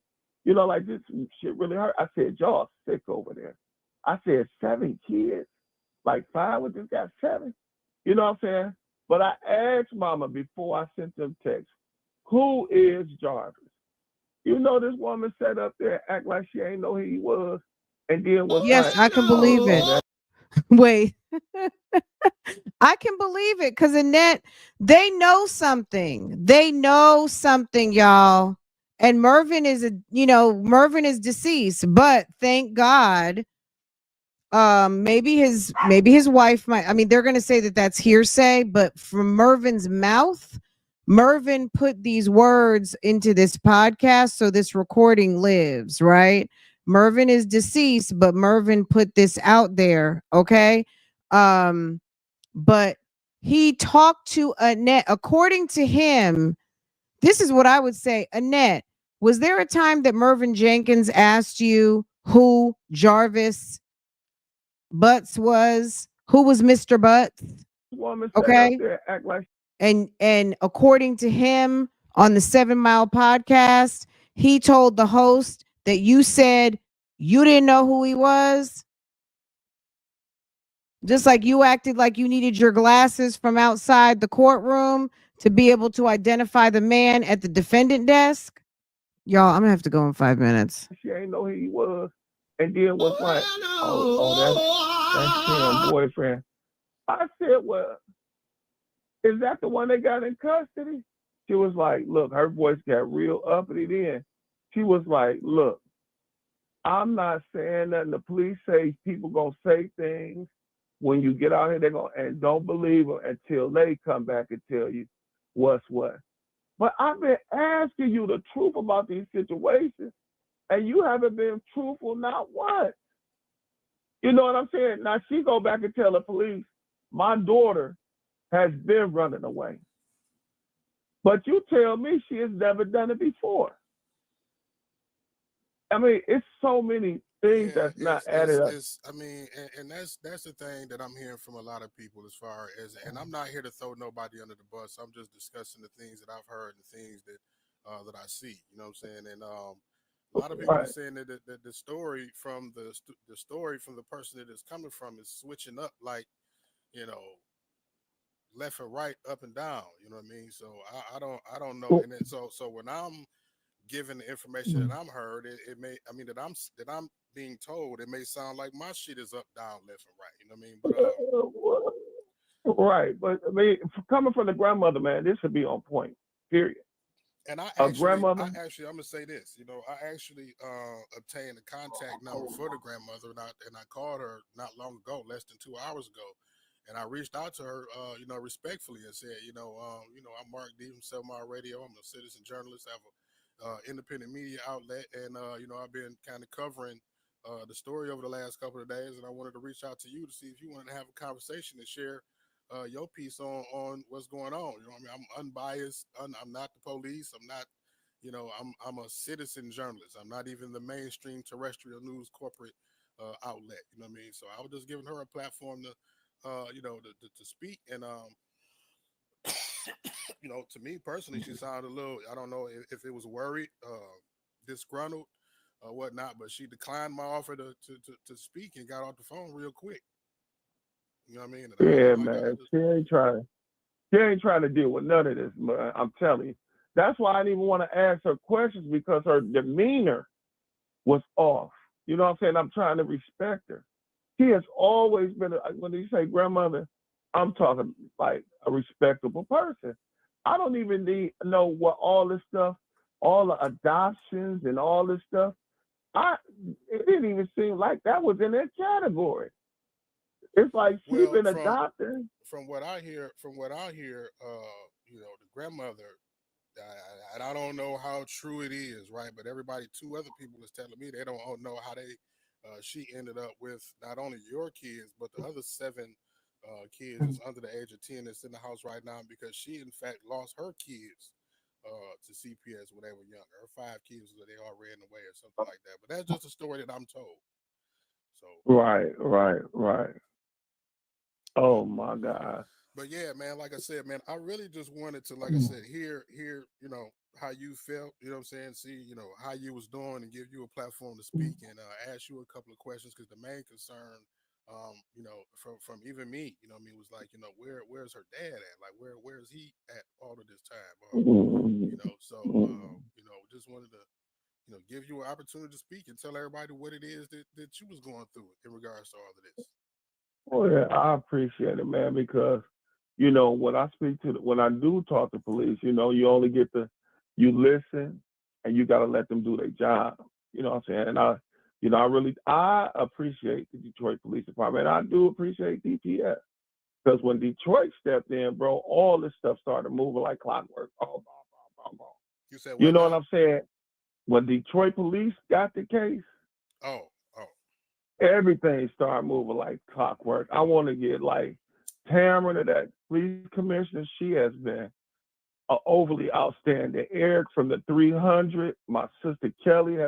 like this shit really hurt. I said, y'all sick over there. I said, 7 kids, like 5 with this guy, 7. You know what I'm saying? But I asked Mama before I sent them texts, who is JARVIS? This woman sat up there and act like she ain't know who he was. And then was Yes, I can believe it. Wait. I can believe it because Annette, they know something. They know something, y'all. And Murvin is deceased, but thank God. Maybe his wife might. I mean, they're gonna say that that's hearsay, but from Murvin's mouth, Murvin put these words into this podcast, so this recording lives, right? Murvin is deceased, but Murvin put this out there, okay? But he talked to Annette. According to him, this is what I would say. Annette, was there a time that Murvin Jennings asked you who JARVIS Butts was? Who was Mr. Butts? Okay. Act like and according to him on the 7 Mile podcast, he told the host that you said you didn't know who he was. Just like you acted like you needed your glasses from outside the courtroom to be able to identify the man at the defendant desk. Y'all, I'm gonna have to go in 5 minutes. She ain't know who he was. And then was like, that's him, boyfriend. I said, well, is that the one they got in custody? She was like, look, her voice got real uppity then. She was like, look, I'm not saying nothing. The police say people gonna say things. When you get out here, they're gonna, and don't believe them until they come back and tell you what's what. But I've been asking you the truth about these situations, and you haven't been truthful not once. You know what I'm saying? Now she go back and tell the police, my daughter has been running away. But you tell me she has never done it before. I mean, it's so many things that's not added up. I mean, and that's the thing that I'm hearing from a lot of people as far as, and I'm not here to throw nobody under the bus. I'm just discussing the things that I've heard, the things that that I see. You know what I'm saying? And a lot of people are saying that the story from the story from the person that it's coming from is switching up, like, you know, left and right, up and down. You know what I mean? So I don't know. And then, so when I'm given the information that I'm heard, it may, I mean, that I'm being told, it may sound like my shit is up, down, left, and right. You know what I mean? But right, but I mean, coming from the grandmother, man, this should be on point. Period. And a grandmother. I'm gonna say this. You know, I actually obtained a contact number for the grandmother, and I called her not long ago, less than 2 hours ago, and I reached out to her, you know, respectfully, and said, you know, I'm Mark D from 7 Mile Radio. I'm a citizen journalist. I have a independent media outlet, and you know, I've been kind of covering the story over the last couple of days, and I wanted to reach out to you to see if you wanted to have a conversation and share your piece on what's going on. You know what I mean? I'm unbiased. I'm not the police. I'm not, you know, I'm a citizen journalist. I'm not even the mainstream terrestrial news corporate outlet. You know what I mean? So I was just giving her a platform to, you know, to speak. And you know, to me personally, she sounded a little, I don't know if it was worried, disgruntled, or whatnot, but she declined my offer to speak and got off the phone real quick. You know what I mean? Yeah, man. She ain't trying to deal with none of this, man. I'm telling you. That's why I didn't even want to ask her questions, because her demeanor was off. You know what I'm saying? I'm trying to respect her. She has always been, when you say grandmother, I'm talking like a respectable person. I don't even know what all this stuff, all the adoptions and all this stuff. It didn't even seem like that was in that category. It's like she's been adopted. From what I hear, you know, the grandmother, and I don't know how true it is, right? But two other people is telling me they don't know how she ended up with not only your kids, but the other 7 kids that's under the age of 10 that's in the house right now, because she in fact lost her kids to CPS when they were younger. Her 5 kids, they all ran away or something like that. But that's just a story that I'm told. So Right. Oh my God. But yeah, man, like I said, man, I really just wanted to, like I said, hear, you know, how you felt, you know what I'm saying? See, you know, how you was doing, and give you a platform to speak, and ask you a couple of questions, because the main concern, you know, from even me, you know what I mean, was like, you know, where's her dad at? Like, where is he at all of this time? You know, so, you know, just wanted to, you know, give you an opportunity to speak and tell everybody what it is that you was going through in regards to all of this. Oh yeah, I appreciate it, man, because you know, when I do talk to police, you know, you only get you listen, and you got to let them do their job. You know what I'm saying? And I appreciate the Detroit Police Department. I do appreciate DPS, because when Detroit stepped in, bro, all this stuff started moving like clockwork. Oh, you said what? You know what I'm saying? When Detroit Police got the case, everything started moving like clockwork. I want to get like Tamara, that police commissioner. She has been overly outstanding. Eric from the 300, my sister Kelly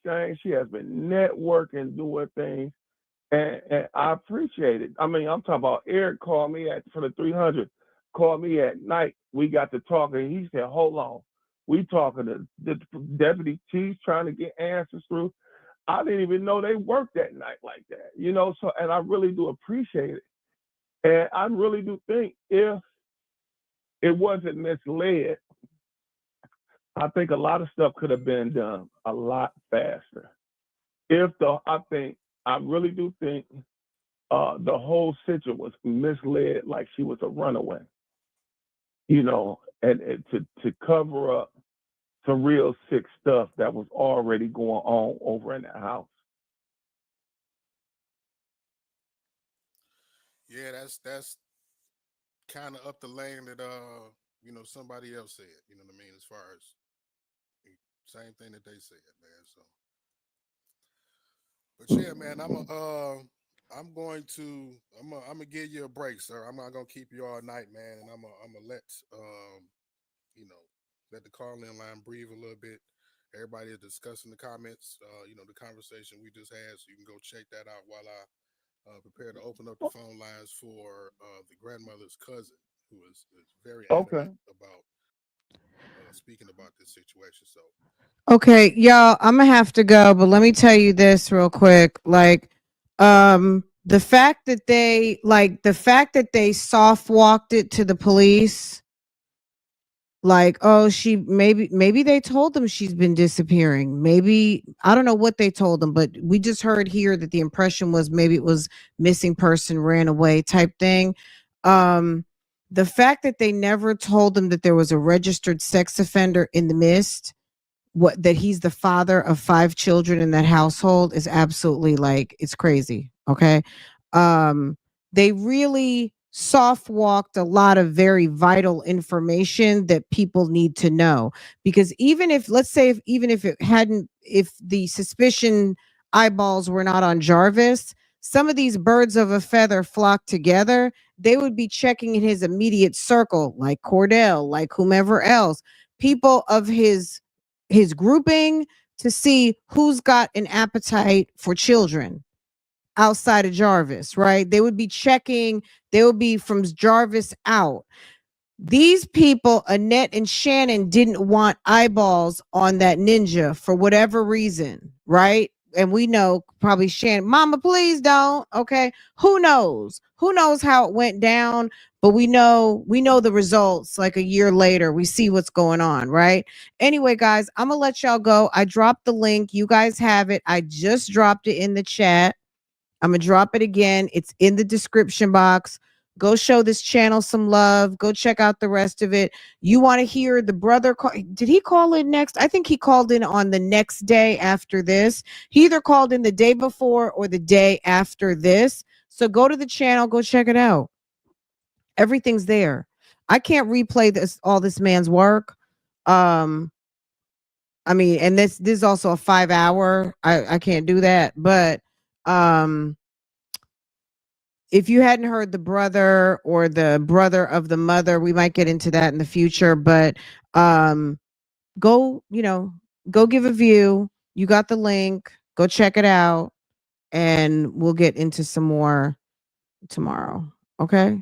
Shane. She has been networking, doing things, and I appreciate it. I mean, I'm talking about Eric called me from the 300, called me at night. We got to talking. He said, "Hold on, we talking to the deputy chief, trying to get answers through." I didn't even know they worked that night like that, you know. So, and I really do appreciate it. And I really do think if it wasn't misled, I think a lot of stuff could have been done a lot faster. I really do think the whole situation was misled, like she was a runaway, you know, and to cover up some real sick stuff that was already going on over in that house. Yeah, that's kind of up the lane that you know, somebody else said. You know what I mean? As far as same thing that they said, man. So, but yeah, man, I'm gonna give you a break, sir. I'm not gonna keep you all night, man, and I'm gonna let you know, let the call-in line breathe a little bit. Everybody is discussing the comments, you know, the conversation we just had, so you can go check that out while I prepare to open up the phone lines for the grandmother's cousin, who is very adamant about speaking about this situation. So, Okay, y'all, I'm gonna have to go, but let me tell you this real quick. Like, the fact that they soft walked it to the police, like, oh, maybe they told them she's been disappearing. Maybe I don't know what they told them, but we just heard here that the impression was maybe it was missing person, ran away type thing. The fact that they never told them that there was a registered sex offender in the midst, that he's the father of 5 children in that household, is absolutely, like, it's crazy. Okay. They really soft walked a lot of very vital information that people need to know, because even if, let's say, if the suspicion eyeballs were not on Jarvis, some of these birds of a feather flock together, they would be checking in his immediate circle, like Cordell, like whomever else, people of his grouping, to see who's got an appetite for children outside of Jarvis, right? They would be checking, they would be from Jarvis out. These people, Annette and Shannon, didn't want eyeballs on that ninja for whatever reason, right? And we know probably Shannon, mama, please don't. Okay. Who knows? Who knows how it went down? But we know the results like a year later. We see what's going on, right? Anyway, guys, I'm gonna let y'all go. I dropped the link. You guys have it. I just dropped it in the chat. I'm gonna drop it again. It's in the description box. Go show this channel some love. Go check out the rest of it. You want to hear the brother call? Did he call in next? I think he called in on the next day after this. He either called in the day before or the day after this. So go to the channel, go check it out. Everything's there. I can't replay all this man's work. I mean, and this is also a 5-hour. I can't do that, but if you hadn't heard the brother or the brother of the mother, we might get into that in the future, but go give a view. You got the link. Go check it out, and we'll get into some more tomorrow. Okay?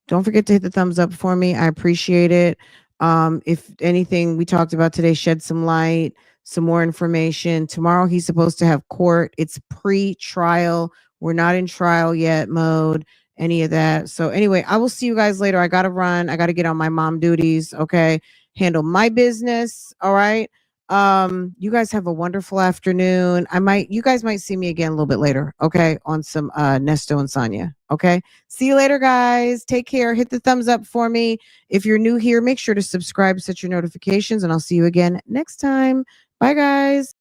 Don't forget to hit the thumbs up for me. I appreciate it. If anything we talked about today shed some light, some more information. Tomorrow he's supposed to have court. It's pre-trial. We're not in trial yet mode, any of that. So anyway, I will see you guys later. I got to run. I got to get on my mom duties. Okay. Handle my business. All right. You guys have a wonderful afternoon. You guys might see me again a little bit later. Okay. On some Nesto and Sonia. Okay. See you later, guys. Take care. Hit the thumbs up for me. If you're new here, make sure to subscribe, set your notifications, and I'll see you again next time. Bye, guys.